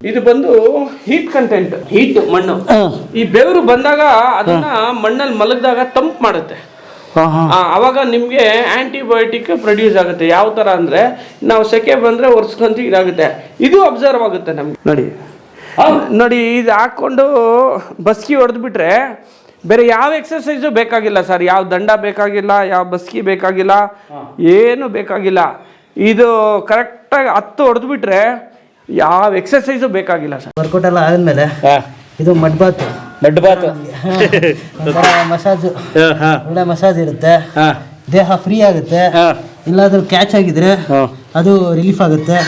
ಇದು ಬಂದು heat content, heat ಮಣ್ಣು. ಈ ಬೆವರು ಬಂದಾಗ ಅದನ್ನ ಮಣ್ಣಲ್ಲಿ ಮಲಗಿದಾಗ ತಂಪು ಮಾಡುತ್ತೆ. ಅವಾಗ ನಿಮ್ಗೆ ಆಂಟಿಬಯೋಟಿಕ್ ಪ್ರೊಡ್ಯೂಸ್ ಆಗುತ್ತೆ. ಯಾವ ತರ ಅಂದ್ರೆ ನಾವು ಸೆಕೆ ಬಂದ್ರೆ ಒರೆಸ್ಕೊಂತ ಇದಾಗುತ್ತೆ. ಇದು ಅಬ್ಸರ್ವ್ ಆಗುತ್ತೆ ನಮ್ಗೆ. ನೋಡಿ ಇದು ಹಾಕೊಂಡು ಬಸ್ಕಿ ಹೊಡೆದು ಬಿಟ್ರೆ ಬೇರೆ ಯಾವ ಎಕ್ಸರ್ಸೈಸು ಬೇಕಾಗಿಲ್ಲ ಸರ್. ಯಾವ ದಂಡ ಬೇಕಾಗಿಲ್ಲ, ಯಾವ ಬಸ್ಕಿ ಬೇಕಾಗಿಲ್ಲ, ಏನು ಬೇಕಾಗಿಲ್ಲ. ಇದು ಕರೆಕ್ಟಾಗಿ 10 ಹೊಡೆದು ಬಿಟ್ರೆ ಯಾವ ಎಕ್ಸರ್ಸೈಸು ಬೇಕಾಗಿಲ್ಲ ಸರ್. ವರ್ಕೌಟ್ ಎಲ್ಲ ಆದ್ಮೇಲೆ ಇದು ಮಡ್ ಬಾತು ಮಸಾಜ್, ಒಳ್ಳೆ ಮಸಾಜ್ ಇರುತ್ತೆ, ದೇಹ ಫ್ರೀ ಆಗುತ್ತೆ. ಇಲ್ಲಾದ್ರೂ ಕ್ಯಾಚ್ ಆಗಿದ್ರೆ ಅದು ರಿಲೀಫ್ ಆಗುತ್ತೆ.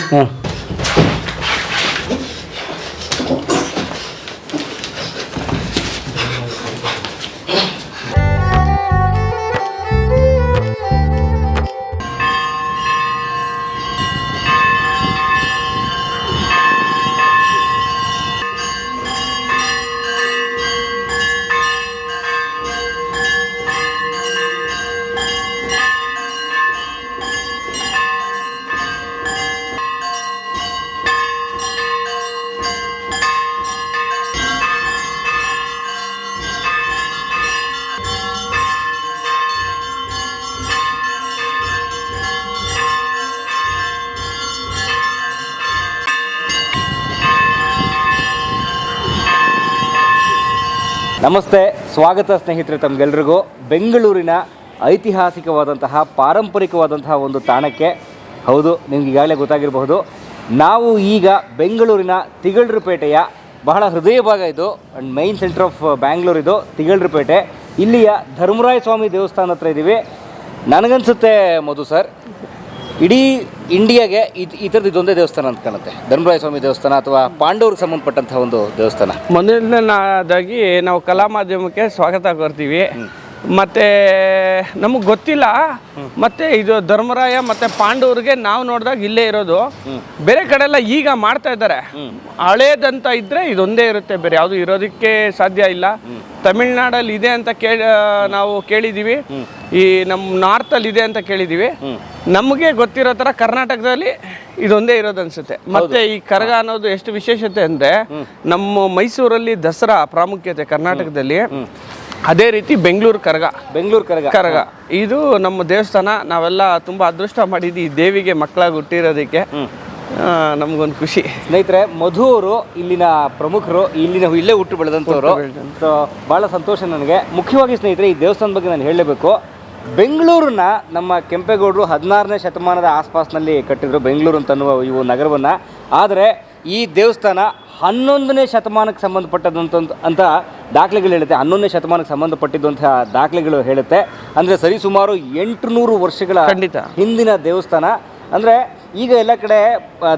ನಮಸ್ತೆ, ಸ್ವಾಗತ ಸ್ನೇಹಿತರೆ ತಮಗೆಲ್ರಿಗೂ ಬೆಂಗಳೂರಿನ ಐತಿಹಾಸಿಕವಾದಂತಹ ಪಾರಂಪರಿಕವಾದಂತಹ ಒಂದು ತಾಣಕ್ಕೆ. ಹೌದು, ನಿಮ್ಗೆ ಈಗಾಗಲೇ ಗೊತ್ತಾಗಿರಬಹುದು, ನಾವು ಈಗ ಬೆಂಗಳೂರಿನ ತಿಗಳರಪೇಟೆಯ ಬಹಳ ಹೃದಯ ಭಾಗ ಇದು, and main centre of Bangalore ಇದು ತಿಗಳರಪೇಟೆ. ಇಲ್ಲಿಯ ಧರ್ಮರಾಯ ಸ್ವಾಮಿ ದೇವಸ್ಥಾನ ಹತ್ರ ಇದ್ದೀವಿ. ನನಗನ್ಸುತ್ತೆ ಮಧು ಸರ್, ಇಡೀ ಇಂಡಿಯಾಗೆ ಈ ಥರದ್ದು ಇದೊಂದೇ ದೇವಸ್ಥಾನ ಅಂತ ಕಾಣುತ್ತೆ, ಧರ್ಮರಾಯ ಸ್ವಾಮಿ ದೇವಸ್ಥಾನ ಅಥವಾ ಪಾಂಡವ್ರಿಗೆ ಸಂಬಂಧಪಟ್ಟಂಥ ಒಂದು ದೇವಸ್ಥಾನ. ಮೊದಲನೇದಾಗಿ ನಾವು ಕಲಾ ಮಾಧ್ಯಮಕ್ಕೆ ಸ್ವಾಗತ ಕೋರ್ತೀವಿ. ಮತ್ತೆ ನಮಗೆ ಗೊತ್ತಿಲ್ಲ, ಮತ್ತೆ ಇದು ಧರ್ಮರಾಯ ಮತ್ತೆ ಪಾಂಡವ್ರಿಗೆ ನಾವು ನೋಡಿದಾಗ ಇಲ್ಲೇ ಇರೋದು. ಬೇರೆ ಕಡೆ ಎಲ್ಲ ಈಗ ಮಾಡ್ತಾ ಇದ್ದಾರೆ. ಹಳೇದಂತ ಇದ್ರೆ ಇದೊಂದೇ ಇರುತ್ತೆ, ಬೇರೆ ಯಾವುದು ಇರೋದಕ್ಕೆ ಸಾಧ್ಯ ಇಲ್ಲ. ತಮಿಳ್ನಾಡಲ್ಲಿ ಇದೆ ಅಂತ ನಾವು ಕೇಳಿದ್ದೀವಿ, ಈ ನಮ್ಮ ನಾರ್ತಲ್ಲಿ ಇದೆ ಅಂತ ಕೇಳಿದ್ದೀವಿ. ನಮಗೆ ಗೊತ್ತಿರೋ ಥರ ಕರ್ನಾಟಕದಲ್ಲಿ ಇದೊಂದೇ ಇರೋದು ಅನ್ಸುತ್ತೆ. ಮತ್ತೆ ಈ ಕರಗ ಅನ್ನೋದು ಎಷ್ಟು ವಿಶೇಷತೆ ಅಂದರೆ, ನಮ್ಮ ಮೈಸೂರಲ್ಲಿ ದಸರಾ ಪ್ರಾಮುಖ್ಯತೆ ಕರ್ನಾಟಕದಲ್ಲಿ, ಅದೇ ರೀತಿ ಬೆಂಗಳೂರು ಕರಗ ಇದು ನಮ್ಮ ದೇವಸ್ಥಾನ. ನಾವೆಲ್ಲ ತುಂಬ ಅದೃಷ್ಟ ಮಾಡಿದ್ವಿ ಈ ದೇವಿಗೆ ಮಕ್ಕಳಾಗಿ ಹುಟ್ಟಿರೋದಕ್ಕೆ. ನಮಗೊಂದು ಖುಷಿ. ಸ್ನೇಹಿತರೆ, ಮಧು ಅವರು ಇಲ್ಲಿನ ಪ್ರಮುಖರು, ಇಲ್ಲೇ ಹುಟ್ಟು ಬೆಳೆದಂಥವ್ರು. ಸೊ ಭಾಳ ಸಂತೋಷ ನನಗೆ. ಮುಖ್ಯವಾಗಿ ಸ್ನೇಹಿತರೆ, ಈ ದೇವಸ್ಥಾನದ ಬಗ್ಗೆ ನಾನು ಹೇಳಲೇಬೇಕು. ಬೆಂಗಳೂರನ್ನ ನಮ್ಮ ಕೆಂಪೇಗೌಡರು 16ನೇ ಶತಮಾನದ ಆಸ್ಪಾಸ್ನಲ್ಲಿ ಕಟ್ಟಿದ್ರು, ಬೆಂಗಳೂರು ಅಂತನ್ನುವ ಇವು ನಗರವನ್ನು. ಆದರೆ ಈ ದೇವಸ್ಥಾನ 11ನೇ ಶತಮಾನಕ್ಕೆ ಸಂಬಂಧಪಟ್ಟದಂತ ಅಂತ ದಾಖಲೆಗಳು ಹೇಳುತ್ತೆ. 11ನೇ ಶತಮಾನಕ್ಕೆ ಸಂಬಂಧಪಟ್ಟಿದ್ದಂತಹ ದಾಖಲೆಗಳು ಹೇಳುತ್ತೆ. ಅಂದರೆ ಸರಿಸುಮಾರು 800 ವರ್ಷಗಳ ಹಿಂದಿನ ದೇವಸ್ಥಾನ. ಅಂದರೆ ಈಗ ಎಲ್ಲ ಕಡೆ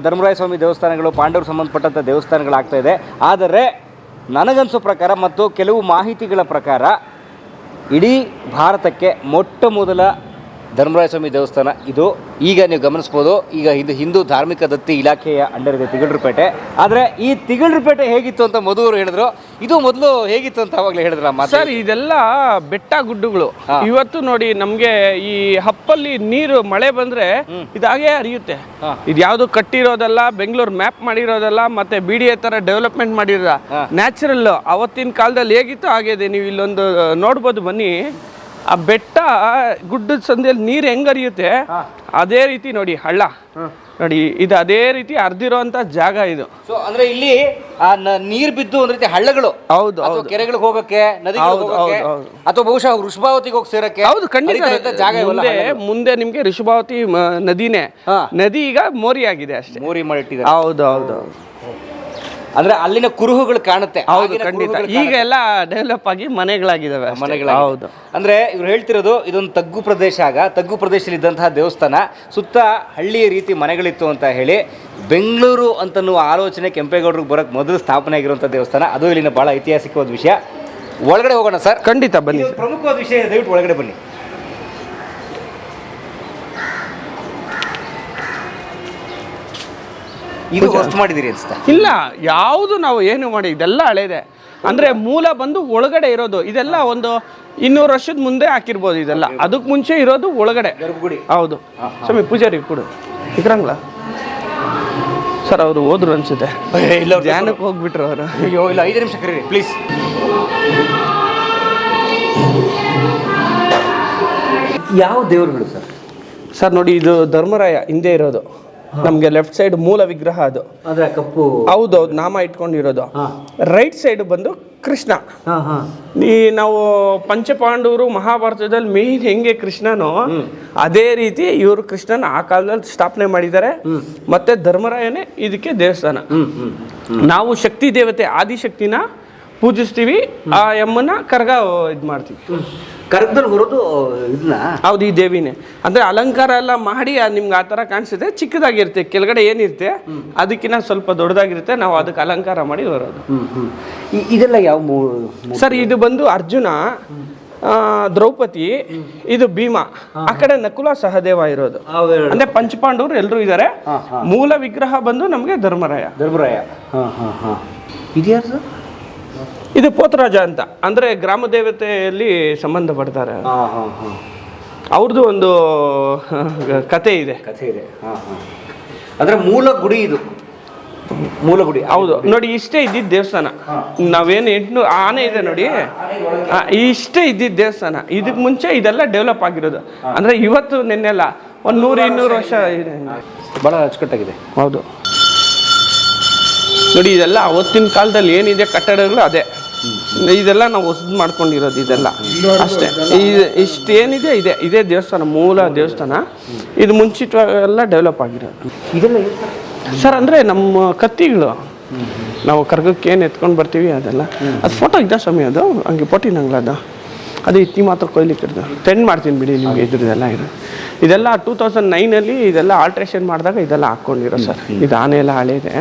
ಧರ್ಮರಾಯ ಸ್ವಾಮಿ ದೇವಸ್ಥಾನಗಳು, ಪಾಂಡವರು ಸಂಬಂಧಪಟ್ಟಂಥ ದೇವಸ್ಥಾನಗಳಾಗ್ತಾ ಇದೆ. ಆದರೆ ನನಗನ್ಸೋ ಪ್ರಕಾರ ಮತ್ತು ಕೆಲವು ಮಾಹಿತಿಗಳ ಪ್ರಕಾರ ಇಡೀ ಭಾರತಕ್ಕೆ ಮೊಟ್ಟ ಮೊದಲ ಧರ್ಮರಾಯ ಸ್ವಾಮಿ ದೇವಸ್ಥಾನ ಇದು. ಈಗ ನೀವು ಗಮನಿಸ್ಬೋದು, ಈಗ ಇದು ಹಿಂದೂ ಧಾರ್ಮಿಕ ದತ್ತಿ ಇಲಾಖೆಯ ಅಂಡರ್ ಇದೆ ತಿಗಳರಪೇಟೆ. ಆದರೆ ಈ ತಿಗಳರಪೇಟೆ ಹೇಗಿತ್ತು ಅಂತ ಮಧು ಅವರು ಹೇಳಿದ್ರು. ಇದು ಮೊದಲು ಹೇಗಿತ್ತು ಅಂತ ಅವಾಗಲೇ ಹೇಳಿದ್ರಮ್ಮ ಸರ್. ಇದೆಲ್ಲ ಬೆಟ್ಟ ಗುಡ್ಡಗಳು. ಇವತ್ತು ನೋಡಿ, ನಮ್ಗೆ ಈ ಹಪ್ಪಲ್ಲಿ ನೀರು ಮಳೆ ಬಂದ್ರೆ ಇದಾಗೆ ಹರಿಯುತ್ತೆ. ಇದು ಯಾವ್ದು ಕಟ್ಟಿರೋದಲ್ಲ, ಬೆಂಗಳೂರು ಮ್ಯಾಪ್ ಮಾಡಿರೋದಲ್ಲ, ಮತ್ತೆ BDA ತರ ಡೆವಲಪ್ಮೆಂಟ್ ಮಾಡಿರೋ ನ್ಯಾಚುರಲ್. ಅವತ್ತಿನ ಕಾಲದಲ್ಲಿ ಹೇಗಿತ್ತು ಹಾಗಿದೆ. ನೀವು ಇಲ್ಲೊಂದು ನೋಡ್ಬೋದು, ಬನ್ನಿ. ಆ ಬೆಟ್ಟ ಗುಡ್ಡದ ಸಂದಿಯಲ್ಲಿ ನೀರು ಹೆಂಗ್ ಹರಿಯುತ್ತೆ ಅದೇ ರೀತಿ ನೋಡಿ ಹಳ್ಳ ನೋಡಿ, ಇದು ಅದೇ ರೀತಿ ಹರಿದಿರೋಂಥ ಜಾಗ ಇದು. ಸೊ ಅಂದ್ರೆ ಇಲ್ಲಿ ನೀರು ಬಿದ್ದು ಒಂದ್ ರೀತಿ ಹಳ್ಳಗಳು. ಹೌದು, ಕೆರೆಗಳಿಗೆ ಹೋಗಕ್ಕೆ, ನದಿಗಳಿಗೆ ಹೋಗಕ್ಕೆ, ಅಥವಾ ಬಹುಶಃ ವೃಷಭಾವತಿಗೆ ಹೋಗಿ ಸೇರಕ್ಕೆ. ಹೌದು, ಖಂಡಿತ ಜಾಗ. ಮುಂದೆ ನಿಮ್ಗೆ ವೃಷಭಾವತಿ ನದಿನೇ. ನದಿ ಈಗ ಮೋರಿ ಆಗಿದೆ ಅಷ್ಟೇ, ಮೋರಿ ಮಾಡಿಟ್ಟಿದ್ದಾರೆ. ಹೌದು. ಅಂದ್ರೆ ಅಲ್ಲಿನ ಕುರುಹುಗಳು ಕಾಣುತ್ತೆ. ಹೌದು, ಖಂಡಿತ. ಈಗ ಎಲ್ಲ ಡೆವಲಪ್ ಆಗಿ ಮನೆಗಳಾಗಿದ್ದಾವೆ. ಹೌದು. ಅಂದ್ರೆ ಇವ್ರು ಹೇಳ್ತಿರೋದು ಇದೊಂದು ತಗ್ಗು ಪ್ರದೇಶ. ತಗ್ಗು ಪ್ರದೇಶದಲ್ಲಿ ಇದ್ದಂತಹ ದೇವಸ್ಥಾನ, ಸುತ್ತ ಹಳ್ಳಿಯ ರೀತಿ ಮನೆಗಳಿತ್ತು ಅಂತ ಹೇಳಿ. ಬೆಂಗಳೂರು ಅಂತನ್ನುವ ಆಲೋಚನೆ ಕೆಂಪೇಗೌಡರಿಗೆ ಬರೋಕ್ಕೆ ಮೊದಲು ಸ್ಥಾಪನೆ ಆಗಿರುವಂಥ ದೇವಸ್ಥಾನ. ಅದು ಇಲ್ಲಿನ ಬಹಳ ಐತಿಹಾಸಿಕವಾದ ವಿಷಯ. ಒಳಗಡೆ ಹೋಗೋಣ ಸರ್. ಖಂಡಿತ ಬನ್ನಿ. ಪ್ರಮುಖವಾದ ವಿಷಯ, ದಯವಿಟ್ಟು ಒಳಗಡೆ ಬನ್ನಿ. ಇದು ಹೊಸ್ತು ಮಾಡಿದಿರಿ ಅನ್ಸುತ್ತಾ? ಇಲ್ಲ, ಯಾವುದು ನಾವು ಏನು ಮಾಡಿ, ಇದೆಲ್ಲ ಹಳೇದೆ. ಅಂದ್ರೆ ಮೂಲ ಬಂದು ಒಳಗಡೆ ಇರೋದು. ಇದೆಲ್ಲ ಒಂದು 200 ವರ್ಷದ ಮುಂದೆ ಹಾಕಿರ್ಬೋದು. ಇದೆಲ್ಲ ಅದಕ್ಕೆ ಮುಂಚೆ ಇರೋದು ಒಳಗಡೆ ಗರ್ಭಗುಡಿ. ಹೌದು ಸ್ವಾಮಿ, ಪೂಜಾರಿ ಕೊಡು ಇಕ್ರಂಗ್ಲ ಸರ್ ಅವರು ಹೋದ್ರು ಅನ್ಸುತ್ತೆ, ಇಲ್ಲ ಧ್ಯಾನಕ್ಕೆ ಹೋಗ್ಬಿಟ್ರು ಅವರು. ಅಯ್ಯೋ ಇಲ್ಲ, 5 ನಿಮಿಷ ಕರೀರಿ ಪ್ಲೀಸ್. ಯಾವ ದೇವರುಗಳು ಸರ್? ಸರ್ ನೋಡಿ, ಇದು ಧರ್ಮರಾಯ ಹಿಂದೆ ಇರೋದು, ನಮಗೆ ಲೆಫ್ಟ್ ಸೈಡ್ ಮೂಲ ವಿಗ್ರಹ ಅದು. ಅಂದ್ರೆ ಕಪ್ಪು. ಹೌದೌದು, ನಾಮ ಇಟ್ಕೊಂಡಿರೋದು. ರೈಟ್ ಸೈಡ್ ಬಂದು ಕೃಷ್ಣ. ನಾವು ಪಂಚಪಾಂಡವರು ಮಹಾಭಾರತದಲ್ಲಿ ಮೇನ್ ಹೆಂಗೆ ಕೃಷ್ಣನು, ಅದೇ ರೀತಿ ಇವರು ಕೃಷ್ಣನ ಆ ಕಾಲದಲ್ಲಿ ಸ್ಥಾಪನೆ ಮಾಡಿದ್ದಾರೆ. ಮತ್ತೆ ಧರ್ಮರಾಯನೇ ಇದಕ್ಕೆ ದೇವಸ್ಥಾನ. ನಾವು ಶಕ್ತಿ ದೇವತೆ ಆದಿಶಕ್ತಿನ ಪೂಜಿಸ್ತೀವಿ, ಆ ಯಮ್ಮನ ಕರ್ಗ ಇದು ಮಾಡ್ತೀವಿ. ಕರ್ಗದಲ್ಲಿ ಹೊರದು ಇದನ್ನ ಹೌದು, ಈ ದೇವಿನೇ. ಅಂದ್ರೆ ಅಲಂಕಾರ ಎಲ್ಲ ಮಾಡಿ ನಿಮ್ಗೆ ಆ ಥರ ಕಾಣಿಸುತ್ತೆ, ಚಿಕ್ಕದಾಗಿರುತ್ತೆ, ಕೆಳಗಡೆ ಏನಿರುತ್ತೆ ಅದಕ್ಕಿಂತ ಸ್ವಲ್ಪ ದೊಡ್ಡದಾಗಿರುತ್ತೆ, ನಾವು ಅದಕ್ಕೆ ಅಲಂಕಾರ ಮಾಡಿ ಬರೋದು. ಇದೆಲ್ಲ ಯಾವ ಸರ್? ಇದು ಬಂದು ಅರ್ಜುನ, ದ್ರೌಪದಿ, ಇದು ಭೀಮ, ಆ ಕಡೆ ನಕುಲ ಸಹದೇವ ಇರೋದು. ಅಂದ್ರೆ ಪಂಚಪಾಂಡವರು ಎಲ್ಲರೂ ಇದ್ದಾರೆ. ಮೂಲ ವಿಗ್ರಹ ಬಂದು ನಮಗೆ ಧರ್ಮರಾಯ. ಇದ್ಯಾರು ಸರ್? ಇದು ಪೋತರಾಜ ಅಂತ, ಅಂದ್ರೆ ಗ್ರಾಮ ದೇವತೆಯಲ್ಲಿ ಸಂಬಂಧ ಪಡ್ತಾರೆ. ಅವ್ರದ್ದು ಒಂದು ಕತೆ ಇದೆ. ಅಂದ್ರೆ ಮೂಲ ಗುಡಿ ಇದು, ಮೂಲ ಗುಡಿ. ಹೌದು ನೋಡಿ, ಇಷ್ಟೇ ಇದ್ದಿದ್ದ ದೇವಸ್ಥಾನ. ನಾವೇನು 800 ಆನೆ ಇದೆ ನೋಡಿ, ಇಷ್ಟೇ ಇದ್ದಿದ್ದ ದೇವಸ್ಥಾನ. ಇದಕ್ಕೆ ಮುಂಚೆ ಇದೆಲ್ಲ ಡೆವಲಪ್ ಆಗಿರೋದು. ಅಂದ್ರೆ ಇವತ್ತು ನಿನ್ನೆಲ್ಲ 100-200 ವರ್ಷ ಇದೆ, ಬಹಳ ಅಚ್ಚುಕಟ್ಟಾಗಿದೆ. ಹೌದು ನೋಡಿ, ಇದೆಲ್ಲ ಅವತ್ತಿನ ಕಾಲದಲ್ಲಿ ಏನಿದೆ ಕಟ್ಟಡಗಳು ಅದೇ. ಇದೆಲ್ಲ ನಾವು ಹೊಸದು ಮಾಡ್ಕೊಂಡಿರೋದು ಇದೆಲ್ಲ ಅಷ್ಟೇ. ಇಷ್ಟೇನಿದೆ ಇದೇ ದೇವಸ್ಥಾನ, ಮೂಲ ದೇವಸ್ಥಾನ. ಇದು ಮುಂಚಿತವಾಗೆಲ್ಲ ಡೆವಲಪ್ ಆಗಿರೋದು. ಇದೆಲ್ಲ ಸರ್ ಅಂದರೆ ನಮ್ಮ ಕತ್ತಿಗಳು, ನಾವು ಕರ್ಗಕ್ಕೆ ಏನು ಎತ್ಕೊಂಡು ಬರ್ತೀವಿ ಅದೆಲ್ಲ. ಅದು ಫೋಟೋ ಇದ್ದ ಸಮಯ ಅದು ಹಂಗೆ ಪೋಟಿನಂಗ್ಲ ಅದು ಇತ್ತಿ ಮಾತ್ರ ಕೊಯ್ಲಿಕ್ಕೆ ಇರೋದು. ಸೆಂಡ್ ಮಾಡ್ತೀನಿ ಬಿಡಿ ನಿಮಗೆ ಇದ್ರದ್ದೆಲ್ಲ ಇದು. ಇದೆಲ್ಲ 2009 ಇದೆಲ್ಲ ಆಲ್ಟ್ರೇಷನ್ ಮಾಡಿದಾಗ ಇದೆಲ್ಲ ಹಾಕ್ಕೊಂಡಿರೋ ಸರ್. ಇದು ಆನೆ ಎಲ್ಲ ಹಳೇದೆ,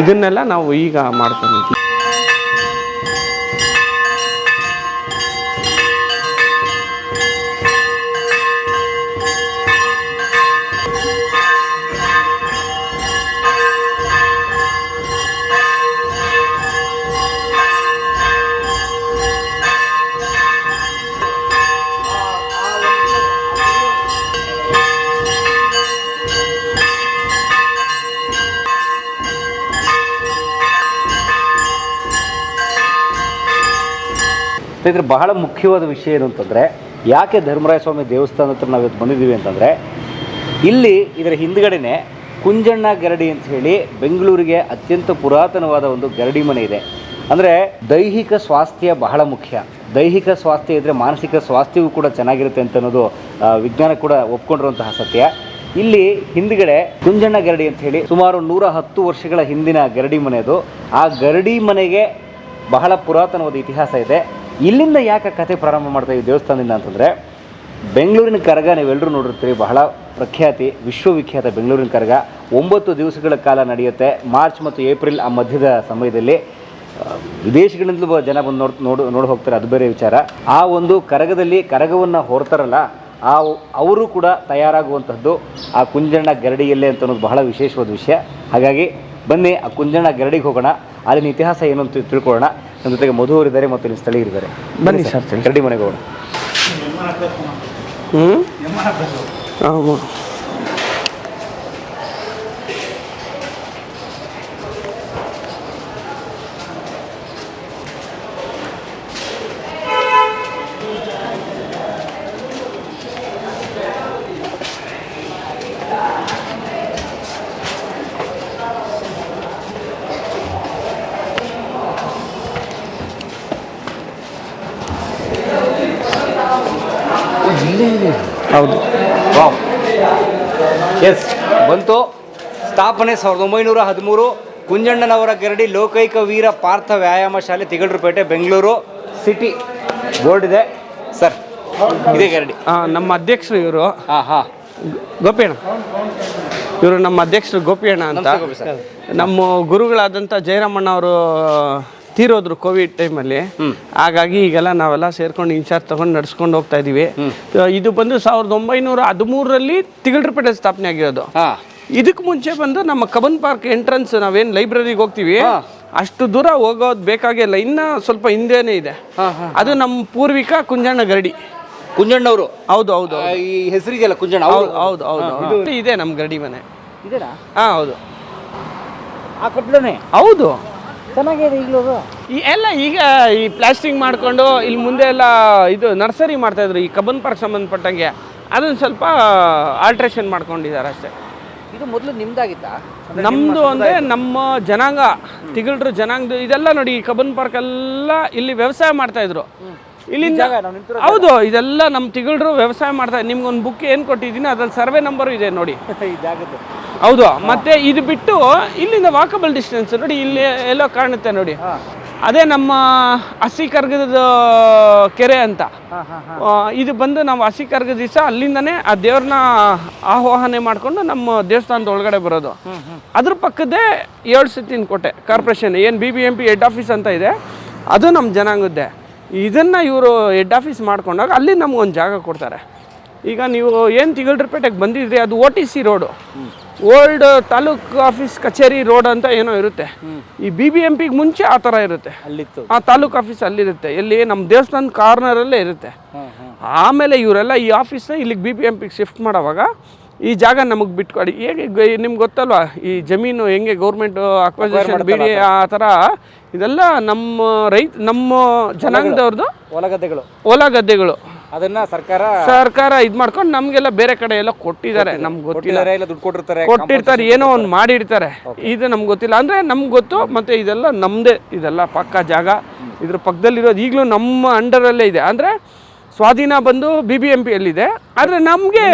ಇದನ್ನೆಲ್ಲ ನಾವು ಈಗ ಮಾಡ್ಕೊಂಡಿದ್ವಿ. ಸ್ನೇಹಿತರೆ, ಬಹಳ ಮುಖ್ಯವಾದ ವಿಷಯ ಏನು ಅಂತಂದರೆ, ಯಾಕೆ ಧರ್ಮರಾಯ ಸ್ವಾಮಿ ದೇವಸ್ಥಾನ ಹತ್ರ ನಾವು ಇವತ್ತು ಬಂದಿದ್ದೀವಿ ಅಂತಂದರೆ, ಇಲ್ಲಿ ಇದರ ಹಿಂದ್ಗಡೆನೆ ಕುಂಜಣ್ಣ ಗರಡಿ ಅಂತ ಹೇಳಿ ಬೆಂಗಳೂರಿಗೆ ಅತ್ಯಂತ ಪುರಾತನವಾದ ಒಂದು ಗರಡಿ ಮನೆ ಇದೆ. ಅಂದರೆ ದೈಹಿಕ ಸ್ವಾಸ್ಥ್ಯ ಬಹಳ ಮುಖ್ಯ. ದೈಹಿಕ ಸ್ವಾಸ್ಥ್ಯ ಇದ್ದರೆ ಮಾನಸಿಕ ಸ್ವಾಸ್ಥ್ಯವೂ ಕೂಡ ಚೆನ್ನಾಗಿರುತ್ತೆ ಅಂತ ಅನ್ನೋದು ವಿಜ್ಞಾನ ಕೂಡ ಒಪ್ಕೊಂಡಿರುವಂತಹ ಸತ್ಯ. ಇಲ್ಲಿ ಹಿಂದ್ಗಡೆ ಕುಂಜಣ್ಣ ಗರಡಿ ಅಂತ ಹೇಳಿ ಸುಮಾರು 110 ವರ್ಷಗಳ ಹಿಂದಿನ ಗರಡಿ ಮನೆ ಅದು. ಆ ಗರಡಿ ಮನೆಗೆ ಬಹಳ ಪುರಾತನವಾದ ಇತಿಹಾಸ ಇದೆ. ಇಲ್ಲಿಂದ ಯಾಕೆ ಕತೆ ಪ್ರಾರಂಭ ಮಾಡ್ತಾ ಈ ದೇವಸ್ಥಾನದಿಂದ ಅಂತಂದರೆ, ಬೆಂಗಳೂರಿನ ಕರಗ ನೀವೆಲ್ಲರೂ ನೋಡಿರ್ತೀರಿ, ಬಹಳ ಪ್ರಖ್ಯಾತಿ, ವಿಶ್ವವಿಖ್ಯಾತ ಬೆಂಗಳೂರಿನ ಕರಗ 9 ದಿವಸಗಳ ಕಾಲ ನಡೆಯುತ್ತೆ. ಮಾರ್ಚ್ ಮತ್ತು ಏಪ್ರಿಲ್ ಆ ಮಧ್ಯದ ಸಮಯದಲ್ಲಿ ವಿದೇಶಗಳಿಂದಲೂ ಜನ ಬಂದು ನೋಡಿ ಹೋಗ್ತಾರೆ, ಅದು ಬೇರೆ ವಿಚಾರ. ಆ ಒಂದು ಕರಗದಲ್ಲಿ ಕರಗವನ್ನು ಹೊರತಾರಲ್ಲ, ಅವರು ಕೂಡ ತಯಾರಾಗುವಂಥದ್ದು ಆ ಕುಂಜಣ್ಣ ಗರಡಿಯಲ್ಲೇ ಅಂತ ಅನ್ನೋದು ಬಹಳ ವಿಶೇಷವಾದ ವಿಷಯ. ಹಾಗಾಗಿ ಬನ್ನಿ ಆ ಕುಂಜಣ್ಣ ಗರಡಿಗೆ ಹೋಗೋಣ, ಅಲ್ಲಿನ ಇತಿಹಾಸ ಏನು ಅಂತ ತಿಳ್ಕೊಳ್ಳೋಣ. ನಮ್ಮ ಜೊತೆಗೆ ಮಧು ಅವರಿದ್ದಾರೆ ಮತ್ತು ಇಲ್ಲಿ ಸ್ಥಳೀಯರಿದ್ದಾರೆ. ಬನ್ನಿ ಸರ್, ಗರಡಿ ಮನೆಗೆ ಹೋಗೋಣ. ಹೌದು, ವಾವ್, ಎಸ್, ಬಂತು. ಸ್ಥಾಪನೆ 1913. ಕುಂಜಣ್ಣನವರ ಗರಡಿ ಲೋಕೈಕ ವೀರ ಪಾರ್ಥ ವ್ಯಾಯಾಮ ಶಾಲೆ, ತಿಗಳರಪೇಟೆ, ಬೆಂಗಳೂರು ಸಿಟಿ. ಬೋರ್ಡ್ ಇದೆ ಸರ್, ಇದೇ ಗರಡಿ. ನಮ್ಮ ಅಧ್ಯಕ್ಷರು ಇವರು. ಗೋಪಿ ಅಣ್ಣ, ಇವರು ನಮ್ಮ ಅಧ್ಯಕ್ಷರು ಗೋಪಿ ಅಣ್ಣ ಅಂತ. ನಮ್ಮ ಗುರುಗಳಾದಂಥ ಜಯರಾಮಣ್ಣ ಅವರು ತೀರೋದ್ರು ಕೋವಿಡ್ ಟೈಮಲ್ಲಿ. ಹಾಗಾಗಿ ಈಗೆಲ್ಲ ನಾವೆಲ್ಲ ಸೇರ್ಕೊಂಡು ಇನ್ಚಾರ್ಜ್ ತಗೊಂಡು ನಡ್ಸ್ಕೊಂಡು ಹೋಗ್ತಾ ಇದೀವಿ. ಇದು ಬಂದು 1913 ತಿಗಳರಪೇಟೆ ಸ್ಥಾಪನೆ ಆಗಿರೋದು. ಇದಕ್ಕೆ ಮುಂಚೆ ಬಂದು ನಮ್ಮ ಕಬ್ಬನ್ ಪಾರ್ಕ್ ಎಂಟ್ರೆನ್ಸ್, ನಾವೇನು ಲೈಬ್ರರಿಗೆ ಹೋಗ್ತೀವಿ ಅಷ್ಟು ದೂರ ಹೋಗೋದು ಬೇಕಾಗಿಲ್ಲ, ಇನ್ನ ಸ್ವಲ್ಪ ಹಿಂದೆನೇ ಇದೆ. ಅದು ನಮ್ಮ ಪೂರ್ವಿಕ ಕುಂಜಣ್ಣ ಗರಡಿ. ಕುಂಜಣ್ಣವರು? ಹೌದು ಹೌದು. ಈ ಹೆಸರಿದೆಯಲ್ಲ ಕುಂಜಣ್ಣ? ಹೌದು ಹೌದು ಹೌದು, ಇದೆ ನಮ್ಮ ಗರಡಿ ಮನೆ. ಇದೆನಾ? ಹೌದು. ಆ ಕಟ್ಟಡನೇ ಹೌದು. ಚೆನ್ನಾಗಿದೆ ಈಗಲೂ ಈ ಎಲ್ಲ ಈಗ ಈ ಪ್ಲಾಸ್ಟಿಂಗ್ ಮಾಡಿಕೊಂಡು ಇಲ್ಲಿ ಮುಂದೆ ಎಲ್ಲ ಇದು ನರ್ಸರಿ ಮಾಡ್ತಾಯಿದ್ರು ಈ ಕಬ್ಬನ್ ಪಾರ್ಕ್ ಸಂಬಂಧಪಟ್ಟಂಗೆ, ಅದನ್ನು ಸ್ವಲ್ಪ ಆಲ್ಟ್ರೇಷನ್ ಮಾಡ್ಕೊಂಡಿದ್ದಾರೆ ಅಷ್ಟೇ. ಇದು ಮೊದಲು ನಿಮ್ದಾಗಿತ್ತಾ? ನಮ್ಮದು ಅಂದರೆ ನಮ್ಮ ಜನಾಂಗ ತಿಗಳರು ಜನಾಂಗದು ಇದೆಲ್ಲ ನೋಡಿ, ಈ ಕಬ್ಬನ್ ಪಾರ್ಕ್ ಎಲ್ಲ ಇಲ್ಲಿ ವ್ಯವಸಾಯ ಮಾಡ್ತಾಯಿದ್ರು ಇಲ್ಲಿಂದ. ಹೌದು, ಇದೆಲ್ಲ ನಮ್ಮ ತಿಗಳರು ವ್ಯವಸಾಯ ಮಾಡ್ತಾರೆ. ನಿಮ್ಗೊಂದು ಬುಕ್ ಏನು ಕೊಟ್ಟಿದ್ದೀನಿ ಅದ್ರಲ್ಲಿ ಸರ್ವೆ ನಂಬರು ಇದೆ ನೋಡಿ. ಹೌದು. ಮತ್ತೆ ಇದು ಬಿಟ್ಟು ಇಲ್ಲಿಂದ ವಾಕಬಲ್ ಡಿಸ್ಟೆನ್ಸ್ ನೋಡಿ, ಇಲ್ಲಿ ಎಲ್ಲೋ ಕಾಣುತ್ತೆ ನೋಡಿ, ಅದೇ ನಮ್ಮ ಹಸಿ ಕರ್ಗದ ಕೆರೆ ಅಂತ. ಇದು ಬಂದು ನಾವು ಹಸಿ ಕರ್ಗದ ದಿವಸ ಅಲ್ಲಿಂದನೇ ಆ ದೇವ್ರನ್ನ ಆಹ್ವಾನ ಮಾಡಿಕೊಂಡು ನಮ್ಮ ದೇವಸ್ಥಾನದ ಒಳಗಡೆ ಬರೋದು. ಅದ್ರ ಪಕ್ಕದೇ 7 ಸುತ್ತಿನ ಕೋಟೆ ಕಾರ್ಪೊರೇಷನ್ ಏನು BBMP ಹೆಡ್ ಆಫೀಸ್ ಅಂತ ಇದೆ, ಅದು ನಮ್ಮ ಜನಾಂಗದ್ದೇ. ಇದನ್ನು ಇವರು ಹೆಡ್ ಆಫೀಸ್ ಮಾಡ್ಕೊಂಡಾಗ ಅಲ್ಲಿ ನಮಗೊಂದು ಜಾಗ ಕೊಡ್ತಾರೆ. ಈಗ ನೀವು ಏನು ತಿಗಳರಪೇಟೆಗೆ ಬಂದಿದ್ರಿ, ಅದು OTC road, old taluk office ಕಚೇರಿ ರೋಡ್ ಅಂತ ಏನೋ ಇರುತ್ತೆ. ಈ BBMPಗೆ ಮುಂಚೆ ಆ ಥರ ಇರುತ್ತೆ, ಅಲ್ಲಿತ್ತು ಆ ತಾಲೂಕು ಆಫೀಸ್ ಅಲ್ಲಿರುತ್ತೆ, ಎಲ್ಲಿ ನಮ್ಮ ದೇವಸ್ಥಾನದ ಕಾರ್ನರಲ್ಲೇ ಇರುತ್ತೆ. ಆಮೇಲೆ ಇವರೆಲ್ಲ ಈ ಆಫೀಸ್ನ ಇಲ್ಲಿಗೆ BBMPಗೆ ಶಿಫ್ಟ್ ಮಾಡೋವಾಗ ಈ ಜಾಗ ನಮಗೆ ಬಿಟ್ಕೊಡಿ. ಹೇಗೆ ನಿಮ್ಗೆ ಗೊತ್ತಲ್ವಾ ಈ ಜಮೀನು ಹೆಂಗೆ ಗೌರ್ಮೆಂಟ್ ಅಕ್ವೈಸೇಷನ್ ಬಿಡಿ ಆ ಥರ, ಇದೆಲ್ಲ ನಮ್ಮ ಜನಾಂಗದವ್ರದ್ದು ಹೊಲ ಗದ್ದೆಗಳು. ಅದನ್ನ ಸರ್ಕಾರ ಇದು ಮಾಡ್ಕೊಂಡು ನಮಗೆಲ್ಲ ಬೇರೆ ಕಡೆ ಎಲ್ಲ ಕೊಟ್ಟಿದ್ದಾರೆ. ನಮ್ಗೆ ಗೊತ್ತಿಲ್ಲ, ಕೊಟ್ಟಿರ್ತಾರೆ, ಏನೋ ಒಂದು ಮಾಡಿರ್ತಾರೆ, ಇದು ನಮ್ಗೆ ಗೊತ್ತಿಲ್ಲ. ಅಂದರೆ ನಮ್ಗೆ ಗೊತ್ತು. ಮತ್ತು ಇದೆಲ್ಲ ನಮ್ಮದೇ, ಇದೆಲ್ಲ ಪಕ್ಕ ಜಾಗ. ಇದ್ರ ಪಕ್ಕದಲ್ಲಿರೋದು ಈಗಲೂ ನಮ್ಮ ಅಂಡರಲ್ಲೇ ಇದೆ. ಅಂದರೆ ಸ್ವಾಧೀನ ಬಂದು BBMPಯಲ್ಲಿದೆ, ಆದರೆ ನಮಗೆ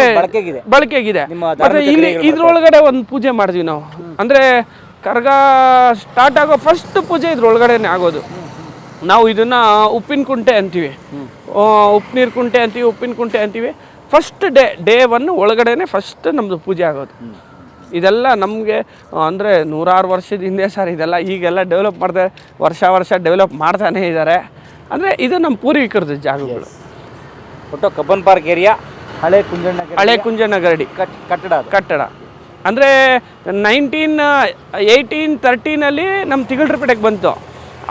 ಬಳಕೆಗಿದೆ. ಮತ್ತು ಇಲ್ಲಿ ಇದ್ರೊಳಗಡೆ ಒಂದು ಪೂಜೆ ಮಾಡಿದ್ವಿ ನಾವು. ಅಂದರೆ ಕರ್ಗ ಸ್ಟಾರ್ಟ್ ಆಗೋ ಫಸ್ಟ್ ಪೂಜೆ ಇದ್ರೊಳಗಡೆನೆ ಆಗೋದು. ನಾವು ಇದನ್ನು ಉಪ್ಪಿನ ಕುಂಟೆ ಅಂತೀವಿ, ಉಪ್ಪು ಕುಂಟೆ ಅಂತೀವಿ, ಉಪ್ಪಿನ ಕುಂಟೆ ಅಂತೀವಿ. ಫಸ್ಟ್ ಡೇ 1 ಒಳಗಡೆನೆ ಫಸ್ಟ್ ನಮ್ಮದು ಪೂಜೆ ಆಗೋದು. ಇದೆಲ್ಲ ನಮಗೆ ಅಂದರೆ 100 ವರ್ಷದ ಹಿಂದೆ ಸರ್. ಇದೆಲ್ಲ ಈಗೆಲ್ಲ ಡೆವಲಪ್ ಮಾಡ್ತಾರೆ, ವರ್ಷ ಡೆವಲಪ್ ಮಾಡ್ತಾನೇ ಇದ್ದಾರೆ. ಅಂದರೆ ಇದು ನಮ್ಮ ಪೂರ್ವಿಕರದ ಜಾಗಗಳು. ಒಟ್ಟು ಕಬ್ಬನ್ ಪಾರ್ಕ್ ಏರಿಯಾ ಹಳೆ ಕುಂಜಣ್ಣ ಗರಡಿ ಕಟ್ಟಡ. ಅಂದರೆ 1813 ನಮ್ಮ ತಿಗಳರಪೇಟೆಗೆ ಬಂತು.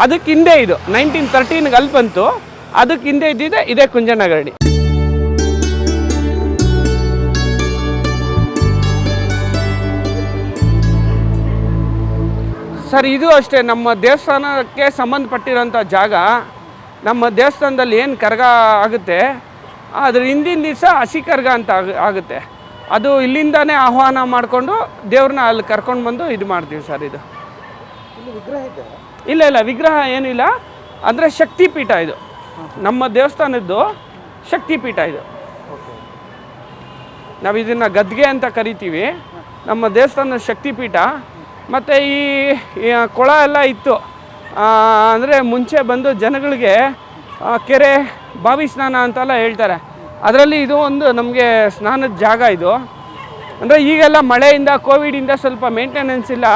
ಅದಕ್ಕೆ ಹಿಂದೆ ಇದು 1913 ಅಲ್ಲಿ ಬಂತು. ಅದಕ್ಕೆ ಹಿಂದೆ ಇದ್ದಿದೆ ಇದೇ ಕುಂಜಣ್ಣ ಗರಡಿ. ಸರ್ ಇದು ಅಷ್ಟೇ, ನಮ್ಮ ದೇವಸ್ಥಾನಕ್ಕೆ ಸಂಬಂಧಪಟ್ಟಿರೋಂಥ ಜಾಗ. ನಮ್ಮ ದೇವಸ್ಥಾನದಲ್ಲಿ ಏನು ಕರ್ಗ ಆಗುತ್ತೆ ಅದ್ರ ಹಿಂದಿನ ದಿವಸ ಹಸಿ ಕರ್ಗ ಅಂತ ಆಗುತ್ತೆ. ಅದು ಇಲ್ಲಿಂದಾನೇ ಆಹ್ವಾನ ಮಾಡಿಕೊಂಡು ದೇವ್ರನ್ನ ಅಲ್ಲಿ ಕರ್ಕೊಂಡು ಬಂದು ಇದು ಮಾಡ್ತೀವಿ ಸರ್. ಇದು ಇಲ್ಲ ವಿಗ್ರಹ ಏನೂ ಇಲ್ಲ. ಅಂದರೆ ಶಕ್ತಿಪೀಠ ಇದು, ನಮ್ಮ ದೇವಸ್ಥಾನದ್ದು ಶಕ್ತಿಪೀಠ ಇದು. ನಾವು ಇದನ್ನು ಗದ್ಗೆ ಅಂತ ಕರಿತೀವಿ. ನಮ್ಮ ದೇವಸ್ಥಾನದ ಶಕ್ತಿಪೀಠ. ಮತ್ತು ಈ ಕೊಳ ಎಲ್ಲ ಇತ್ತು. ಅಂದರೆ ಮುಂಚೆ ಬಂದು ಜನಗಳಿಗೆ ಕೆರೆ ಬಾವಿ ಸ್ನಾನ ಅಂತೆಲ್ಲ ಹೇಳ್ತಾರೆ. ಅದರಲ್ಲಿ ಇದು ಒಂದು ನಮಗೆ ಸ್ನಾನದ ಜಾಗ ಇದು. ಅಂದರೆ ಈಗೆಲ್ಲ ಮಳೆಯಿಂದ ಕೋವಿಡಿಂದ ಸ್ವಲ್ಪ ಮೇಂಟೆನೆನ್ಸ್ ಇಲ್ಲ.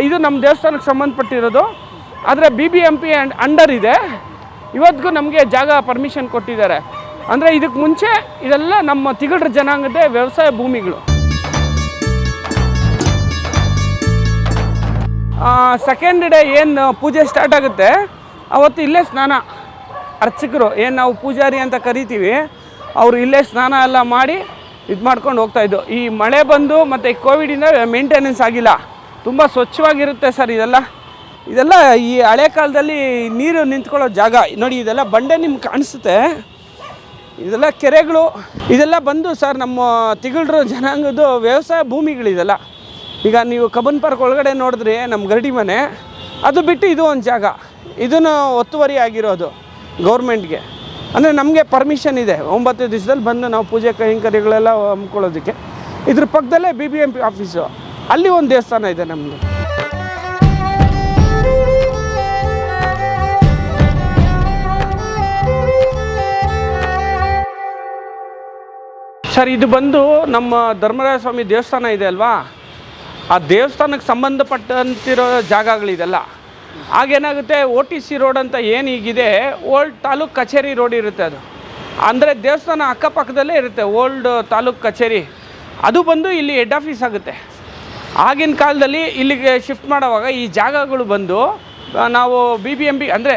ಇದು ನಮ್ಮ ದೇವಸ್ಥಾನಕ್ಕೆ ಸಂಬಂಧಪಟ್ಟಿರೋದು. ಆದರೆ BBMP ಅಂಡರ್ ಇದೆ. ಇವತ್ತಿಗೂ ನಮಗೆ ಜಾಗ ಪರ್ಮಿಷನ್ ಕೊಟ್ಟಿದ್ದಾರೆ. ಅಂದರೆ ಇದಕ್ಕೆ ಮುಂಚೆ ಇದೆಲ್ಲ ನಮ್ಮ ತಿಗಳರ ಜನಾಂಗದ ವ್ಯವಸಾಯ ಭೂಮಿಗಳು. ಸೆಕೆಂಡ್ ಡೇ ಏನು ಪೂಜೆ ಸ್ಟಾರ್ಟ್ ಆಗುತ್ತೆ ಅವತ್ತು ಇಲ್ಲೇ ಸ್ನಾನ. ಅರ್ಚಕರು ಏನು ನಾವು ಪೂಜಾರಿ ಅಂತ ಕರಿತೀವಿ, ಅವರು ಇಲ್ಲೇ ಸ್ನಾನ ಎಲ್ಲ ಮಾಡಿ ಇದು ಮಾಡ್ಕೊಂಡು ಹೋಗ್ತಾಯಿದ್ದು. ಈ ಮಳೆ ಬಂದು ಮತ್ತು ಈ ಕೋವಿಡಿಂದ ಮೇಂಟೆನೆನ್ಸ್ ಆಗಿಲ್ಲ. ತುಂಬ ಸ್ವಚ್ಛವಾಗಿರುತ್ತೆ ಸರ್ ಇದೆಲ್ಲ ಈ ಹಳೆ ಕಾಲದಲ್ಲಿ ನೀರು ನಿಂತ್ಕೊಳ್ಳೋ ಜಾಗ ನೋಡಿ. ಇದೆಲ್ಲ ಬಂಡೆ ನಿಮ್ಗೆ ಕಾಣಿಸುತ್ತೆ, ಇದೆಲ್ಲ ಕೆರೆಗಳು. ಇದೆಲ್ಲ ಬಂದು ಸರ್ ನಮ್ಮ ತಿಗಳರು ಜನಾಂಗದ ವ್ಯವಸಾಯ ಭೂಮಿಗಳಿದೆಲ್ಲ. ಈಗ ನೀವು ಕಬ್ಬನ್ ಪಾರ್ಕ್ ಒಳಗಡೆ ನೋಡಿದ್ರೆ ನಮ್ಮ ಗರಡಿ ಮನೆ, ಅದು ಬಿಟ್ಟು ಇದು ಒಂದು ಜಾಗ. ಇದನ್ನು ಒತ್ತುವರಿ ಆಗಿರೋದು ಗೌರ್ಮೆಂಟ್ಗೆ. ಅಂದರೆ ನಮಗೆ ಪರ್ಮಿಷನ್ ಇದೆ 9 ದಿವಸದಲ್ಲಿ ಬಂದು ನಾವು ಪೂಜೆ ಕೈಂಕರ್ಯಗಳೆಲ್ಲ ಹಮ್ಮಿಕೊಳ್ಳೋದಕ್ಕೆ. ಇದ್ರ ಪಕ್ಕದಲ್ಲೇ BBMP ಆಫೀಸು, ಅಲ್ಲಿ ಒಂದು ದೇವಸ್ಥಾನ ಇದೆ ನಮ್ಮದು. ಸರ್ ಇದು ಬಂದು ನಮ್ಮ ಧರ್ಮರಾಯ ಸ್ವಾಮಿ ದೇವಸ್ಥಾನ ಇದೆ ಅಲ್ವಾ, ಆ ದೇವಸ್ಥಾನಕ್ಕೆ ಸಂಬಂಧಪಟ್ಟಂತಿರೋ ಜಾಗಗಳಿದೆಲ್ಲ. ಆಗೇನಾಗುತ್ತೆ OTC ರೋಡ್ ಅಂತ ಏನು ಈಗಿದೆ, ಓಲ್ಡ್ ತಾಲೂಕು ಕಚೇರಿ ರೋಡ್ ಇರುತ್ತೆ. ಅದು ಅಂದರೆ ದೇವಸ್ಥಾನ ಅಕ್ಕಪಕ್ಕದಲ್ಲೇ ಇರುತ್ತೆ ಓಲ್ಡ್ ತಾಲೂಕು ಕಚೇರಿ. ಅದು ಬಂದು ಇಲ್ಲಿ ಹೆಡ್ ಆಫೀಸ್ ಆಗುತ್ತೆ. ಆಗಿನ ಕಾಲದಲ್ಲಿ ಇಲ್ಲಿಗೆ ಶಿಫ್ಟ್ ಮಾಡೋವಾಗ ಈ ಜಾಗಗಳು ಬಂದು ನಾವು BBMP ಅಂದರೆ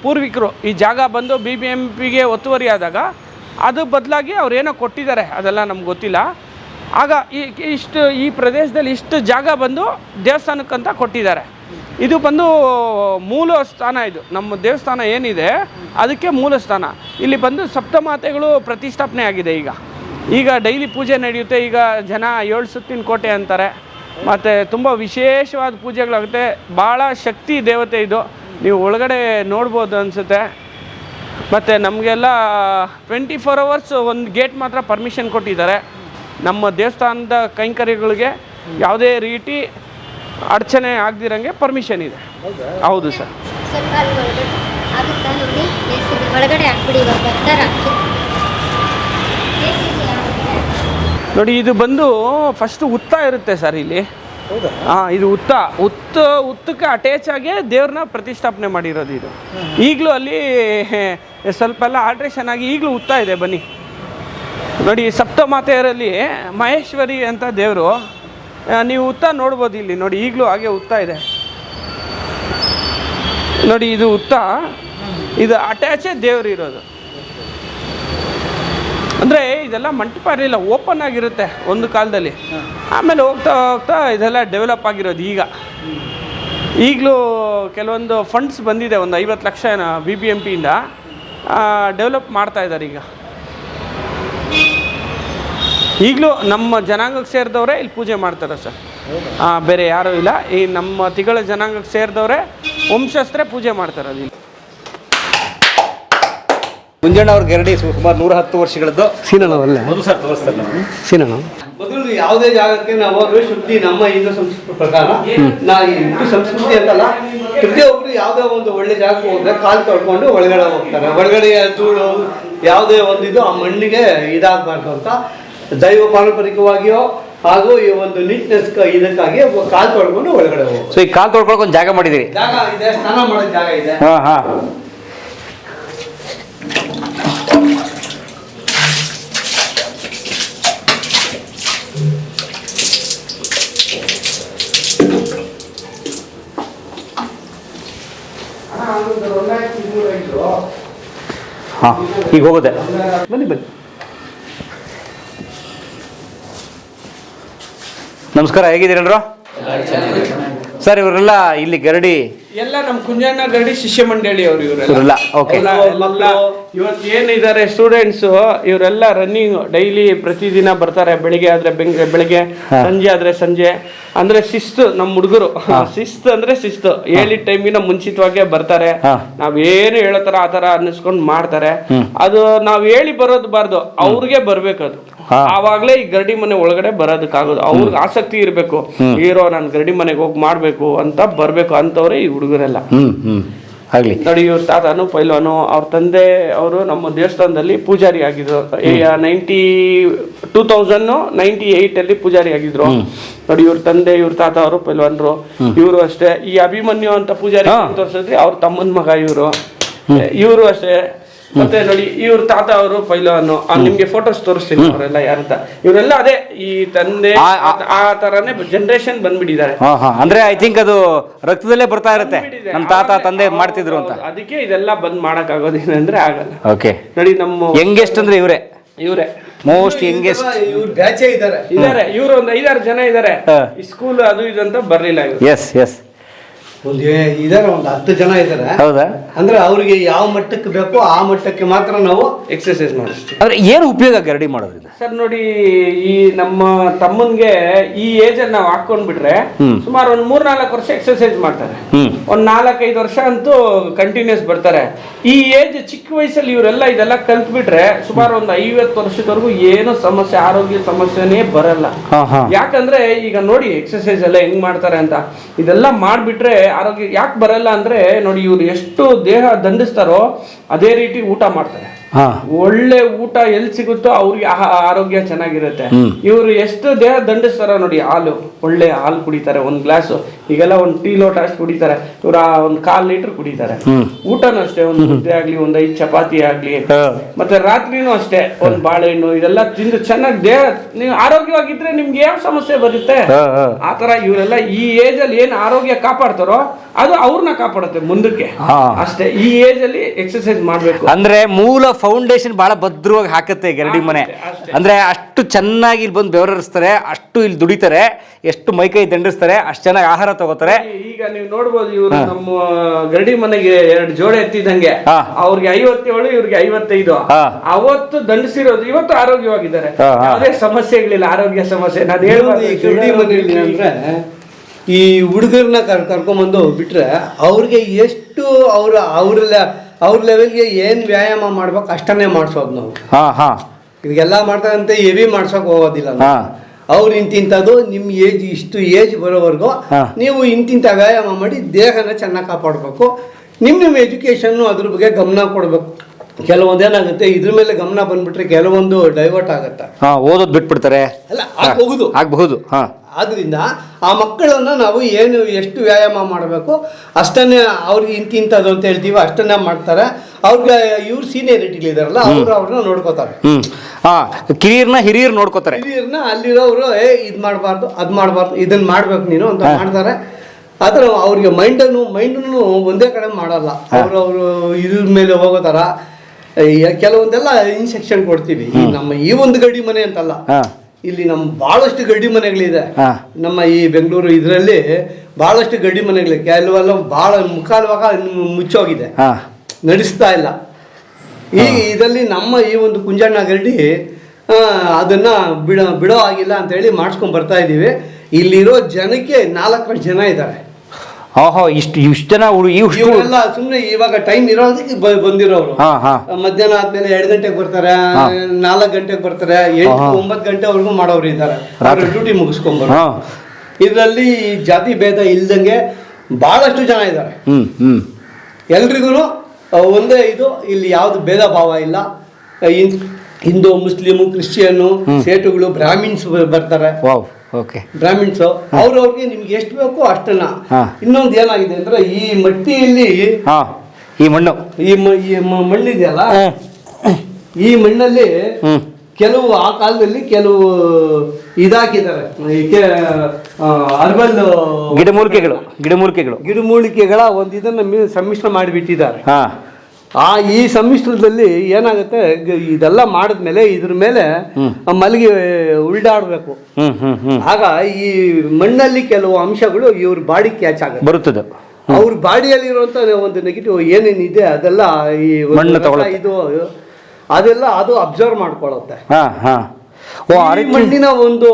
ಪೂರ್ವಿಕರು ಈ ಜಾಗ ಬಂದು BBMPಗೆ ಒತ್ತುವರಿ ಆದಾಗ ಅದು ಬದಲಾಗಿ ಅವ್ರೇನೋ ಕೊಟ್ಟಿದ್ದಾರೆ, ಅದೆಲ್ಲ ನಮ್ಗೆ ಗೊತ್ತಿಲ್ಲ. ಆಗ ಈ ಪ್ರದೇಶದಲ್ಲಿ ಇಷ್ಟು ಜಾಗ ಬಂದು ದೇವಸ್ಥಾನಕ್ಕಂತ ಕೊಟ್ಟಿದ್ದಾರೆ. ಇದು ಬಂದು ಮೂಲ ಸ್ಥಾನ, ಇದು ನಮ್ಮ ದೇವಸ್ಥಾನ ಏನಿದೆ ಅದಕ್ಕೆ ಮೂಲ ಸ್ಥಾನ. ಇಲ್ಲಿ ಬಂದು ಸಪ್ತಮಾತೆಗಳು ಪ್ರತಿಷ್ಠಾಪನೆ ಆಗಿದೆ. ಈಗ ಡೈಲಿ ಪೂಜೆ ನಡೆಯುತ್ತೆ. ಈಗ ಜನ 7 ಸುತ್ತಿನ ಕೋಟೆ ಅಂತಾರೆ. ಮತ್ತು ತುಂಬ ವಿಶೇಷವಾದ ಪೂಜೆಗಳಾಗುತ್ತೆ. ಭಾಳ ಶಕ್ತಿ ದೇವತೆ ಇದು, ನೀವು ಒಳಗಡೆ ನೋಡ್ಬೋದು ಅನಿಸುತ್ತೆ. ಮತ್ತು ನಮಗೆಲ್ಲ 24 hours ಒಂದು ಗೇಟ್ ಮಾತ್ರ ಪರ್ಮಿಷನ್ ಕೊಟ್ಟಿದ್ದಾರೆ. ನಮ್ಮ ದೇವಸ್ಥಾನದ ಕೈಂಕರ್ಯಗಳಿಗೆ ಯಾವುದೇ ರೀತಿ ಅಡಚಣೆ ಆಗದಿರಂಗೆ ಪರ್ಮಿಷನ್ ಇದೆ. ಹೌದು ಸರ್. ನೋಡಿ ಇದು ಬಂದು ಫಸ್ಟ್ ಉತ್ತ ಇರುತ್ತೆ ಸರ್ ಇಲ್ಲಿ. ಹಾಂ, ಇದು ಉತ್ತಕ್ಕೆ ಅಟ್ಯಾಚ್ ಆಗಿ ದೇವ್ರನ್ನ ಪ್ರತಿಷ್ಠಾಪನೆ ಮಾಡಿರೋದು ಇದು. ಈಗಲೂ ಅಲ್ಲಿ ಸ್ವಲ್ಪ ಎಲ್ಲ ಆಲ್ಟ್ರೇಷನ್ ಆಗಿ ಈಗಲೂ ಉತ್ತ ಇದೆ. ಬನ್ನಿ ನೋಡಿ, ಸಪ್ತಮಾತೆಯರಲ್ಲಿ ಮಹೇಶ್ವರಿ ಅಂತ ದೇವರು. ನೀವು ಉತ್ತ ನೋಡ್ಬೋದು ಇಲ್ಲಿ ನೋಡಿ, ಈಗಲೂ ಹಾಗೆ ಉತ್ತ ಇದೆ ನೋಡಿ. ಇದು ಉತ್ತ, ಇದು ಅಟ್ಯಾಚೇ ದೇವರು ಇರೋದು. ಅಂದರೆ ಇದೆಲ್ಲ ಮಂಟಪ ಇರಲಿಲ್ಲ, ಓಪನ್ ಆಗಿರುತ್ತೆ ಒಂದು ಕಾಲದಲ್ಲಿ. ಆಮೇಲೆ ಹೋಗ್ತಾ ಹೋಗ್ತಾ ಇದೆಲ್ಲ ಡೆವಲಪ್ ಆಗಿರೋದು. ಈಗಲೂ ಕೆಲವೊಂದು ಫಂಡ್ಸ್ ಬಂದಿದೆ, ಒಂದು 50 ಲಕ್ಷ BBMPಯಿಂದ ಡೆವಲಪ್ ಮಾಡ್ತಾ ಇದ್ದಾರೆ. ಈಗಲೂ ನಮ್ಮ ಜನಾಂಗಕ್ಕೆ ಸೇರಿದವರೇ ಇಲ್ಲಿ ಪೂಜೆ ಮಾಡ್ತಾರೆ ಸರ್. ಬೇರೆ ಯಾರೂ ಇಲ್ಲ. ಈ ನಮ್ಮ ತಿಗಳ ಜನಾಂಗಕ್ಕೆ ಸೇರಿದವರೇ ವಂಶಸ್ಥರೇ ಪೂಜೆ ಮಾಡ್ತಾರೆ. ಅದು ಗುಂಜಣ್ಣ ಅವ್ರ ಗರಡಿ ಸುಮಾರು 110 ವರ್ಷಗಳದ್ದು. ಸೀನಣ್ಣವಲ್ಲೇ ಮೊದಲು ಸರ್ ತೋರಿಸ್ತಾರೆ ನಾವು. ಸೀನಣ್ಣ ಮೊದಲು ಯಾವುದೇ ಜಾಗಕ್ಕೆ ನಾವು ಶುದ್ಧಿ, ನಮ್ಮ ಹಿಂದೂ ಸಂಸ್ಕೃತಿ ಪ್ರಕಾರ ಹಿಂದೂ ಸಂಸ್ಕೃತಿ ಅಂತಲ್ಲ, ಪ್ರತಿಯೊಬ್ಬರು ಯಾವುದೇ ಒಂದು ಒಳ್ಳೆ ಜಾಗಕ್ಕೆ ಹೋದ್ರೆ ಕಾಲು ತೊಳ್ಕೊಂಡು ಒಳಗಡೆ ಹೋಗ್ತಾರೆ. ಒಳಗಡೆ ಧೂಳು ಯಾವುದೇ ಒಂದಿದು ಆ ಮಣ್ಣಿಗೆ ಇದಾಗಬಾರ್ದು ಅಂತ ದೈವ ಪಾರಂಪರಿಕವಾಗಿಯೋ ಹಾಗೂ ಈ ಒಂದು ನೀಟ್ನೆಸ್ ಇದಕ್ಕಾಗಿ ಕಾಲು ತೊಳ್ಕೊಂಡು ಒಳಗಡೆ ಹೋಗಿ. ಸೊ ಈ ಕಾಲು ತೊಳ್ಕೊಳಕ್ಕೆ ಒಂದು ಜಾಗ ಮಾಡಿದಿರಿ? ಜಾಗ ಇದೆ, ಸ್ನಾನ ಮಾಡೋ ಜಾಗ ಇದೆ. ಈಗ ಹೋಗುತ್ತೆ. ಬನ್ನಿ ಬನ್ನಿ. ನಮಸ್ಕಾರ, ಹೇಗಿದ್ದೀರಲ್ರು ಸರ್? ಇವರೆಲ್ಲ ಇಲ್ಲಿ ಗರಡಿ ಎಲ್ಲ ನಮ್ಮ ಕುಂಜಣ್ಣ ಗರಡಿ ಶಿಷ್ಯ ಮಂಡಳಿ ಅವರು. ಇವರೆಲ್ಲ ಓಕೆ. ಇವತ್ತು ಏನಿದ್ದಾರೆ ಸ್ಟೂಡೆಂಟ್ಸು, ಇವರೆಲ್ಲ ರನ್ನಿಂಗ್ ಡೈಲಿ ಪ್ರತಿದಿನ ಬರ್ತಾರೆ. ಬೆಳಿಗ್ಗೆ ಆದ್ರೆ ಬೆಳಿಗ್ಗೆ, ಸಂಜೆ ಆದ್ರೆ ಸಂಜೆ. ಅಂದ್ರೆ ಶಿಸ್ತು ನಮ್ಮ ಹುಡುಗರು. ಶಿಸ್ತು ಅಂದ್ರೆ ಶಿಸ್ತು. ಹೇಳಿದ ಟೈಮಿನ ಮುಂಚಿತವಾಗೇ ಬರ್ತಾರೆ. ನಾವೇನು ಹೇಳೋ ತರ ಆ ತರ ಅನ್ನಿಸ್ಕೊಂಡು ಮಾಡ್ತಾರೆ. ಅದು ನಾವ್ ಹೇಳಿ ಬರೋದು ಬಾರ್ದು, ಅವ್ರಿಗೆ ಬರ್ಬೇಕು. ಅದು ಆವಾಗ್ಲೇ ಈ ಗರಡಿ ಮನೆ ಒಳಗಡೆ ಬರೋದಕ್ಕಾಗೋದು. ಅವ್ರಿಗೆ ಆಸಕ್ತಿ ಇರ್ಬೇಕು, ಹೀರೋ ನಾನು ಗರಡಿ ಮನೆಗೆ ಹೋಗಿ ಮಾಡ್ಬೇಕು ಅಂತ ಬರ್ಬೇಕು ಅಂತವ್ರೆ ಈ ಹುಡುಗರೆಲ್ಲ. ಆಗ್ಲಿ ನೋಡಿ, ಇವ್ರ ತಾತನು ಪೈಲ್ವಾನು, ಅವ್ರ ತಂದೆ ಅವರು ನಮ್ಮ ದೇವಸ್ಥಾನದಲ್ಲಿ ಪೂಜಾರಿ ಆಗಿದ್ರು. 2098 ಪೂಜಾರಿ ಆಗಿದ್ರು. ನೋಡಿ, ಇವ್ರ ತಂದೆ ಇವ್ರ ತಾತ ಅವರು ಪೈಲ್ವಾನ್ರು. ಇವರು ಅಷ್ಟೇ. ಈ ಅಭಿಮನ್ಯು ಅಂತ ಪೂಜಾರಿ ತೋರಿಸಿದ್ರಿ, ಅವ್ರ ತಮ್ಮನ ಮಗ ಇವರು ಅಷ್ಟೇ. ಮತ್ತೆ ನೋಡಿ, ಇವ್ರ ತಾತ ಅವರು ಪೈಲ್ವಾನು. ನಿಮ್ಗೆ ಫೋಟೋಸ್ ತೋರಿಸ್ತೀನಿ ಅವರೆಲ್ಲ ಯಾರಂತ. ಇವರೆಲ್ಲ ಅದೇ ಈ ತಂದೆ ಆ ತರಾನೇ ಜನರೇಷನ್ ಬಂದ್ಬಿಟ್ಟಿದ್ದಾರೆ. ಅಂದ್ರೆ ಐ ಥಿಂಕ್ ಅದು ರಕ್ತದಲ್ಲೇ ಬರ್ತಾ ಇರುತ್ತೆ, ನಮ್ಮ ತಾತ ತಂದೆ ಮಾಡ್ತಿದ್ರು ಅಂತ. ಅದಕ್ಕೆ ಇದೆಲ್ಲ ಬಂದ್ ಮಾಡಕ್ ಆಗೋದೇನಂದ್ರೆ ಆಗಲ್ಲ. ಓಕೆ. ನೋಡಿ, ನಮ್ಮ ಯಂಗೆಸ್ಟ್ ಅಂದ್ರೆ ಇವರೇ ಮೋಸ್ಟ್ ಯಂಗೆಸ್ಟ್. ಇದಾರೆ ಇವ್ರು ಒಂದು 5-6 ಜನ ಇದಾರೆ. ಈ ಸ್ಕೂಲ್ ಅದು ಇದು ಅಂತ ಬರ್ಲಿಲ್ಲ. ಎಸ್ ಎಸ್, ಇದಾರೆ ಒಂದು 10 ಜನ ಇದಾರೆ. ಹೌದಾ? ಅಂದ್ರೆ ಅವ್ರಿಗೆ ಯಾವ ಮಟ್ಟಕ್ಕೆ ಬೇಕೋ ಆ ಮಟ್ಟಕ್ಕೆ ಮಾತ್ರ ನಾವು ಎಕ್ಸರ್ಸೈಸ್ ಮಾಡಿಸ್ತೀವಿ. ಅಂದ್ರೆ ಏನು ಉಪಯೋಗ ಗರಡಿ ಮಾಡೋದ್ರಿಂದ ಸರ್? ನೋಡಿ, ಈ ನಮ್ಮ ತಮ್ಮನ್ಗೆ ಈ ಏಜ್ ಅಲ್ಲಿ ನಾವು ಹಾಕೊಂಡ್ಬಿಟ್ರೆ ಸುಮಾರು ಒಂದು 3-4 ವರ್ಷ ಎಕ್ಸರ್ಸೈಸ್ ಮಾಡ್ತಾರೆ. ಒಂದ್ 4-5 ವರ್ಷ ಅಂತೂ ಕಂಟಿನ್ಯೂಸ್ ಬರ್ತಾರೆ. ಈ ಏಜ್ ಚಿಕ್ಕ ವಯಸ್ಸಲ್ಲಿ ಇವರೆಲ್ಲ ಇದೆಲ್ಲ ಕಲ್ತ್ಬಿಟ್ರೆ ಸುಮಾರು ಒಂದು 50 ವರ್ಷದವರೆಗೂ ಏನು ಸಮಸ್ಯೆ, ಆರೋಗ್ಯ ಸಮಸ್ಯೆನೇ ಬರಲ್ಲ. ಯಾಕಂದ್ರೆ ಈಗ ನೋಡಿ ಎಕ್ಸರ್ಸೈಸ್ ಎಲ್ಲ ಹೆಂಗ್ ಮಾಡ್ತಾರೆ ಅಂತ. ಇದೆಲ್ಲ ಮಾಡ್ಬಿಟ್ರೆ ಆರೋಗ್ಯ ಯಾಕೆ ಬರಲ್ಲ ಅಂದ್ರೆ, ನೋಡಿ ಇವ್ರು ಎಷ್ಟು ದೇಹ ದಂಡಿಸ್ತಾರೋ ಅದೇ ರೀತಿ ಊಟ ಮಾಡ್ತಾರೆ. ಒಳ್ಳೆ ಊಟ ಎಲ್ಲಿ ಸಿಗುತ್ತೋ ಅವ್ರಿಗೆ ಆರೋಗ್ಯ ಚೆನ್ನಾಗಿರುತ್ತೆ. ಇವ್ರು ಎಷ್ಟು ದೇಹ ದಂಡಿಸ್ತಾರೋ ನೋಡಿ. ಒಳ್ಳೆ ಹಾಲು ಕುಡಿತಾರೆ, 1 ಗ್ಲಾಸ್. ಈಗೆಲ್ಲ 1 ಟೀ ಲೋಟ ಅಷ್ಟು ಕುಡಿತಾರೆ. ಇವ್ರ 1/4 ಲೀಟರ್ ಕುಡಿತಾರೆ. ಊಟನೂ ಅಷ್ಟೇ, 1 ಮುದ್ದೆ ಆಗ್ಲಿ, 1 5 ಚಪಾತಿ ಆಗ್ಲಿ, ಮತ್ತೆ ರಾತ್ರಿನೂ ಅಷ್ಟೇ 1 ಬಾಳೆಹಣ್ಣು. ಇದೆಲ್ಲ ತಿಂದು ಚೆನ್ನಾಗಿ ದೇಹ, ನೀವು ಆರೋಗ್ಯವಾಗಿದ್ರೆ ನಿಮ್ಗೆ ಯಾವ ಸಮಸ್ಯೆ ಬರುತ್ತೆ. ಆತರ ಇವರೆಲ್ಲ ಈ ಏಜ್ ಅಲ್ಲಿ ಏನ್ ಆರೋಗ್ಯ ಕಾಪಾಡ್ತಾರೋ ಅದು ಅವ್ರನ್ನ ಕಾಪಾಡುತ್ತೆ ಮುಂದಕ್ಕೆ. ಅಷ್ಟೇ, ಈ ಏಜ್ ಅಲ್ಲಿ ಎಕ್ಸರ್ಸೈಸ್ ಮಾಡ್ಬೇಕು. ಅಂದ್ರೆ ಮೂಲ ಫೌಂಡೇಶನ್ ಬಹಳ ಭದ್ರವಾಗಿ ಹಾಕುತ್ತೆ ಗರಡಿ ಮನೆ. ಅಂದ್ರೆ ಅಷ್ಟು ಚೆನ್ನಾಗಿ ಇಲ್ಲಿ ಬಂದು ಬೆವರಿಸ್ತಾರೆ, ಅಷ್ಟು ಇಲ್ಲಿ ದುಡಿತಾರೆ, ಎಷ್ಟು ಮೈಕೈ ದಂಡಿಸ್ತಾರೆ, ಅಷ್ಟು ಚೆನ್ನಾಗಿ ಆಹಾರ ತಗೋತಾರೆ. ಈಗ ನೀವು ನೋಡ್ಬೋದು, ಇವ್ರು ನಮ್ಮ ಗರಡಿ ಮನೆಗೆ 2 ಜೋಡಿ ಎತ್ತಿದಂಗೆ, ಅವ್ರಿಗೆ 57, ಇವ್ರಿಗೆ 55. ಅವತ್ತು ದಂಡಿಸಿರೋದು, ಇವತ್ತು ಆರೋಗ್ಯವಾಗಿದ್ದಾರೆ, ಯಾವುದೇ ಸಮಸ್ಯೆಗಳಿಲ್ಲ, ಆರೋಗ್ಯ ಸಮಸ್ಯೆ. ನಾನು ಹೇಳ್ಬೋದು ಈ ಗರಡಿ ಮನೆಯಲ್ಲಿ ಅಂದ್ರೆ ಈ ಹುಡುಗರನ್ನ ಕರ್ಕೊಂಬಂದು ಬಿಟ್ರೆ ಅವ್ರಿಗೆ ಎಷ್ಟು ಅವ್ರ ಲೆವೆಲ್ಗೆ ಏನು ವ್ಯಾಯಾಮ ಮಾಡ್ಬೇಕು ಅಷ್ಟನ್ನೇ ಮಾಡಿಸೋದು ನಾವು. ಇವಾಗೆಲ್ಲ ಮಾಡ್ತಾರಂತೆ ಹೆವಿ ಮಾಡ್ಸೋಕೆ ಹೋಗೋದಿಲ್ಲ. ಅವ್ರು ಇಂತಿಂಥದ್ದು ನಿಮ್ಮ ಏಜ್, ಇಷ್ಟು ಏಜ್ ಬರೋವರೆಗೂ ನೀವು ಇಂತಿಂಥ ವ್ಯಾಯಾಮ ಮಾಡಿ ದೇಹನ ಚೆನ್ನಾಗಿ ಕಾಪಾಡಬೇಕು. ನಿಮ್ಮ ಎಜುಕೇಷನ್ನು ಅದ್ರ ಬಗ್ಗೆ ಗಮನ ಕೊಡಬೇಕು. ಕೆಲವೊಂದು ಏನಾಗುತ್ತೆ, ಇದ್ರ ಮೇಲೆ ಗಮನ ಬಂದ್ಬಿಟ್ರೆ ಕೆಲವೊಂದು ಡೈವರ್ಟ್ ಆಗುತ್ತೆ, ಓದೋದು ಬಿಟ್ಬಿಡ್ತಾರೆ, ಅಲ್ಲ ಆಗಬಹುದು. ಆದ್ರಿಂದ ಆ ಮಕ್ಕಳನ್ನ ನಾವು ಎಷ್ಟು ವ್ಯಾಯಾಮ ಮಾಡಬೇಕು ಅಷ್ಟನ್ನೇ, ಅವ್ರಿಗೆ ಇಂತಿಂಥದ್ದು ಅಂತ ಹೇಳ್ತೀವಿ ಅಷ್ಟನ್ನೇ ಮಾಡ್ತಾರೆ. ಅವ್ರಿಗೆ ಇವ್ರು ಸೀನಿಯರಿಟಿಲಿದಾರಲ್ಲ ಅವ್ರನ್ನ ನೋಡ್ಕೋತಾರೆ. ಹಿರಿಯರ್ ನೋಡ್ಕೋತಾರೆ. ಹಿರಿಯರ್ನ ಅಲ್ಲಿರೋರು ಇದು ಮಾಡಬಾರ್ದು, ಅದು ಮಾಡಬಾರ್ದು, ಇದನ್ನ ಮಾಡ್ಬೇಕು ನೀನು ಅಂತ ಮಾಡ್ತಾರೆ. ಆದ್ರೆ ಅವ್ರಿಗೆ ಮೈಂಡನ್ನು ಒಂದೇ ಕಡೆ ಮಾಡಲ್ಲ. ಅವರು ಇದ್ರ ಮೇಲೆ ಹೋಗೋ ಥರ ಕೆಲವೊಂದೆಲ್ಲ ಇನ್ಸ್ಟ್ರಕ್ಷನ್ ಕೊಡ್ತೀವಿ. ನಮ್ಮ ಈ ಒಂದು ಗಡಿ ಮನೆ ಅಂತಲ್ಲ, ಇಲ್ಲಿ ನಮ್ಮ ಬಹಳಷ್ಟು ಗಡಿ ಮನೆಗಳಿದೆ. ನಮ್ಮ ಈ ಬೆಂಗಳೂರು ಇದರಲ್ಲಿ ಬಹಳಷ್ಟು ಗಡಿ ಮನೆಗಳಿದೆ. ಕೆಲವೆಲ್ಲ ಬಹಳ ಮುಖಾಲ್ವಾಗ ಮುಚ್ಚೋಗಿದೆ, ನಡೆಸ್ತಾ ಇಲ್ಲ. ಇದರಲ್ಲಿ ನಮ್ಮ ಈ ಒಂದು ಕುಂಜಣ್ಣ ಗರಡಿ ಅದನ್ನ ಬಿಡೋ ಆಗಿಲ್ಲ ಅಂತ ಹೇಳಿ ಮಾಡಿಸ್ಕೊಂಡ್ ಬರ್ತಾ ಇದ್ದೀವಿ. ಇಲ್ಲಿರೋ ಜನಕ್ಕೆ 4 ಜನ ಇದ್ದಾರೆ. ಇಷ್ಟು ಜನ ಇವರೆಲ್ಲ ಸುಮ್ಮನೆ ಇವಾಗ ಟೈಮ್ ಇರೋದಕ್ಕೆ ಬಂದಿರೋರು. ಮಧ್ಯಾಹ್ನ ಆದ್ಮೇಲೆ 2 ಗಂಟೆಗೆ ಬರ್ತಾರೆ, 4 ಗಂಟೆಗೆ ಬರ್ತಾರೆ, 8-9 ಗಂಟೆವರೆಗೂ ಮಾಡೋರು ಇದ್ದಾರೆ. ಡ್ಯೂಟಿ ಮುಗಿಸ್ಕೊಂಡ್ಬರು. ಇದರಲ್ಲಿ ಜಾತಿ ಭೇದ ಇಲ್ದಂಗೆ ಬಹಳಷ್ಟು ಜನ ಇದ್ದಾರೆ. ಎಲ್ರಿಗೂ ಒಂದೇ ಇದು, ಇಲ್ಲಿ ಯಾವ್ದು ಭೇದ ಭಾವ ಇಲ್ಲ. ಹಿಂದೂ, ಮುಸ್ಲಿಮು, ಕ್ರಿಶ್ಚಿಯನ್ನು, ಸೇಟುಗಳು, ಬ್ರಾಹ್ಮಿನ್ಸ್ ಬರ್ತಾರೆ. ಬ್ರಾಹ್ಮಿನ್ಸ್ ಅವ್ರವ್ರಿಗೆ ನಿಮ್ಗೆ ಎಷ್ಟು ಬೇಕು ಅಷ್ಟನ್ನ. ಇನ್ನೊಂದು ಏನಾಗಿದೆ ಅಂದ್ರೆ, ಈ ಮಟ್ಟಿಯಲ್ಲಿ ಈ ಮಣ್ಣು ಮಣ್ಣಿದೆಯಲ್ಲ, ಈ ಮಣ್ಣಲ್ಲಿ ಕೆಲವು ಆ ಕಾಲದಲ್ಲಿ ಕೆಲವು ಇದಾಕಿದ್ದಾರೆ, ಅರ್ಬಲ್ ಗಿಡಮೂಲಿಕೆಗಳ ಒಂದು ಇದನ್ನ ಸಮ್ಮಿಶ್ರ ಮಾಡಿಬಿಟ್ಟಿದ್ದಾರೆ. ಈ ಸಮ್ಮಿಶ್ರದಲ್ಲಿ ಏನಾಗುತ್ತೆ, ಇದೆಲ್ಲ ಮಾಡಿದ್ಮೇಲೆ ಇದ್ರ ಮೇಲೆ ಮಲಗಿ ಉಲ್ಡಾಡ್ಬೇಕು. ಆಗ ಈ ಮಣ್ಣಲ್ಲಿ ಕೆಲವು ಅಂಶಗಳು ಇವ್ರ ಬಾಡಿ ಕ್ಯಾಚ್ ಆಗುತ್ತೆ, ಬರುತ್ತದೆ. ಅವ್ರ ಬಾಡಿಯಲ್ಲಿ ಇರುವಂತ ಒಂದು ನೆಗೆಟಿವ್ ಏನೇನಿದೆ ಅದೆಲ್ಲ ಈ ಇದು ಅದೆಲ್ಲ ಅದು ಅಬ್ಸರ್ವ್ ಮಾಡ್ಕೊಳ್ಳುತ್ತೆ. ಮಣ್ಣಿನ ಒಂದು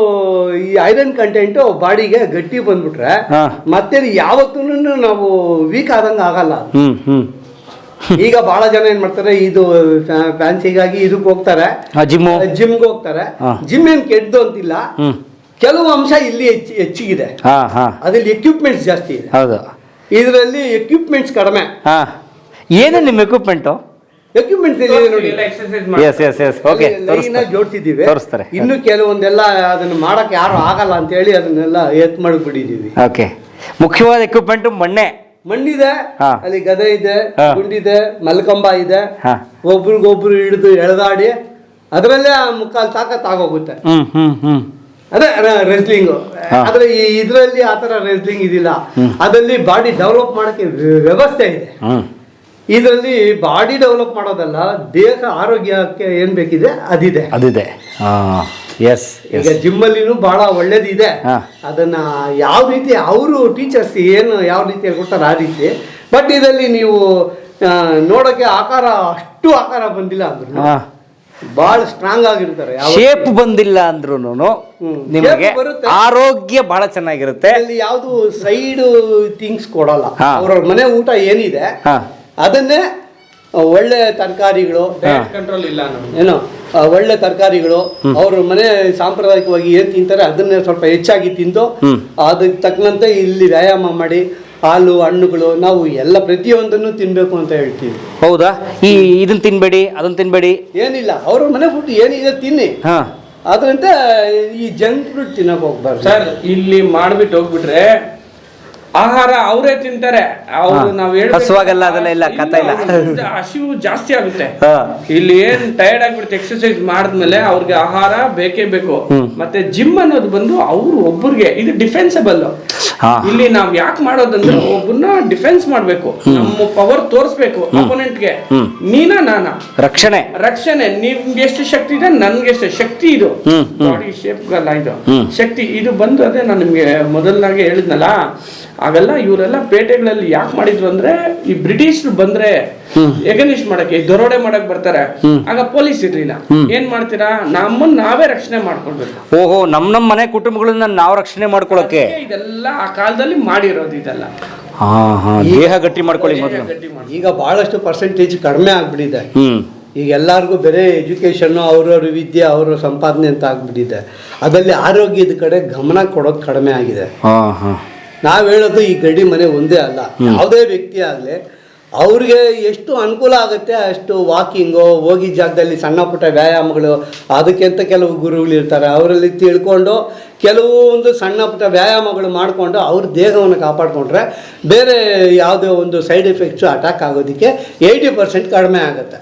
ಈ ಐರನ್ ಕಂಟೆಂಟ್ ಬಾಡಿಗೆ ಗಟ್ಟಿ ಬಂದ್ಬಿಟ್ರೆ ಮತ್ತೆ ಯಾವತ್ತೂ ನಾವು ವೀಕ್ ಆದಂಗೆ ಆಗಲ್ಲ. ಈಗ ಬಹಳ ಜನ ಏನ್ ಮಾಡ್ತಾರೆ, ಇದು ಫ್ಯಾನ್ಸಿಗಾಗಿ ಇದಕ್ಕೆ ಹೋಗ್ತಾರೆ, ಜಿಮ್ಗೆ ಹೋಗ್ತಾರೆ. ಜಿಮ್ ಏನ್ ಕೆಟ್ಟದು ಅಂತಿಲ್ಲ, ಕೆಲವು ಅಂಶ ಇಲ್ಲಿ ಹೆಚ್ಚಿಗಿದೆ. ಅದ್ರಲ್ಲಿ ಎಕ್ವಿಪ್ಮೆಂಟ್ಸ್ ಜಾಸ್ತಿ ಇದೆ, ಇದರಲ್ಲಿ ಎಕ್ವಿಪ್ಮೆಂಟ್ಸ್ ಕಡಿಮೆ. ಏನು ನಿಮ್ಮ ಎಕ್ವಿಪ್ಮೆಂಟ್ ಜೋಡಿಸಿದೀವಿ. ಇನ್ನು ಕೆಲವೊಂದೆಲ್ಲ ಅದನ್ನ ಮಾಡಕ್ ಯಾರು ಆಗಲ್ಲ ಅಂತ ಹೇಳಿ ಅದನ್ನೆಲ್ಲ ಎತ್ ಮಾಡಿಬಿಟ್ಟಿದೀವಿ. ಮುಖ್ಯವಾದ ಎಕ್ವಿಪ್ಮೆಂಟ್ ಮಣ್ಣಿದೆ, ಅಲ್ಲಿ ಗದೆ ಇದೆ, ಗುಂಡಿದೆ, ಮಲ್ಕಂಬ ಇದೆ. ಒಬ್ರಿಗೊಬ್ರು ಹಿಡಿದು ಎಳೆದಾಡಿ ಅದರಲ್ಲೇ ಮುಕ್ಕಾಲು ತಾಕತ್ ಆಗೋಗುತ್ತೆ. ಅದೇ ರೆಸ್ಲಿಂಗ್. ಆದ್ರೆ ಇದರಲ್ಲಿ ಆತರ ರೆಸ್ಲಿಂಗ್ ಇದಿಲ್ಲ. ಅದರಲ್ಲಿ ಬಾಡಿ ಡೆವಲಪ್ ಮಾಡಕ್ಕೆ ವ್ಯವಸ್ಥೆ ಇದೆ. ಇದರಲ್ಲಿ ಬಾಡಿ ಡೆವಲಪ್ ಮಾಡೋದಲ್ಲ, ದೇಹ ಆರೋಗ್ಯಕ್ಕೆ ಏನ್ ಬೇಕಿದೆ ಅದಿದೆ. ಈಗ ಜಿಮ್ಮಲ್ಲಿನೂ ಬಹಳ ಒಳ್ಳೇದಿದೆ. ಅದನ್ನ ಯಾವ ರೀತಿ ಅವರು ಟೀಚರ್ಸ್ ಏನು ಯಾವ ರೀತಿ ಹೇಳ್ಕೊಡ್ತಾರೆ ಆ ರೀತಿ. ಬಟ್ ಇದರಲ್ಲಿ ನೀವು ನೋಡಕ್ಕೆ ಅಷ್ಟು ಆಕಾರ ಬಂದಿಲ್ಲ ಅಂದ್ರು ಬಹಳ ಸ್ಟ್ರಾಂಗ್ ಆಗಿರ್ತಾರೆ. ಶೇಪ್ ಬಂದಿಲ್ಲ ಅಂದ್ರೂ ನಿಮಗೆ ಆರೋಗ್ಯ ಬಹಳ ಚೆನ್ನಾಗಿರುತ್ತೆ. ಅಲ್ಲಿ ಯಾವ್ದು ಸೈಡ್ ಥಿಂಗ್ಸ್ ಕೊಡಲ್ಲ. ಅವ್ರವ್ರ ಮನೆ ಊಟ ಏನಿದೆ ಅದನ್ನೇ ಒಳ್ಳೆ ತರಕಾರಿಗಳು, ಕಂಟ್ರೋಲ್ ಇಲ್ಲ ಏನೋ ಒಳ್ಳೆ ತರಕಾರಿಗಳು, ಅವ್ರ ಮನೆ ಸಾಂಪ್ರದಾಯಿಕವಾಗಿ ಏನ್ ತಿಂತಾರೆ ಅದನ್ನೇ ಸ್ವಲ್ಪ ಹೆಚ್ಚಾಗಿ ತಿಂದು ಅದಕ್ಕೆ ತಕ್ಕಂತೆ ಇಲ್ಲಿ ವ್ಯಾಯಾಮ ಮಾಡಿ ಹಾಲು, ಹಣ್ಣುಗಳು, ನಾವು ಎಲ್ಲ ಪ್ರತಿಯೊಂದನ್ನು ತಿನ್ಬೇಕು ಅಂತ ಹೇಳ್ತೀವಿ. ಹೌದಾ? ಇದನ್ನ ತಿನ್ಬೇಡಿ, ಅದನ್ನ ತಿನ್ಬೇಡಿ ಏನಿಲ್ಲ, ಅವ್ರ ಮನೆ ಫುಡ್ ಏನಿದೆ ತಿನ್ನಿ. ಅದ್ರಂತೆ ಈ ಜಂಕ್ ಫುಡ್ ತಿನ್ನಕ್ ಹೋಗ್ಬಾರ್ದು ಸರ್. ಇಲ್ಲಿ ಮಾಡ್ಬಿಟ್ಟು ಹೋಗ್ಬಿಟ್ರೆ ಆಹಾರ ಅವರೇ ತಿಂತಾರೆ. ಅವ್ರು ನಾವ್ ಹಸುವಾಗಲ್ಲ, ಅದೆಲ್ಲ ಇಲ್ಲ, ಕಥೆ ಇಲ್ಲ, ಹಸಿವು ಜಾಸ್ತಿ ಆಗುತ್ತೆ. ಇಲ್ಲಿ ಏನ್ ಟಯರ್ಡ್ ಆಗ್ಬಿಡುತ್ತೆ ಎಕ್ಸರ್ಸೈಸ್ ಮಾಡಿದ್ಮೇಲೆ ಅವ್ರಿಗೆ ಆಹಾರ ಬೇಕೇ ಬೇಕು. ಮತ್ತೆ ಜಿಮ್ ಅನ್ನೋದು ಬಂದು ಅವ್ರು ಒಬ್ಬರಿಗೆ ಇದು ಡಿಫೆನ್ಸಬಲ್. ಇಲ್ಲಿ ನಾವ್ ಯಾಕೆ ಮಾಡೋದಂದ್ರೆ ಒಬ್ಬನ್ನ ಡಿಫೆನ್ಸ್ ಮಾಡ್ಬೇಕು, ನಮ್ಮ ಪವರ್ ತೋರಿಸ್ಬೇಕು ಅಪೋನೆಂಟ್ಗೆ. ನಾನಾ ರಕ್ಷಣೆ ನಿಮ್ಗೆ ಎಷ್ಟು ಶಕ್ತಿ ಇದೆ, ನನ್ಗೆ ಎಷ್ಟು ಶಕ್ತಿ. ಇದು ಬಾಡಿ ಶೇಪ್ಗಲ್ಲ, ಇದು ಶಕ್ತಿ. ಇದು ಬಂದು ಅದೇ ನಾನು ನಿಮ್ಗೆ ಮೊದಲನಾಗೆ ಹೇಳಿದ್ನಲ್ಲ, ಆಗೆಲ್ಲ ಇವರೆಲ್ಲ ಪೇಟೆಗಳಲ್ಲಿ ಯಾಕೆ ಮಾಡಿದ್ರು ಅಂದ್ರೆ, ಈ ಬ್ರಿಟಿಷರು ಬಂದ್ರೆ ಎಗನಿಸ್ಟ್ ಮಾಡಕ್ಕೆ, ದರೋಡೆ ಮಾಡಕ್ ಬರ್ತಾರೆ. ಆಗ ಪೊಲೀಸ್ ಇರ್ಲಿಲ್ಲ. ಏನ್ ಮಾಡ್ತೀರಾ, ನಮ್ಮನ್ನ ನಾವೇ ರಕ್ಷಣೆ ಮಾಡ್ಕೊಳ್ಬೇಕು. ಓಹೋ, ನಮ್ಮ ಮನೆ ಕುಟುಂಬಗಳನ್ನ ನಾವು ರಕ್ಷಣೆ ಮಾಡ್ಕೊಳಕ್ಕೆ ಇದೆಲ್ಲ ಆ ಕಾಲದಲ್ಲಿ ಮಾಡಿರೋದು. ಇದೆಲ್ಲ ದೇಹ ಗಟ್ಟಿ ಮಾಡ್ಕೊಳ್ಳಿ ಮೊದಲು. ಈಗ ಬಹಳಷ್ಟು ಪರ್ಸೆಂಟೇಜ್ ಕಡಿಮೆ ಆಗ್ಬಿಟ್ಟಿದೆ. ಈಗ ಎಲ್ಲರಿಗೂ ಬೇರೆ ಎಜುಕೇಷನ್ನು, ಅವ್ರವ್ರ ವಿದ್ಯೆ, ಅವ್ರ ಸಂಪಾದನೆ ಅಂತ ಆಗ್ಬಿಟ್ಟಿದೆ. ಅದರಲ್ಲಿ ಆರೋಗ್ಯದ ಕಡೆ ಗಮನ ಕೊಡೋದು ಕಡಿಮೆ ಆಗಿದೆ. ನಾವು ಹೇಳೋದು ಈ ಗಡಿ ಮನೆ ಒಂದೇ ಅಲ್ಲ, ಯಾವುದೇ ವ್ಯಕ್ತಿ ಆಗಲಿ ಅವ್ರಿಗೆ ಎಷ್ಟು ಅನುಕೂಲ ಆಗುತ್ತೆ ಅಷ್ಟು ವಾಕಿಂಗು, ಹೋಗಿ ಜಾಗದಲ್ಲಿ ಸಣ್ಣ ಪುಟ್ಟ ವ್ಯಾಯಾಮಗಳು, ಅದಕ್ಕಿಂತ ಕೆಲವು ಗುರುಗಳು ಇರ್ತಾರೆ, ಅವರಲ್ಲಿ ತಿಳ್ಕೊಂಡು ಕೆಲವೊಂದು ಸಣ್ಣ ಪುಟ್ಟ ವ್ಯಾಯಾಮಗಳು ಮಾಡಿಕೊಂಡು ಅವ್ರ ದೇಹವನ್ನು ಕಾಪಾಡಿಕೊಂಡ್ರೆ ಬೇರೆ ಯಾವುದೇ ಒಂದು ಸೈಡ್ ಎಫೆಕ್ಟ್ಸು ಅಟ್ಯಾಕ್ ಆಗೋದಕ್ಕೆ 80% ಕಡಿಮೆ ಆಗುತ್ತೆ.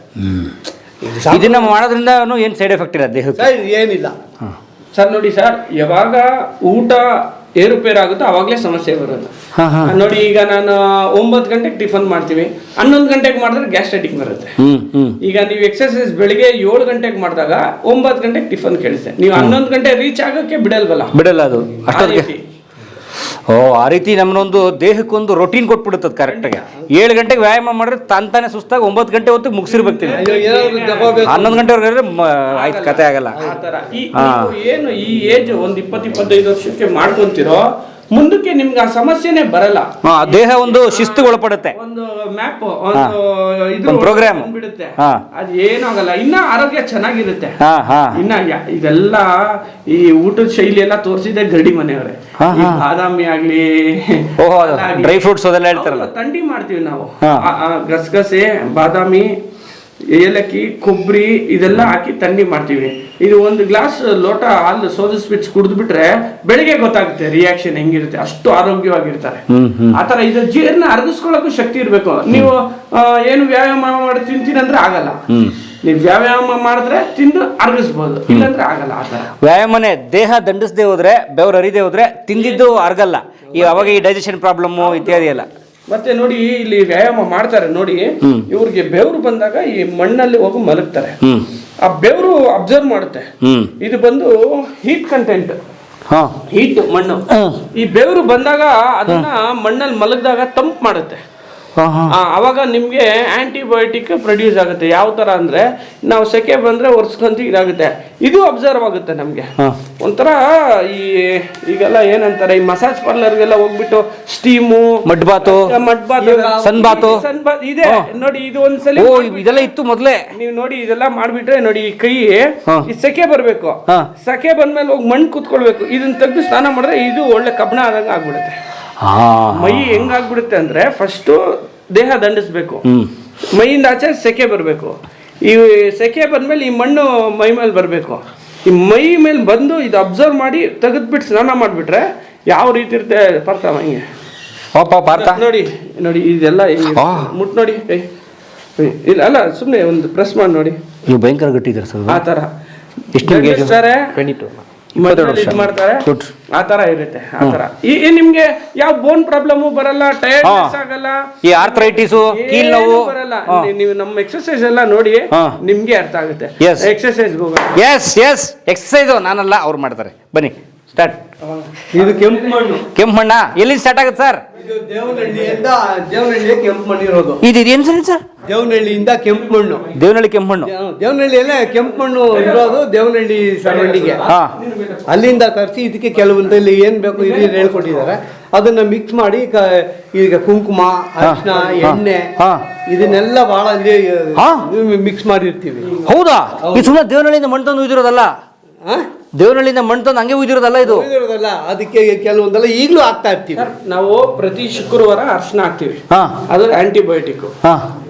ಇದನ್ನ ಮಾಡೋದ್ರಿಂದ ಏನು ಸೈಡ್ ಎಫೆಕ್ಟ್ ಇಲ್ಲ ದೇಹಕ್ಕೆ? ಏನಿಲ್ಲ ಸರ್. ನೋಡಿ ಸರ್, ಯಾವಾಗ ಊಟ ಏರುಪೇರಾಗುತ್ತೋ ಅವಾಗಲೇ ಸಮಸ್ಯೆ ಬರೋದು. ನೋಡಿ, ಈಗ ನಾನು 9 ಗಂಟೆಗೆ ಟಿಫನ್ ಮಾಡ್ತೀವಿ, 11 ಗಂಟೆಗೆ ಮಾಡಿದ್ರೆ ಗ್ಯಾಸ್ಟ್ರೈಟಿಕ್ ಬರುತ್ತೆ. ಈಗ ನೀವು ಎಕ್ಸರ್ಸೈಸ್ ಬೆಳಿಗ್ಗೆ 7 ಗಂಟೆಗೆ ಮಾಡಿದಾಗ 9 ಗಂಟೆಗೆ ಟಿಫನ್ ಕೇಳಿಸುತ್ತೆ. ನೀವು 11 ಗಂಟೆ ರೀಚ್ ಆಗೋಕ್ಕೆ ಬಿಡಲ್ಲ ಅದು. ಆ ರೀತಿ ನಮ್ಮನ್ನೊಂದು ದೇಹಕ್ಕೊಂದು ರೊಟೀನ್ ಕೊಟ್ಬಿಡುತ್ತೆ ಕರೆಕ್ಟಾಗಿ. 7 ಗಂಟೆಗೆ ವ್ಯಾಯಾಮ ಮಾಡಿದ್ರೆ ತಾನೇ ಸುಸ್ತಾಗಿ 9 ಗಂಟೆ ಹೊತ್ತಿಗೆ ಮುಗಿಸಿರ್ಬೇಕು. 11 ಗಂಟೆವರೆಗೆ ಆಯ್ತು, ಕತೆ ಆಗಲ್ಲ. ಏನು ಈ ಏಜ್ ಒಂದು 20-25 ವರ್ಷಕ್ಕೆ ಮಾಡ್ಕೊಂತಿರೋ, ಮುಂದಕ್ಕೆ ನಿಮ್ಗೆ ಆ ಸಮಸ್ಯೆನೆ ಬರಲ್ಲ. ದೇಹ ಒಂದು ಶಿಸ್ತು ಒಳಪಡುತ್ತೆ, ಒಂದು ಮ್ಯಾಪ್, ಒಂದು ಪ್ರೋಗ್ರಾಮ್ ಬಿಡುತ್ತೆ. ಅದು ಏನಾಗಲ್ಲ, ಇನ್ನ ಆರೋಗ್ಯ ಚೆನ್ನಾಗಿರುತ್ತೆ. ಇನ್ನ ಇದೆಲ್ಲ ಈ ಊಟದ ಶೈಲಿ ಎಲ್ಲ ತೋರಿಸಿದೆ ಗಡಿ ಮನೆಯವರೇ. ಬಾದಾಮಿ ಆಗ್ಲಿ, ಡ್ರೈ ಫ್ರೂಟ್ಸ್ ಅದೆಲ್ಲ ಹೇಳ್ತಾರಲ್ಲ, ತಂಡಿ ಮಾಡ್ತೀವಿ ನಾವು. ಗಸಗಸೆ, ಬಾದಾಮಿ, ಏಲಕ್ಕಿ, ಕೊಬ್ಬರಿ ಇದೆಲ್ಲ ಹಾಕಿ ತಂಡಿ ಮಾಡ್ತೀವಿ. ಇದು 1 ಗ್ಲಾಸ್ ಲೋಟ ಹಾಲು ಸೋದಿಸ್ಬಿಟ್ಟು ಕುಡಿದ್ಬಿಟ್ರೆ ಬೆಳಿಗ್ಗೆ ಗೊತ್ತಾಗುತ್ತೆ ರಿಯಾಕ್ಷನ್ ಹೆಂಗಿರುತ್ತೆ. ಅಷ್ಟು ಆರೋಗ್ಯವಾಗಿರ್ತಾರೆ. ಆತರ ಇದು ಜೀರ್ಣ ಅರಗಿಸ್ಕೊಳ್ಳೋಕ್ಕೂ ಶಕ್ತಿ ಇರ್ಬೇಕು. ನೀವು ಏನು ವ್ಯಾಯಾಮ ಮಾಡಿ ತಿಂತೀನಿ ಅಂದ್ರೆ ಆಗಲ್ಲ. ನೀವು ವ್ಯಾಯಾಮ ಮಾಡಿದ್ರೆ ತಿಂದು ಅರಗಿಸ್ಬೋದು, ಇಲ್ಲಾಂದ್ರೆ ಆಗಲ್ಲ. ಆತರ ವ್ಯಾಯಾಮನೇ ದೇಹ ದಂಡಿಸದೆ ಹೋದ್ರೆ, ಬೆವರು ಹರಿದೆ ಹೋದ್ರೆ ತಿಂದಿದ್ದು ಅರ್ಗಲ್ಲ. ಅವಾಗ ಈ ಡೈಜೆಷನ್ ಪ್ರಾಬ್ಲಮ್ ಇತ್ಯಾದಿ ಎಲ್ಲ. ಮತ್ತೆ ನೋಡಿ, ಇಲ್ಲಿ ವ್ಯಾಯಾಮ ಮಾಡ್ತಾರೆ ನೋಡಿ, ಇವ್ರಿಗೆ ಬೆವರು ಬಂದಾಗ ಈ ಮಣ್ಣಲ್ಲಿ ಹೋಗಿ ಮಲಗ್ತಾರೆ. ಆ ಬೆವರು ಅಬ್ಸರ್ವ್ ಮಾಡುತ್ತೆ. ಇದು ಬಂದು ಹೀಟ್ ಕಂಟೆಂಟ್, ಹೀಟ್ ಮಣ್ಣು. ಈ ಬೆವರು ಬಂದಾಗ ಅದನ್ನ ಮಣ್ಣಲ್ಲಿ ಮಲಗಿದಾಗ ತಂಪು ಮಾಡುತ್ತೆ. ಅವಾಗ ನಿಮ್ಗೆ ಆಂಟಿಬಯೋಟಿಕ್ ಪ್ರೊಡ್ಯೂಸ್ ಆಗುತ್ತೆ. ಯಾವ ತರ ಅಂದ್ರೆ, ನಾವು ಸೆಕೆ ಬಂದ್ರೆ ಒರ್ಸ್ಕೊಂತ ಇದಾಗುತ್ತೆ. ಇದು ಅಬ್ಸರ್ವ್ ಆಗುತ್ತೆ ನಮ್ಗೆ. ಒಂಥರ ಈಗೆಲ್ಲ ಏನಂತಾರೆ, ಈ ಮಸಾಜ್ ಪಾರ್ಲರ್ಗೆಲ್ಲ ಹೋಗ್ಬಿಟ್ಟು ಸ್ಟೀಮು, ಮಡ್ ಬಾತು, ಸನ್ ಬಾತು ಇದೆ ನೋಡಿ. ಇದು ಒಂದ್ಸಲ ಇದೆಲ್ಲ ಇತ್ತು ಮೊದಲೇ. ನೀವು ನೋಡಿ, ಇದೆಲ್ಲ ಮಾಡ್ಬಿಟ್ರೆ ನೋಡಿ, ಈ ಕೈ ಸೆಕೆ ಬರ್ಬೇಕು. ಸೆಕೆ ಬಂದ್ಮೇಲೆ ಹೋಗಿ ಮಣ್ಣು ಕೂತ್ಕೊಳ್ಬೇಕು. ಇದನ್ನ ತೆಗೆದು ಸ್ನಾನ ಮಾಡಿದ್ರೆ ಇದು ಒಳ್ಳೆ ಕಬ್ಬಣ ಆದಂಗ ಆಗ್ಬಿಡುತ್ತೆ. ಮೈ ಹೆಂಗಾಗ್ಬಿಡುತ್ತೆ ಅಂದ್ರೆ, ಫಸ್ಟ್ ದೇಹ ದಂಡಿಸ್ಬೇಕು, ಮೈಯಿಂದ ಆಚೆ ಸೆಕೆ ಬರಬೇಕು. ಈ ಸೆಕೆ ಬಂದ್ಮೇಲೆ ಈ ಮಣ್ಣು ಮೈ ಮೇಲೆ ಬರಬೇಕು. ಈ ಮೈ ಮೇಲೆ ಬಂದು ಇದು ಅಬ್ಸರ್ವ್ ಮಾಡಿ ತೆಗೆದ್ಬಿಟ್ಟು ಸ್ನಾನ ಮಾಡಿಬಿಟ್ರೆ ಯಾವ ರೀತಿ ಇರುತ್ತೆ ಪಾರ್ಥ ಹಿಂಗೆ. ನೋಡಿ ನೋಡಿ, ಇದೆಲ್ಲ ಮುಟ್ ನೋಡಿ, ಇಲ್ಲ ಅಲ್ಲ, ಸುಮ್ಮನೆ ಒಂದು ಪ್ರೆಸ್ ಮಾಡಿ ನೋಡಿ. ಭಯಂಕರ ಗಟ್ಟಿದ್ದಾರೆ ಸರ್. ಆ ಥರ ಮಾಡ್ತಾರೆ, ಆ ತರ ಇರುತ್ತೆ. ಆ ತರ ನಿಮ್ಗೆ ಯಾವ ಬೋನ್ ಪ್ರಾಬ್ಲಮ್ ಬರಲ್ಲ, ಟೈರ್ಡ್ನೆಸ್ ಆಗಲ್ಲ, ಈ ಆರ್ಥರೈಟಿಸ್, ಕೀಲ್ ನೋವು ಬರಲ್ಲ. ನೀವು ನಮ್ಮ ಎಕ್ಸರ್ಸೈಸ್ ಎಲ್ಲ ನೋಡಿ ನಿಮ್ಗೆ ಅರ್ಥ ಆಗುತ್ತೆ. ಎಕ್ಸರ್ಸೈಸ್ ಹೋಗೋಣ. ಎಕ್ಸರ್ಸೈಸ್ ನಾನಲ್ಲ, ಅವ್ರು ಮಾಡ್ತಾರೆ. ಬನ್ನಿ ಸ್ಟಾರ್ಟ್. ಇದು ಕೆಂಪು ಮಣ್ಣು. ಕೆಂಪು ಮಣ್ಣ ಎಲ್ಲಿ ಸ್ಟಾರ್ಟ್ ಆಗುತ್ತೆ ಸರ್? ಇದು ದೇವನಹಳ್ಳಿಯಿಂದ, ದೇವನಹಳ್ಳಿಯ ಕೆಂಪು ಮಣ್ಣು ಇರೋದು. ಇದು ಏನು ಸರ್? ದೇವನಹಳ್ಳಿಯಿಂದ ಕೆಂಪು ಮಣ್ಣು. ದೇವನಹಳ್ಳಿ ಕೆಂಪು ಮಣ್ಣು. ದೇವನಹಳ್ಳಿಯಲ್ಲೇ ಕೆಂಪು ಮಣ್ಣು ಇರೋದು, ದೇವನಹಳ್ಳಿ ಸರೌಂಡಿಗೆ. ಅಲ್ಲಿಂದ ತರಿಸಿ ಇದಕ್ಕೆ ಕೆಲವೊಂದಲ್ಲಿ ಏನ್ ಬೇಕು ಹಿರಿಯರು ಹೇಳ್ಕೊಟ್ಟಿದ್ದಾರೆ. ಅದನ್ನ ಮಿಕ್ಸ್ ಮಾಡಿ ಈಗ ಕುಂಕುಮ, ಅರಿಶಿನ, ಎಣ್ಣೆ ಇದನ್ನೆಲ್ಲ ಬಹಳ ಅಲ್ಲಿ ಮಿಕ್ಸ್ ಮಾಡಿರ್ತೀವಿ. ಹೌದಾ? ಇದು ಸುಮ್ಮನೆ ದೇವನಹಳ್ಳಿಯಿಂದ ಮಣ್ಣು ತಂದು ಉಯ್ದಿರೋದಲ್ಲ. ದೇವನಹಳ್ಳಿಯಿಂದ ಮಣ್ಣು ತಂದು ಹಂಗೆ ಉಯ್ದಿರೋದಲ್ಲ ಇದು. ಅದಕ್ಕೆ ಕೆಲವೊಂದೆಲ್ಲ ಈಗಲೂ ಆಗ್ತಾ ಇರ್ತೀವಿ. ನಾವು ಪ್ರತಿ ಶುಕ್ರವಾರ ಅರಿಶಿನ ಹಾಕ್ತಿವಿ, ಅದು ಆಂಟಿಬಯೋಟಿಕ್.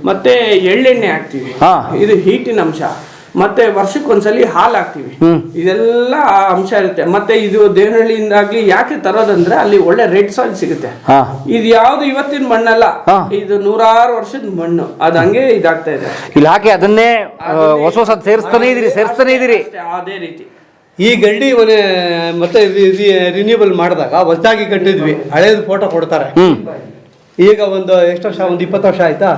ಮತ್ತೆ ಎಳ್ಳೆಣ್ಣೆ ಹಾಕ್ತಿವಿ, ಇದು ಹೀಟಿನ ಅಂಶ. ಮತ್ತೆ ವರ್ಷಕ್ಕೊಂದ್ಸಲಿ ಹಾಲು ಹಾಕ್ತಿವಿ. ಇದೆಲ್ಲ ಅಂಶ ಇರುತ್ತೆ. ಮತ್ತೆ ಇದು ದೇವನಹಳ್ಳಿಯಿಂದಾಗ್ಲಿ ಯಾಕೆ ತರೋದಂದ್ರೆ, ಅಲ್ಲಿ ಒಳ್ಳೆ ರೆಡ್ ಸಾಯಿಲ್ ಸಿಗುತ್ತೆ. ಇದು ಯಾವ್ದು ಇವತ್ತಿನ ಮಣ್ಣಲ್ಲ, ಇದು 100 ವರ್ಷದ ಮಣ್ಣು. ಅದು ಹಂಗೆ ಇದಾಗ್ತಾ ಇದೆ. ಇಲ್ಲಿ ಹಾಕಿ ಅದನ್ನೇ ಹೊಸ ಹೊಸ ಸೇರಿಸ್ತಾನೆ ಇದೀರಿ. ಅದೇ ರೀತಿ ಈ ಗಡ್ಡಿ ಮನೆ ಮತ್ತೆ ರಿನ್ಯೂವಲ್ ಮಾಡಿದಾಗ ಹೊಸದಾಗಿ ಕಟ್ಟಿದ್ವಿ, ಹಳೇದು ಫೋಟೋ ಕೊಡ್ತಾರೆ. ಈಗ ಒಂದು ಎಷ್ಟು ವರ್ಷ, ಒಂದು 20 ವರ್ಷ ಆಯ್ತಾ?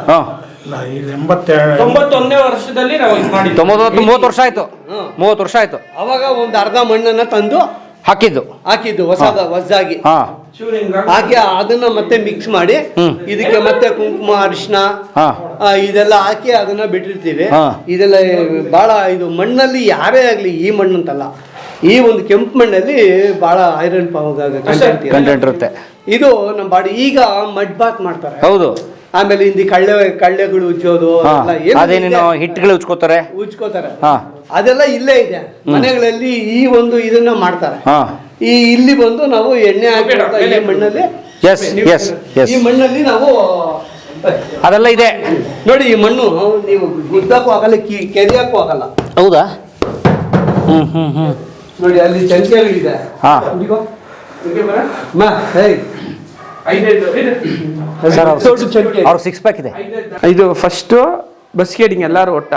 91ನೇ ವರ್ಷದಲ್ಲಿ ನಾವು ಇದು ಮಾಡಿ 30 ವರ್ಷ ಆಯ್ತು. 30 ವರ್ಷ ಆಯ್ತು. ಅವಾಗ ಒಂದು ಅರ್ಧ ಮಣ್ಣನ್ನ ತಂದು ಹಾಕಿದ್ದು ಹೊಸದಾಗಿ ಹಾಕಿ ಅದನ್ನ ಮತ್ತೆ ಮಿಕ್ಸ್ ಮಾಡಿ ಇದಕ್ಕೆ ಮತ್ತೆ ಕುಂಕುಮ, ಅರಿಶಿನ ಇದೆಲ್ಲ ಹಾಕಿ ಅದನ್ನ ಬಿಟ್ಟಿರ್ತೀವಿ. ಇದೆಲ್ಲ ಬಹಳ ಇದು ಮಣ್ಣಲ್ಲಿ ಯಾರೇ ಆಗ್ಲಿ, ಈ ಮಣ್ಣು ಅಂತಲ್ಲ, ಈ ಒಂದು ಕೆಂಪು ಮಣ್ಣಲ್ಲಿ ಬಹಳ ಐರನ್ ಕಂಟೆಂಟ್ ಇರುತ್ತೆ. ಇದು ನಮ್ಮ ಬಾಡಿ. ಈಗ ಮಡ್ ಬಾತ್ ಮಾಡ್ತಾರೆ. ಹೌದು. ಆಮೇಲೆ ಹಿಂದಿ ಕಳ್ಳೆಗಳು ಉಜ್ಜೋದು, ಅದೇನೇನೋ ಹಿಟ್ಗಳು ಉಜ್ಕೋತಾರೆ. ಅದೆಲ್ಲ ಇಲ್ಲೇ ಇದೆ ಮನೆಗಳಲ್ಲಿ. ಈ ಒಂದು ಇದನ್ನ ಮಾಡ್ತಾರೆ. ಇಲ್ಲಿ ಬಂದು ನಾವು ಎಣ್ಣೆ ಹಾಕಿ ಈ ಮಣ್ಣಲ್ಲಿ, ಈ ಮಣ್ಣಲ್ಲಿ ನಾವು ಅದೆಲ್ಲ ಇದೆ ನೋಡಿ. ಈ ಮಣ್ಣು ನೀವು ಗುದ್ದಕ್ಕೂ ಆಗಲ್ಲ, ಕೆರಿಯಕ್ಕೂ ಆಗಲ್ಲ. ಹೌದಾ? ನೋಡಿ ಅಲ್ಲಿ ಚಂಕೆಗಳಿದೆ. ಅವ್ರ 6 ಪ್ಯಾಕ್ ಇದೆ. ಇದು ಫಸ್ಟು ಬಸ್ಕೇಡಿಂಗ್ ಎಲ್ಲರೂ ಒಟ್ಟ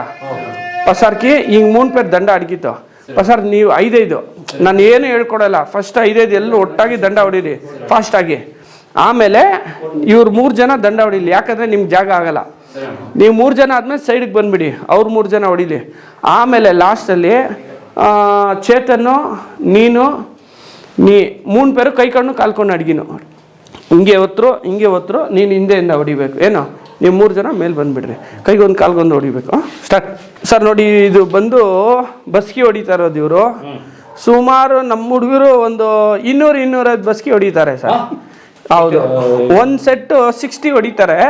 ಪಸಾರ್ಕಿ ಹಿಂಗೆ 3 ಪೇರ್ ದಂಡ ಅಡಗಿತ್ತು. ಪಸಾರ್ ನೀವು 5 ನಾನು ಏನು ಹೇಳ್ಕೊಡಲ್ಲ, ಫಸ್ಟ್ 5 ಎಲ್ಲರೂ ಒಟ್ಟಾಗಿ ದಂಡ ಹೊಡೀರಿ ಫಾಸ್ಟಾಗಿ. ಆಮೇಲೆ ಇವ್ರು 3 ಜನ ದಂಡ ಹೊಡೀಲಿ, ಯಾಕಂದರೆ ನಿಮ್ಗೆ ಜಾಗ ಆಗಲ್ಲ. ನೀವು 3 ಜನ ಆದಮೇಲೆ ಸೈಡಿಗೆ ಬಂದುಬಿಡಿ, ಅವ್ರು 3 ಜನ ಹೊಡೀಲಿ. ಆಮೇಲೆ ಲಾಸ್ಟಲ್ಲಿ ಚೇತನ್ನು, ನೀನು 3 ಪೇರು ಕೈ ಕಣ್ಣು ಕಾಲ್ಕೊಂಡು ಅಡ್ಗಿನು ಹಿಂಗೆ ಒತ್ತರು ನೀನು ಹಿಂದೆಯಿಂದ ಹೊಡಿಬೇಕು. ಏನು ನೀವು 3 ಜನ ಮೇಲೆ ಬಂದುಬಿಡ್ರಿ, ಕೈಗೊಂದು ಕಾಲ್ಗೊಂದು ಹೊಡಿಬೇಕು. ಸ್ಟಾರ್ಟ್. ಸರ್ ನೋಡಿ, ಇದು ಬಂದು ಬಸ್ಕಿ ಹೊಡಿತಾ ಇರೋದು ಇವರು. ಸುಮಾರು ನಮ್ಮ ಹುಡುಗರು ಒಂದು 200-250 ಬಸ್ಕಿ ಹೊಡಿತಾರೆ ಸರ್. ಹೌದು. 1 ಸೆಟ್ಟು 60 ಹೊಡಿತಾರೆ.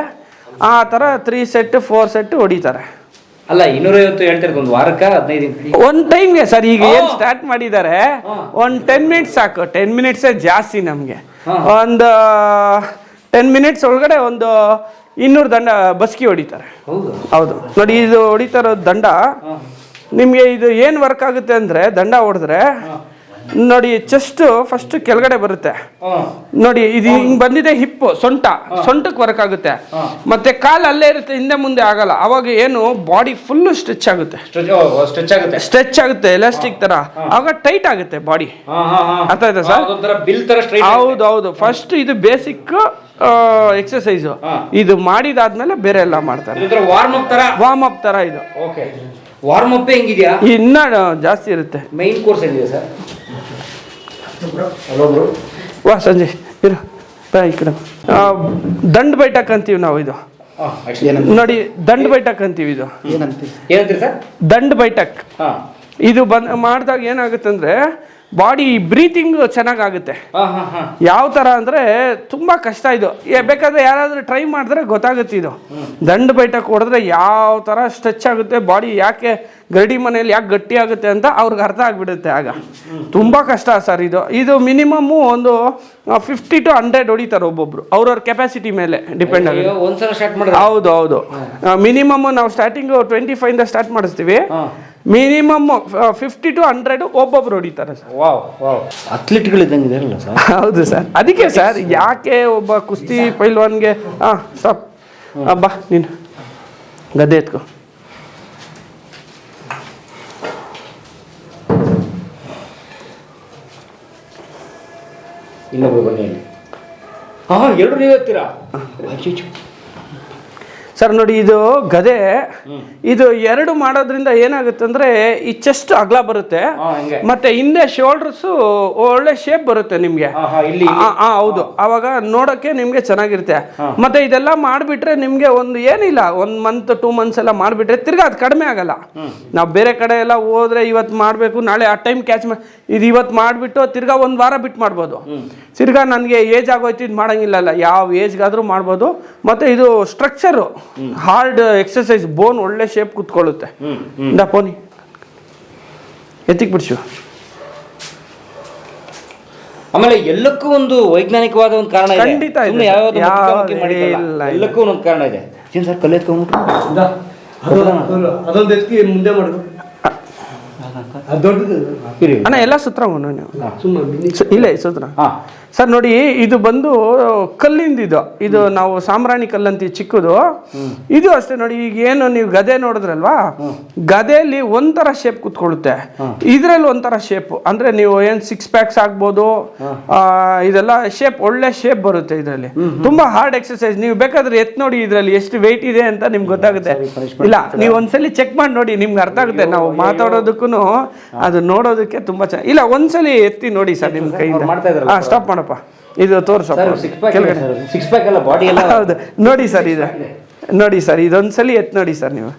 ಆ ಥರ 3 ಸೆಟ್ 4 ಸೆಟ್ ಹೊಡಿತಾರೆ. ಅಲ್ಲ 250 ಹೇಳ್ತಾರೆ ಒಂದು ವಾರಕ್ಕೆ 15 ಒಂದು ಟೈಮ್ಗೆ ಸರ್. ಈಗ ಏನು ಸ್ಟಾರ್ಟ್ ಮಾಡಿದ್ದಾರೆ, ಒಂದು 10 ಮಿನಿಟ್ಸ್ ಸಾಕು. 10 ಮಿನಿಟ್ಸೇ ಜಾಸ್ತಿ ನಮಗೆ. ಒಂದು 10 ಮಿನಿಟ್ಸ್ ಒಳಗಡೆ ಒಂದು 200 ದಂಡ ಬಸ್ಕಿ ಹೊಡಿತಾರೆ. ಹೌದು ನೋಡಿ, ಇದು ಹೊಡಿತಾ ಇರೋ ದಂಡ ನಿಮಗೆ ಇದು ಏನು ವರ್ಕ್ ಆಗುತ್ತೆ ಅಂದರೆ, ದಂಡ ಹೊಡೆದ್ರೆ ನೋಡಿ ಚೆಸ್ಟ್ ಫಸ್ಟ್ ಕೆಳಗಡೆ ಬರುತ್ತೆ ನೋಡಿ. ಇದು ಹಿಂಗೆ ಬಂದಿದೆ ಹಿಪ್ಪು, ಸೊಂಟಕ್ಕೆ ವರ್ಕ್ ಆಗುತ್ತೆ. ಮತ್ತೆ ಕಾಲು ಅಲ್ಲೇ ಇರುತ್ತೆ, ಹಿಂದೆ ಮುಂದೆ ಆಗಲ್ಲ. ಅವಾಗ ಏನು ಬಾಡಿ ಫುಲ್ಲು ಸ್ಟ್ರೆಚ್ ಆಗುತ್ತೆ ಎಲಾಸ್ಟಿಕ್ ತರ. ಆವಾಗ ಟೈಟ್ ಆಗುತ್ತೆ ಬಾಡಿ. ಅರ್ಥ ಆಯ್ತಾ ಸರ್? ಹೌದು. ಫಸ್ಟ್ ಇದು ಬೇಸಿಕ್ ಎಕ್ಸರ್ಸೈಸು. ಇದು ಮಾಡಿದಾದ್ಮೇಲೆ ಬೇರೆ ಎಲ್ಲ ಮಾಡ್ತಾರೆ. ವಾರ್ಮ್ ಅಪ್ ತರ ಇದು. ವಾರ್ಮ್ ಅಪ್ ಹೆಂಗಿದ್ಯಾ? ಇನ್ನ ಜಾಸ್ತಿ ಇರುತ್ತೆ. ಮೈನ್ ಕೋರ್ಸ್ ಏನಿದೆ ಸರ್? ವಾ ಸಂಜಯ್ ಇರು ಈ ಕಡೆ. ದಂಡ್ ಬೈಟಕ್ ಅಂತೀವಿ ನಾವು. ಇದು ನೋಡಿ, ದಂಡ್ ಬೈಟಕ್ ಅಂತೀವಿ. ಇದು ಏನಂತೀರಿ ಸರ್? ದಂಡ್ ಬೈಟಕ್. ಇದು ಮಾಡಿದಾಗ ಏನಾಗುತ್ತೆ ಅಂದರೆ, ಬಾಡಿ ಬ್ರೀತಿಂಗ್ ಚೆನ್ನಾಗಾಗುತ್ತೆ. ಯಾವ ಥರ ಅಂದರೆ ತುಂಬ ಕಷ್ಟ ಇದು. ಬೇಕಾದ್ರೆ ಯಾರಾದರೂ ಟ್ರೈ ಮಾಡಿದ್ರೆ ಗೊತ್ತಾಗುತ್ತೆ. ಇದು ದಂಡು ಬೈಟಕ್ಕೆ ಹೊಡೆದ್ರೆ ಯಾವ ಥರ ಸ್ಟ್ರೆಚ್ ಆಗುತ್ತೆ ಬಾಡಿ, ಯಾಕೆ ಗರಡಿ ಮನೆಯಲ್ಲಿ ಯಾಕೆ ಗಟ್ಟಿ ಆಗುತ್ತೆ ಅಂತ ಅವ್ರಿಗೆ ಅರ್ಥ ಆಗಿಬಿಡುತ್ತೆ. ಆಗ ತುಂಬ ಕಷ್ಟ ಸರ್. ಇದು ಮಿನಿಮಮ್ಮು ಒಂದು 50 to 100 ಹೊಡಿತಾರೆ ಒಬ್ಬೊಬ್ರು, ಅವ್ರವ್ರ ಕೆಪಾಸಿಟಿ ಮೇಲೆ ಡಿಪೆಂಡ್ ಆಗುತ್ತೆ. ಹೌದು. ಮಿನಿಮಮ್ ನಾವು ಸ್ಟಾರ್ಟಿಂಗು 25 ಸ್ಟಾರ್ಟ್ ಮಾಡಿಸ್ತೀವಿ. ಮಿನಿಮಮ್ 50 to 100 ಒಬ್ಬೊಬ್ರು ಹೊಡಿತಾರೆ ಸರ್. ಅಥ್ಲೀಟ್ಗಳಿದ್ದಂಗೆ ಇರಲ್ಲ ಸರ್? ಹೌದು ಸರ್. ಅದಕ್ಕೆ ಸರ್, ಯಾಕೆ ಒಬ್ಬ ಕುಸ್ತಿ ಪೈಲ್ವಾನ್ಗೆ ಸ್ಟಾಪ್ ಬಾ ನೀನು ಗದ್ದೆ ಎತ್ಕೊ. ಇನ್ನೊಬ್ರು ಬನ್ನಿ. ಎರಡು ನೀವು ಎತ್ತೀರಾ ಸರ್? ನೋಡಿ, ಇದು ಗದೆ. ಇದು 2 ಮಾಡೋದ್ರಿಂದ ಏನಾಗುತ್ತೆ ಅಂದರೆ, ಈ ಚೆಸ್ಟ್ ಅಗಲ ಬರುತ್ತೆ, ಮತ್ತೆ ಹಿಂದೆ ಶೋಲ್ಡರ್ಸು ಒಳ್ಳೆ ಶೇಪ್ ಬರುತ್ತೆ ನಿಮಗೆ. ಹೌದು. ಆವಾಗ ನೋಡೋಕ್ಕೆ ನಿಮಗೆ ಚೆನ್ನಾಗಿರುತ್ತೆ. ಮತ್ತೆ ಇದೆಲ್ಲ ಮಾಡಿಬಿಟ್ರೆ ನಿಮಗೆ ಏನಿಲ್ಲ 1 month 2 months ಎಲ್ಲ ಮಾಡಿಬಿಟ್ರೆ ತಿರ್ಗಾ ಅದು ಕಡಿಮೆ ಆಗಲ್ಲ. ನಾವು ಬೇರೆ ಕಡೆ ಎಲ್ಲ ಹೋದ್ರೆ ಇವತ್ತು ಮಾಡಬೇಕು, ನಾಳೆ ಆ ಟೈಮ್ ಕ್ಯಾಚ್ ಇದು ಇವತ್ತು ಮಾಡಿಬಿಟ್ಟು ತಿರ್ಗಾ 1 ವಾರ ಬಿಟ್ಟು ಮಾಡ್ಬೋದು. ತಿರ್ಗಾ ನನಗೆ ಏಜ್ ಆಗೋಯ್ತು ಇದು ಮಾಡೋಂಗಿಲ್ಲಲ್ಲ, ಯಾವ ಏಜ್ಗಾದರೂ ಮಾಡ್ಬೋದು. ಮತ್ತು ಇದು ಸ್ಟ್ರಕ್ಚರು ಹಾರ್ಡ್ ಎಕ್ಸರ್ಸೈಸ್, ಬೋನ್ ಒಳ್ಳೆ ಶೇಪ್ ಕುತ್ಕೊಳ್ಳುತ್ತೆ. ಪೋನಿ ಎತ್ತಿಕ್ ಬಿಡ್ಸು. ಆಮೇಲೆ ಎಲ್ಲಕ್ಕೂ ಒಂದು ವೈಜ್ಞಾನಿಕವಾದ ಒಂದು ಕಾರಣ ಇದೆ. ಖಂಡಿತ ಇದೆ. ಎಲ್ಲಕ್ಕೂ ಒಂದು ಕಾರಣ ಇದೆ. ಸರ್ ಕಲ್ಲು ಎತ್ಕೊಂಡ್ಬಿಟ್ಟು ಅದೊಂದು ಎತ್ತಿ ಮುಂದೆ ಮಾಡೋದು. ಅಣ್ಣ ಎಲ್ಲ ಸುತ್ರ ನೀವು ಇಲ್ಲ ಸುತ್ರ ಸರ್ ನೋಡಿ ಇದು ಬಂದು ಕಲ್ಲಿಂದಿದು, ಇದು ನಾವು ಸಾಂಬ್ರಾಣಿ ಕಲ್ಲಂತೀವಿ ಚಿಕ್ಕದು. ಇದು ಅಷ್ಟೇ ನೋಡಿ, ಈಗ ಏನು ನೀವು ಗದೆ ನೋಡಿದ್ರಲ್ವಾ, ಗದೆಯಲ್ಲಿ ಒಂಥರ ಶೇಪ್ ಕುತ್ಕೊಳ್ಳುತ್ತೆ, ಇದ್ರಲ್ಲಿ ಒಂಥರ ಶೇಪ್. ಅಂದ್ರೆ ನೀವು ಏನ್ 6 ಪ್ಯಾಕ್ಸ್ ಆಗ್ಬೋದು, ಇದೆಲ್ಲ ಶೇಪ್ ಒಳ್ಳೆ ಶೇಪ್ ಬರುತ್ತೆ ಇದರಲ್ಲಿ. ತುಂಬಾ ಹಾರ್ಡ್ ಎಕ್ಸರ್ಸೈಸ್. ನೀವು ಬೇಕಾದ್ರೆ ಎತ್ ನೋಡಿ ಇದ್ರಲ್ಲಿ ಎಷ್ಟು ವೆಯ್ಟ್ ಇದೆ ಅಂತ ನಿಮ್ಗೆ ಗೊತ್ತಾಗುತ್ತೆ. ಇಲ್ಲ, ನೀವು ಒಂದ್ಸಲಿ ಚೆಕ್ ಮಾಡಿ ನೋಡಿ, ನಿಮ್ಗೆ ಅರ್ಥ ಆಗುತ್ತೆ. ನಾವು ಮಾತಾಡೋದಕ್ಕೂ ಅದು ನೋಡೋದಕ್ಕೆ ತುಂಬಾ ಚೆನ್ನಾಗಿ. ಇಲ್ಲ, ಒಂದ್ಸಲಿ ಎತ್ತಿ ನೋಡಿ ಸರ್ ನಿಮ್ಮ ಕೈಯಿಂದ. ಸ್ಟಾಪ್ ಮಾಡಪ್ಪ, ಇದು ತೋರ್ಸಪ್ಪ ಕೆಳಗಡೆ. 6 ಪ್ಯಾಕ್ ಎಲ್ಲ ಬಾಡಿ ಎಲ್ಲ. ಹೌದು, ನೋಡಿ ಸರ್ ಇದು, ನೋಡಿ ಸರ್ ಇದೊಂದ್ಸಲಿ ಎತ್ ನೋಡಿ ಸರ್ ನೀವು.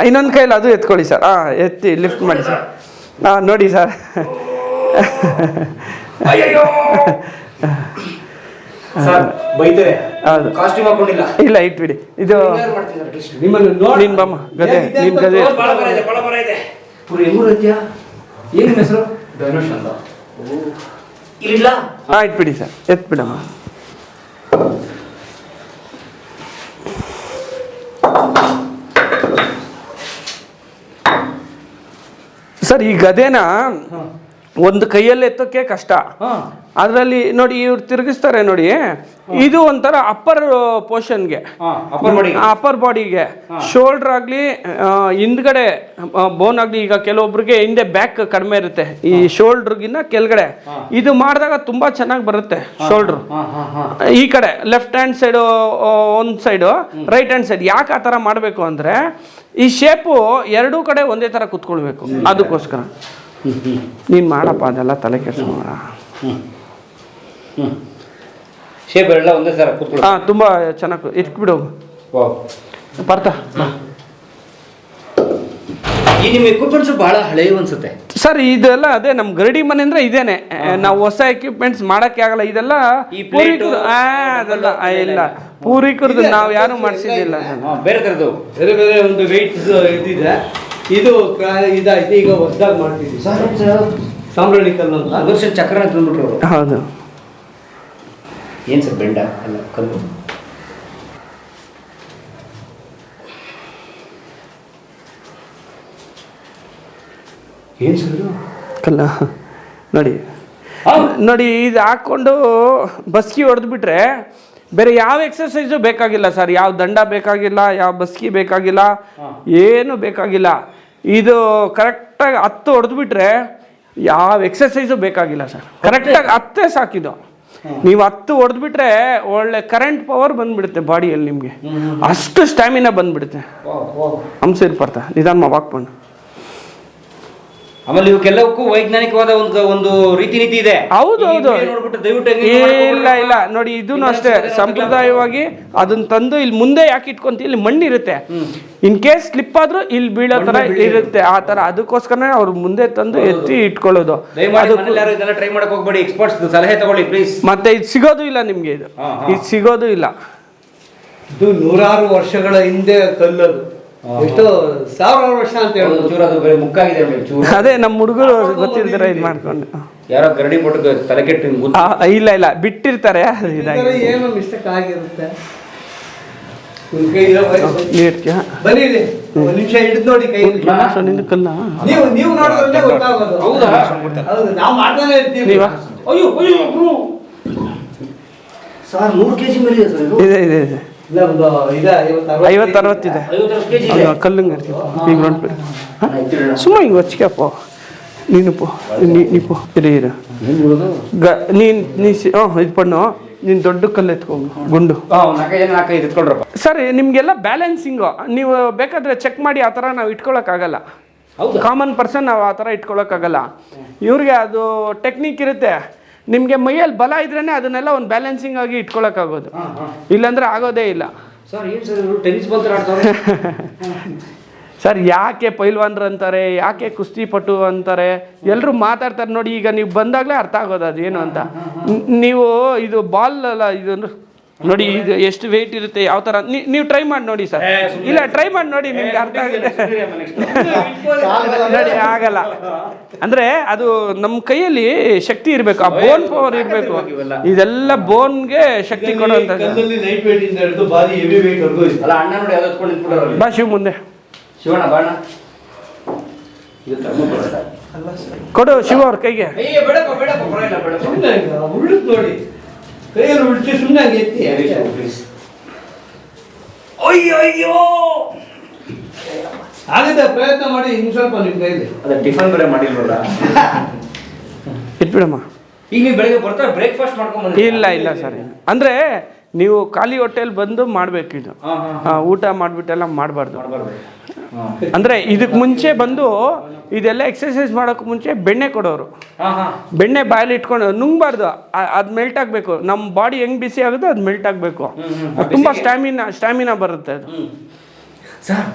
ಇನ್ನೊಂದು ಕೈಲಿ ಅದು ಎತ್ಕೊಳ್ಳಿ ಸರ್. ಎತ್ತಿ ಲಿಫ್ಟ್ ಮಾಡಿ ಸರ್. ನೋಡಿ ಸರ್. ಹೌದು, ಇಲ್ಲ ಇಟ್ಬಿಡಿ. ಇದು ನೀನ್ ಬಮ್ಮ ಗದೆ, ನಿನ್ ಗದೆ ಇಟ್ಬಿಡಿ ಸರ್, ಎತ್ಬಿಡಮ್ಮ. ಸರ್ ಈ ಗದೆನ ಒಂದು ಕೈಯಲ್ಲಿ ಎತ್ತೋಕೆ ಕಷ್ಟ. ಅದರಲ್ಲಿ ನೋಡಿ ಇವ್ರು ತಿರುಗಿಸ್ತಾರೆ ನೋಡಿ, ಇದು ಒಂಥರ ಅಪ್ಪರ್ ಪೋರ್ಷನ್ಗೆ, ಅಪ್ಪರ್ ಬಾಡಿಗೆ, ಶೋಲ್ಡರ್ ಆಗಲಿ ಹಿಂದ್ಗಡೆ ಬೋನ್ ಆಗಲಿ. ಈಗ ಕೆಲವೊಬ್ರಿಗೆ ಹಿಂದೆ ಬ್ಯಾಕ್ ಕಡಿಮೆ ಇರುತ್ತೆ, ಈ ಶೋಲ್ಡರ್ಗಿನ್ನ ಕೆಳಗಡೆ ಇದು ಮಾಡಿದಾಗ ತುಂಬಾ ಚೆನ್ನಾಗಿ ಬರುತ್ತೆ. ಶೋಲ್ಡರ್ ಈ ಕಡೆ ಲೆಫ್ಟ್ ಹ್ಯಾಂಡ್ ಸೈಡು ಒಂದು ಸೈಡು, ರೈಟ್ ಹ್ಯಾಂಡ್ ಸೈಡ್. ಯಾಕೆ ಆ ಥರ ಮಾಡಬೇಕು ಅಂದರೆ ಈ ಶೇಪು ಎರಡೂ ಕಡೆ ಒಂದೇ ಥರ ಕುತ್ಕೊಳ್ಬೇಕು. ಅದಕ್ಕೋಸ್ಕರ ನೀನು ಮಾಡಪ್ಪ, ಅದೆಲ್ಲ ತಲೆ ಕೆಡಿಸ್ಕೋಣ. ಶೇಪ್ ಎಲ್ಲ ಒಂದೇ ಥರ ಕೂತ್ಕೊಳ್ಳಿ. ತುಂಬ ಚೆನ್ನಾಗಿ ಇಟ್ಬಿಡು ಪಾರ್ಥ. ಈ ನಿಮ್ಮ ಎಕ್ವಿಪ್ಮೆಂಟ್ಸ್ ಬಹಳ ಹಳೆಯ ಅನ್ಸುತ್ತೆ ಸರ್. ಇದೆಲ್ಲ ಅದೇ ನಮ್ಮ ಗರಡಿ ಮನೆ ಅಂದ್ರೆ ಇದೇನೆ. ನಾವು ಹೊಸ ಎಕ್ವಿಪ್ಮೆಂಟ್ಸ್ ಮಾಡಕ್ಕೆ ಆಗಲ್ಲ. ಇದೆಲ್ಲ ಪೂರ್ವಿಕರು. ಅದೆಲ್ಲ ಇಲ್ಲ, ಪೂರ್ವಿಕರದ್ದು ನಾವು ಯಾರು ಮಾಡಿಸಿದ್ದಿಲ್ಲ. ಬೇರೆ ಥರದ್ದು ಬೇರೆ ಬೇರೆ ಒಂದು ವೆಯ್ಟ್ ಇದಿದೆ. ಇದು ಇದಾಯ್ತು, ಈಗ ಹೊಸದಾಗಿ ಮಾಡ್ತಿದ್ವಿ ಸಾಂಬ್ರಾಣಿ ಕಲ್ಲು ಅಂತ. ವರ್ಷ ಚಕ್ರ ತಂದ್ಬಿಟ್ರು. ಹೌದು. ಏನು ಸರ್ ಬೆಂಡ ಎಲ್ಲ ಕಲ್ಲು? ಏನು ಸರ್ ಕಲ್ಲ ನೋಡಿ, ನೋಡಿ ಇದು ಹಾಕ್ಕೊಂಡು ಬಸ್ಕಿ ಹೊಡೆದ್ಬಿಟ್ರೆ ಬೇರೆ ಯಾವ ಎಕ್ಸರ್ಸೈಸು ಬೇಕಾಗಿಲ್ಲ ಸರ್. ಯಾವ ದಂಡ ಬೇಕಾಗಿಲ್ಲ, ಯಾವ ಬಸ್ಕಿ ಬೇಕಾಗಿಲ್ಲ, ಏನು ಬೇಕಾಗಿಲ್ಲ. ಇದು ಕರೆಕ್ಟಾಗಿ 10 ಹೊಡೆದ್ಬಿಟ್ರೆ ಯಾವ ಎಕ್ಸರ್ಸೈಸು ಬೇಕಾಗಿಲ್ಲ ಸರ್. ಕರೆಕ್ಟಾಗಿ 10 ಸಾಕಿದು. ನೀವು 10 ಹೊಡೆದ್ಬಿಟ್ರೆ ಒಳ್ಳೆ ಕರೆಂಟ್ ಪವರ್ ಬಂದ್ಬಿಡುತ್ತೆ ಬಾಡಿಯಲ್ಲಿ ನಿಮಗೆ. ಅಷ್ಟು ಸ್ಟ್ಯಾಮಿನಾ ಬಂದ್ಬಿಡುತ್ತೆ. ಹಂಸ ಇರ್ಪಾರ್ಥ ನಿಧಾನ ವಾಕ್ಪಣ್ಣು. ಆಮೇಲೆ ಇವಕ್ಕೆಲ್ಲಕ್ಕೂ ವೈಜ್ಞಾನಿಕವಾದ ಒಂದು ರೀತಿ ನೀತಿ ಇದೆ. ಹೌದು ಹೌದು. ದಯವಿಟ್ಟು ಇಲ್ಲ ಇಲ್ಲ ನೋಡಿ, ಇದೂ ಅಷ್ಟೇ ಸಂಪ್ರದಾಯವಾಗಿ ಅದನ್ನ ತಂದು ಇಲ್ಲಿ ಮುಂದೆ ಯಾಕೆ ಇಟ್ಕೊಂತ, ಇಲ್ಲಿ ಮಣ್ಣಿರುತ್ತೆ, ಇನ್ ಕೇಸ್ ಸ್ಲಿಪ್ ಆದ್ರೂ ಇಲ್ಲಿ ಬೀಳೋ ತರ ಇರುತ್ತೆ ಆ ತರ. ಅದಕ್ಕೋಸ್ಕರ ಅವ್ರು ಮುಂದೆ ತಂದು ಎತ್ತಿ ಇಟ್ಕೊಳ್ಳೋದು. ಟ್ರೈ ಮಾಡಕ್ ಹೋಗ್ಬೇಡಿ, ಎಕ್ಸ್ಪರ್ಟ್ಸ್ ಸಲಹೆ ತಗೊಳ್ಳಿ ಪ್ಲೀಸ್. ಮತ್ತೆ ಇದು ಸಿಗೋದು ಇಲ್ಲ ನಿಮ್ಗೆ, ಇದು ಸಿಗೋದು ಇಲ್ಲ. ಇದು 100 ವರ್ಷಗಳ ಹಿಂದೆ ಕಲ್ಲದು. ಎಷ್ಟೋ 1000 ವರ್ಷ ಅಂತ ಹೇಳೋದು. ಮುಕ್ಕಾಗಿದೆ. ಅದೇ ನಮ್ಮ ಹುಡುಗರು ಗೊತ್ತಿರ್ತಾರೆ ಇದು ಮಾಡ್ಕೊಂಡು. ಯಾರೋ ಗರಡಿ ಪಟ್ಟು ತಲೆಕೆಟ್ಟು ಇಲ್ಲ ಇಲ್ಲ ಬಿಟ್ಟಿರ್ತಾರೆ. ಏನೋ ಮಿಸ್ಟೇಕ್ ಆಗಿರುತ್ತೆ. ನಿಮಿಷ ಹಿಡಿದು ನೋಡಿ ಕೈ ಕಲ್ಲ ನೀವು ನೋಡಿದ್ರೆ ಗೊತ್ತಾಗೋದು. ಹೌದಾ? ನಾವು ಮಾಡ್ತಾನೆ ಇರ್ತೀವಿ. ಸರ್ 100 kg ಮೇಲೆ ಇದೆ. ಇದೆ ಇದೆ 50-60 ಇದೆ ಕಲ್ಲಂಗ. ಸುಮ್ಮ ಹಿಂಗೆ ಹೊಚ್ಕಪ್ಪ ನೀನು ನೀಪು ಇರಿ ಇರು ನೀನು ಇದು ಪಣ್ಣು. ನೀನು ದೊಡ್ಡ ಕಲ್ಲು ಎತ್ಕೊಂಡು ಗುಂಡು ಸರ್. ನಿಮಗೆಲ್ಲ ಬ್ಯಾಲೆನ್ಸಿಂಗು ನೀವು ಬೇಕಾದರೆ ಚೆಕ್ ಮಾಡಿ. ಆ ಥರ ನಾವು ಇಟ್ಕೊಳ್ಳೋಕ್ಕಾಗಲ್ಲ. ಕಾಮನ್ ಪರ್ಸನ್ ನಾವು ಆ ಥರ ಇಟ್ಕೊಳ್ಳೋಕ್ಕಾಗಲ್ಲ. ಇವ್ರಿಗೆ ಅದು ಟೆಕ್ನಿಕ್ ಇರುತ್ತೆ. ನಿಮಗೆ ಮೈಯಲ್ಲಿ ಬಲ ಇದ್ರೇ ಅದನ್ನೆಲ್ಲ ಒಂದು ಬ್ಯಾಲೆನ್ಸಿಂಗ್ ಆಗಿ ಇಟ್ಕೊಳ್ಳೋಕ್ಕಾಗೋದು, ಇಲ್ಲಾಂದ್ರೆ ಆಗೋದೇ ಇಲ್ಲ. ಸರ್ ಯಾಕೆ ಪೈಲ್ವಾನ್ರು ಅಂತಾರೆ, ಯಾಕೆ ಕುಸ್ತಿಪಟು ಅಂತಾರೆ, ಎಲ್ಲರೂ ಮಾತಾಡ್ತಾರೆ ನೋಡಿ. ಈಗ ನೀವು ಬಂದಾಗಲೇ ಅರ್ಥ ಆಗೋದು ಅದೇನು ಅಂತ. ನೀವು ಇದು ಬಾಲ್ ಅಲ್ಲ ಇದು ನೋಡಿ, ಇದು ಎಷ್ಟು ವೆಯ್ಟ್ ಇರುತ್ತೆ, ಯಾವ ಥರ. ನೀವು ಟ್ರೈ ಮಾಡಿ ನೋಡಿ ಸರ್. ಇಲ್ಲ ಟ್ರೈ ಮಾಡಿ ನೋಡಿ, ನಿಮ್ಗೆ ಅರ್ಥ ಆಗುತ್ತೆ ನೋಡಿ. ಆಗಲ್ಲ ಅಂದರೆ ಅದು ನಮ್ಮ ಕೈಯಲ್ಲಿ ಶಕ್ತಿ ಇರಬೇಕು, ಆ ಬೋನ್ ಪವರ್ ಇರಬೇಕು. ಇದೆಲ್ಲ ಬೋನ್ಗೆ ಶಕ್ತಿ ಕೊಡುವಂಥದ್ದು. ಬಾ ಶಿವ್ ಮುಂದೆ. ಶಿವಣ್ಣ ಬಾಣ ಕೊಡು ಶಿವ ಅವ್ರ ಕೈಗೆ. ಉಳ್ಳುತ್ ನೋಡಿ ಕೈಯಲ್ಲಿ ಉಳ್ಸಿ ಸುಮ್ಮನೆ ಹಂಗೆ ಎತ್ತಿ. ಅಯ್ಯೋ ಆಗಿದೆ, ಪ್ರಯತ್ನ ಮಾಡಿ ಇನ್ನು ಸ್ವಲ್ಪ ನಿಮ್ಮ ಕೈಲಿ. ಅದ ಟಿಫನ್ ಬೇರೆ ಮಾಡಿಲ್ವಲ್ಲ. ಇಟ್ಬಿಡಮ್ಮ. ಈಗ ನೀವು ಬೆಳಗ್ಗೆ ಬರ್ತಾರೆ ಬ್ರೇಕ್ಫಾಸ್ಟ್ ಮಾಡ್ಕೊಂಡ್ ಇಲ್ಲ ಸರ್, ಅಂದರೆ ನೀವು ಖಾಲಿ ಹೊಟ್ಟೆಲಿ ಬಂದು ಮಾಡಬೇಕು ಇದು. ಊಟ ಮಾಡಿಬಿಟ್ಟೆಲ್ಲ ಮಾಡಬಾರ್ದು. ಅಂದರೆ ಇದಕ್ಕೆ ಮುಂಚೆ ಬಂದು ಇದೆಲ್ಲ ಎಕ್ಸಸೈಸ್ ಮಾಡೋಕೆ ಮುಂಚೆ ಬೆಣ್ಣೆ ಕೊಡೋರು. ಬೆಣ್ಣೆ ಬಾಯಲ್ಲಿ ಇಟ್ಕೊಂಡು ನುಂಗಬಾರ್ದು, ಅದು ಮೆಲ್ಟ್ ಆಗಬೇಕು. ನಮ್ಮ ಬಾಡಿ ಹೆಂಗೆ ಬಿಸಿ ಆಗುತ್ತೋ ಅದು ಮೆಲ್ಟ್ ಆಗಬೇಕು. ತುಂಬ ಸ್ಟ್ಯಾಮಿನಾ ಬರುತ್ತೆ ಅದು. ಸರ್,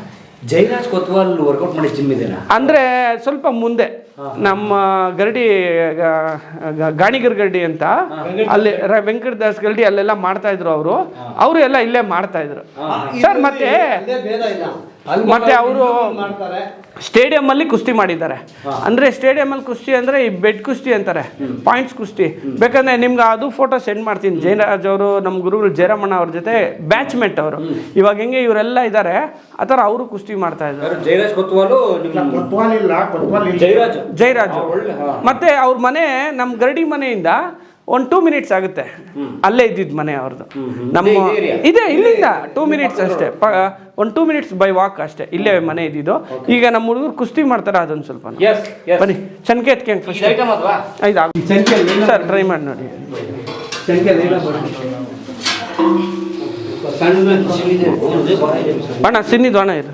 ಜೈರಾಜ್ ಕೊತ್ವಾಲ್ ವರ್ಕೌಟ್ ಮಾಡಿ ಜಿಮ್ ಇದೆನಾ? ಅಂದರೆ ಸ್ವಲ್ಪ ಮುಂದೆ ನಮ್ಮ ಗರಡಿ ಗಾಣಿಗರ ಗರಡಿ ಅಂತ ಅಲ್ಲಿ ವೆಂಕಟದಾಸ್ ಗರಡಿ ಅಲ್ಲೆಲ್ಲ ಮಾಡ್ತಾ ಇದ್ರು. ಅವರು ಎಲ್ಲ ಇಲ್ಲೇ ಮಾಡ್ತಾ ಇದ್ರು ಸರ್. ಮತ್ತೆ ಅವರು ಸ್ಟೇಡಿಯಂ ಅಲ್ಲಿ ಕುಸ್ತಿ ಮಾಡಿದ್ದಾರೆ. ಅಂದ್ರೆ ಸ್ಟೇಡಿಯಂ ಅಲ್ಲಿ ಕುಸ್ತಿ ಅಂದ್ರೆ ಈ ಬೆಡ್ ಕುಸ್ತಿ ಅಂತಾರೆ, ಪಾಯಿಂಟ್ಸ್ ಕುಸ್ತಿ. ಬೇಕಂದ್ರೆ ನಿಮ್ಗೆ ಅದು ಫೋಟೋ ಸೆಂಡ್ ಮಾಡ್ತೀನಿ. ಜೈರಾಜ್ ಅವರು ನಮ್ಮ ಗುರುಗಳು ಜಯರಾಮಣ್ಣ ಅವ್ರ ಜೊತೆ ಬ್ಯಾಚ್ಮೆಂಟ್ ಅವರು. ಇವಾಗ ಹೆಂಗೆ ಇವರೆಲ್ಲ ಇದ್ದಾರೆ ಆ ಥರ ಅವರು ಕುಸ್ತಿ ಮಾಡ್ತಾ ಇದ್ದಾರೆ. ಜೈರಾಜ್ ಕೊತ್ವಾಲು ಜೈರಾಜ್ ಮತ್ತೆ ಅವ್ರ ಮನೆ ನಮ್ಮ ಗರಡಿ ಮನೆಯಿಂದ ಒಂದು 2 minutes ಆಗುತ್ತೆ. ಅಲ್ಲೇ ಇದ್ದಿದ್ದು ಮನೆ ಅವ್ರದ್ದು. ನಮ್ಮ ಇದೆ ಇಲ್ಲಿಂದ 2 minutes ಅಷ್ಟೇ, ಒಂದು 2 minutes ಬೈ ವಾಕ್ ಅಷ್ಟೇ. ಇಲ್ಲೇ ಮನೆ ಇದ್ದಿದ್ದು. ಈಗ ನಮ್ಮ ಹುಡುಗರು ಕುಸ್ತಿ ಮಾಡ್ತಾರೆ, ಅದೊಂದು ಸ್ವಲ್ಪ ಬನ್ನಿ. ಚನ್ಕೆ ಎತ್ಕೊಂಡು ಫಸ್ಟ್ ಸರ್ ಟ್ರೈ ಮಾಡಿ ನೋಡಿ. ಅಣ್ಣ ಸಿನ್ನಿದು ಅಣ್ಣ ಇದು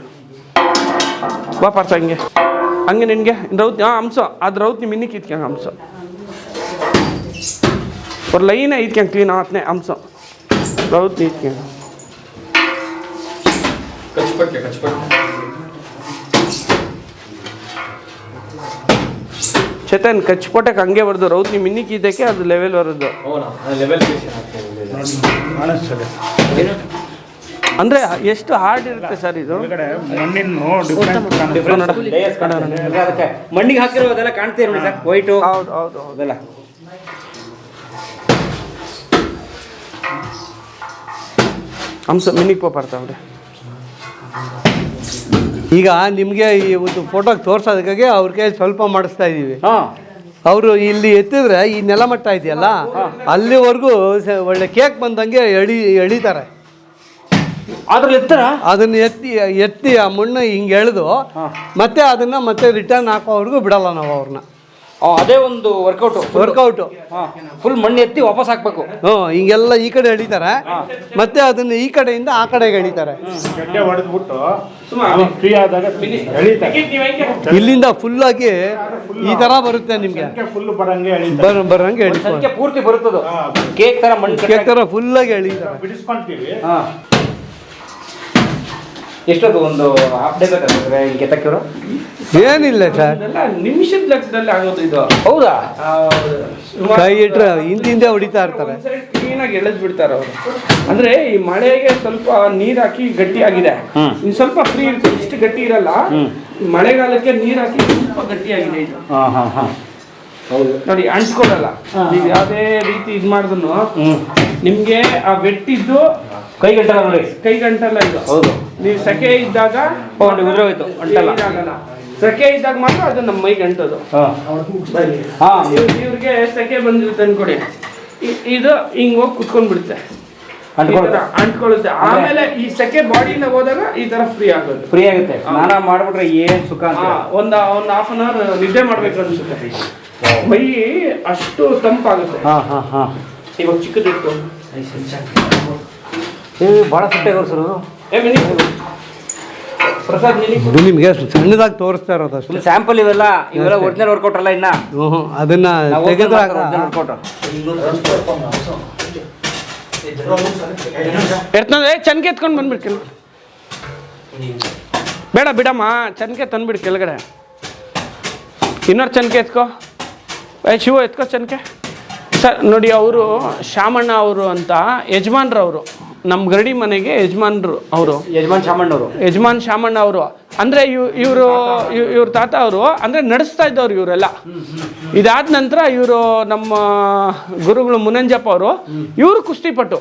ವಾಪಸ್ ಹಂಗೆ ನಿನಗೆ ರೌತ್ ಹಂಸ ಅದು ರೌತ್ ನಿಮ್ಮ ಇನ್ನಿಕ್ಕೆ ಇತ್ಕಂಗೆ ಹಂಸ ஒரு லைனை இட்கேன் க்ளீன் ஆத்னே அம்சம் ரவுத் இட்கேன் கச்பட்டೆ ಚೇತನ್ ಕಚ್ಪಟ್ಟಕ್ಕೆ ಹಂಗೆ ಬರೋದು. ರೌತ್ ನಿಮ್ಮ ಇನ್ನಿಕ್ಕೆ ಇದಕ್ಕೆ ಅದು ಲೆವೆಲ್ ಬರೋದು. ಅಂದ್ರೆ ಎಷ್ಟು ಹಾರ್ಡ್ ಇರುತ್ತೆ ಸರ್ ಇದು. ಮಣ್ಣಿಗೆ ಹಾಕಿರೋದೆಲ್ಲ ಕಾಣ್ತೀವಿ ನೋಡಿ ಸರ್, ವೈಟು. ಹೌದು ಅದೆಲ್ಲ ಹಂಸ ಮಿನಿಕ್ ಬರ್ತಾವ್ರೆ. ಈಗ ನಿಮಗೆ ಈ ಒಂದು ಫೋಟೋಗೆ ತೋರ್ಸೋದಕ್ಕಾಗಿ ಅವ್ರ ಕೈ ಸ್ವಲ್ಪ ಮಾಡಿಸ್ತಾ ಇದ್ದೀವಿ. ಅವರು ಇಲ್ಲಿ ಎತ್ತಿದ್ರೆ ಈ ನೆಲಮಟ್ಟ ಇದೆಯಲ್ಲ ಅಲ್ಲಿವರೆಗೂ ಒಳ್ಳೆ ಕೇಕ್ ಬಂದಂಗೆ ಎಳಿತಾರೆ. ಅದ್ರಲ್ಲಿ ಅದನ್ನ ಎತ್ತಿ ಆ ಮಣ್ಣು ಹಿಂಗೆ ಎಳೆದು ಮತ್ತೆ ರಿಟರ್ನ್ ಹಾಕೋವರೆಗೂ ಬಿಡಲ್ಲ ನಾವು ಅವ್ರನ್ನ. ಅದೇ ಒಂದು ವರ್ಕೌಟು ಫುಲ್ ಮಣ್ಣು ಎತ್ತಿ ವಾಪಸ್ ಹಾಕ್ಬೇಕು. ಹಿಂಗೆಲ್ಲ ಈ ಕಡೆ ಎಳಿತಾರೆ, ಮತ್ತೆ ಅದನ್ನ ಈ ಕಡೆಯಿಂದ ಆ ಕಡೆಗೆ ಎಳಿತಾರೆ. ಇಲ್ಲಿಂದ ಫುಲ್ ಆಗಿ ಈ ತರ ಬರುತ್ತೆ ನಿಮ್ಗೆ, ಬರಂಗೆ ಎಳಿತಾರೆ. ಪೂರ್ತಿ ಬರುತ್ತದು ಕೇಕ್ ತರ ಮಣ್ಣು ಕೇಕ್ ತರ ಫುಲ್ ಆಗಿ ಎಳಿತಾರೆ. ಎಷ್ಟೊತ್ತು ಒಂದು ಹಾಫ್ ಡೇ ಬೇಕಾದ್ರೆ ಹಿಂಗೆ ಕೆತ್ತಕ್ಕಿರೋ ಏನಿಲ್ಲ ಸರ್, ನಿಮಿಷದ ಲೆಕ್ಕದಲ್ಲಿ ಆಗೋದು ಇದು. ಹೌದಾ? ಕೈ ಇಟ್ರೆ ಹಿಂದೆ ಹೊಡಿತಾ ಇರ್ತಾರೆ. ಕ್ಲೀನಾಗಿ ಎಳೆದ್ ಬಿಡ್ತಾರೆ ಅವರು. ಅಂದ್ರೆ ಈ ಮಳೆಗೆ ಸ್ವಲ್ಪ ನೀರ್ ಹಾಕಿ ಗಟ್ಟಿ ಆಗಿದೆ, ಇನ್ನು ಸ್ವಲ್ಪ ಫ್ರೀ ಇರುತ್ತೆ, ಇಷ್ಟು ಗಟ್ಟಿ ಇರಲ್ಲ. ಮಳೆಗಾಲಕ್ಕೆ ನೀರ್ ಹಾಕಿ ಸ್ವಲ್ಪ ಗಟ್ಟಿ ಆಗಿದೆ ಇದು. ನೋಡಿ ಅಂಟ್ಕೊಳಲ್ಲ. ನೀವು ಯಾವುದೇ ರೀತಿ ಇದು ಮಾಡಿದ್ರು ನಿಮ್ಗೆ ಆ ವೆಟ್ಟಿದ್ದು ಕೈಗಂಟಲ್ಲ ನೋಡಿ, ಕೈಗಂಟಲ್ಲ ಇದು. ಹೌದು, ನೀವು ಸೆಕೆ ಇದ್ದಾಗ ಉದ್ರೋಯ್ತು ಅಂಟಲ್ಲ. ಸೆಕೆ ಇದ್ದಾಗ ಮಾತ್ರ ಅದು ನಮ್ಮ ಮೈಗೆ ಅಂಟೋದು. ಇವ್ರಿಗೆ ಸೆಕೆ ಬಂದಿರುತ್ತೆ ಅನ್ಕೊಡಿ, ಇದು ಹಿಂಗ್ ಹೋಗಿ ಕುತ್ಕೊಂಡ್ ಬಿಡುತ್ತೆ, ಅಂಟ್ಕೊಳ್ಳುತ್ತೆ. ಆಮೇಲೆ ಈ ಸೆಕೆ ಬಾಡಿಯಿಂದ ಹೋದಾಗ ಈ ತರ ಫ್ರೀ ಆಗುತ್ತೆ. ಸ್ನಾನ ಮಾಡ್ಬಿಟ್ರೆ ಏನ್ ಸುಖ. ಒಂದು ಹಾಫ್ ಅನ್ ಅವರ್ ನಿದ್ದೆ ಮಾಡ್ಬೇಕು ಅನ್ಸುತ್ತೆ, ಮೈ ಅಷ್ಟು ತಂಪಾಗುತ್ತೆ. ಇವಾಗ ಚಿಕ್ಕದಿತ್ತು ಭಾಳ ಸುಟ್ಟೆ ಸರ್. ಪ್ರಸಾದ್ ನಿಮ್ಗೆ ಸಣ್ಣದಾಗಿ ತೋರಿಸ್ತಾ ಇರೋದು ಅಷ್ಟೇ. ಸ್ಯಾಂಪಲ್ ಇವೆಲ್ಲ ಒರಿಜಿನಲ್ ವರ್ಕೌಟ್ ಅಲ್ಲ. ಇನ್ನ ಅದನ್ನ ತೆಗೆದಾಗ ಚನ್ಕೆ ಎತ್ಕೊಂಡು ಬಂದ್ಬಿಡ್ತೀನಿ. ಬೇಡ ಬಿಡಮ್ಮ, ಚನ್ಕೆ ತಂದ್ಬಿಡು ಕೆಳಗಡೆ. ಇನ್ನೊಂದು ಚನ್ಕೆ ಎತ್ಕೋ. ಶಿವ ಎತ್ಕೋ ಚನ್ಕೆ. ಸರ್ ನೋಡಿ, ಅವರು ಶಾಮಣ್ಣ ಅವರು ಅಂತ ಯಜಮಾನ್ರವರು, ನಮ್ಮ ಗರಡಿ ಮನೆಗೆ ಯಜಮಾನ್ರು ಅವರು. ಯಜಮಾನ್ ಶಾಮಣ್ಣ ಅವರು ಅಂದರೆ ಇವ್ರ ತಾತ ಅವರು ಅಂದರೆ ನಡೆಸ್ತಾ ಇದ್ದವ್ರು ಇವರೆಲ್ಲ. ಇದಾದ ನಂತರ ಇವರು ನಮ್ಮ ಗುರುಗಳು ಮುನಂಜಪ್ಪ ಅವರು, ಇವರು ಕುಸ್ತಿಪಟ್ಟು.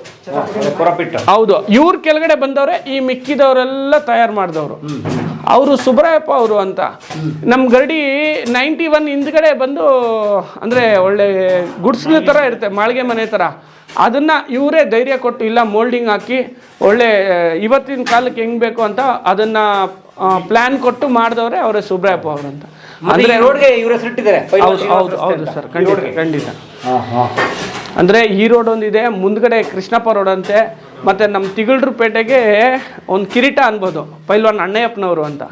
ಹೌದು, ಇವ್ರ ಕೆಳಗಡೆ ಬಂದವ್ರೆ ಈ ಮಿಕ್ಕಿದವರೆಲ್ಲ ತಯಾರು ಮಾಡಿದವರು. ಅವರು ಸುಬ್ರಾಯಪ್ಪ ಅವರು ಅಂತ. ನಮ್ಮ ಗರಡಿ 91 ಹಿಂದ್ಗಡೆ ಬಂದು ಅಂದರೆ ಒಳ್ಳೆ ಗುಡ್ಸ್ಲ ಥರ ಇರುತ್ತೆ, ಮಾಳಿಗೆ ಮನೆ ಥರ. ಅದನ್ನು ಇವರೇ ಧೈರ್ಯ ಕೊಟ್ಟು ಇಲ್ಲ ಮೋಲ್ಡಿಂಗ್ ಹಾಕಿ ಒಳ್ಳೆ ಇವತ್ತಿನ ಕಾಲಕ್ಕೆ ಹೆಂಗೆ ಬೇಕು ಅಂತ ಅದನ್ನು ಪ್ಲ್ಯಾನ್ ಕೊಟ್ಟು ಮಾಡಿದವರೇ ಅವರೇ ಸುಬ್ರಾಯಪ್ಪ ಅವರು ಅಂತ. ಅಂದರೆ ರೋಡ್ಗೆ ಇವ್ರ ಹೆಸರು ಇಟ್ಟಿದ್ದಾರೆ. ಹೌದು ಸರ್, ಖಂಡಿತ. ಅಂದರೆ ಈ ರೋಡ್ ಒಂದಿದೆ, ಮುಂದ್ಗಡೆ ಕೃಷ್ಣಪ್ಪ ರೋಡ್ ಅಂತೆ, ಮತ್ತು ನಮ್ಮ ತಿಗಳೂರು ಪೇಟೆಗೆ ಒಂದು ಕಿರೀಟ ಅನ್ಬೋದು, ಪೈಲ್ವಾನ್ ಅಣ್ಣಯ್ಯಪ್ಪನವರು ಅಂತ.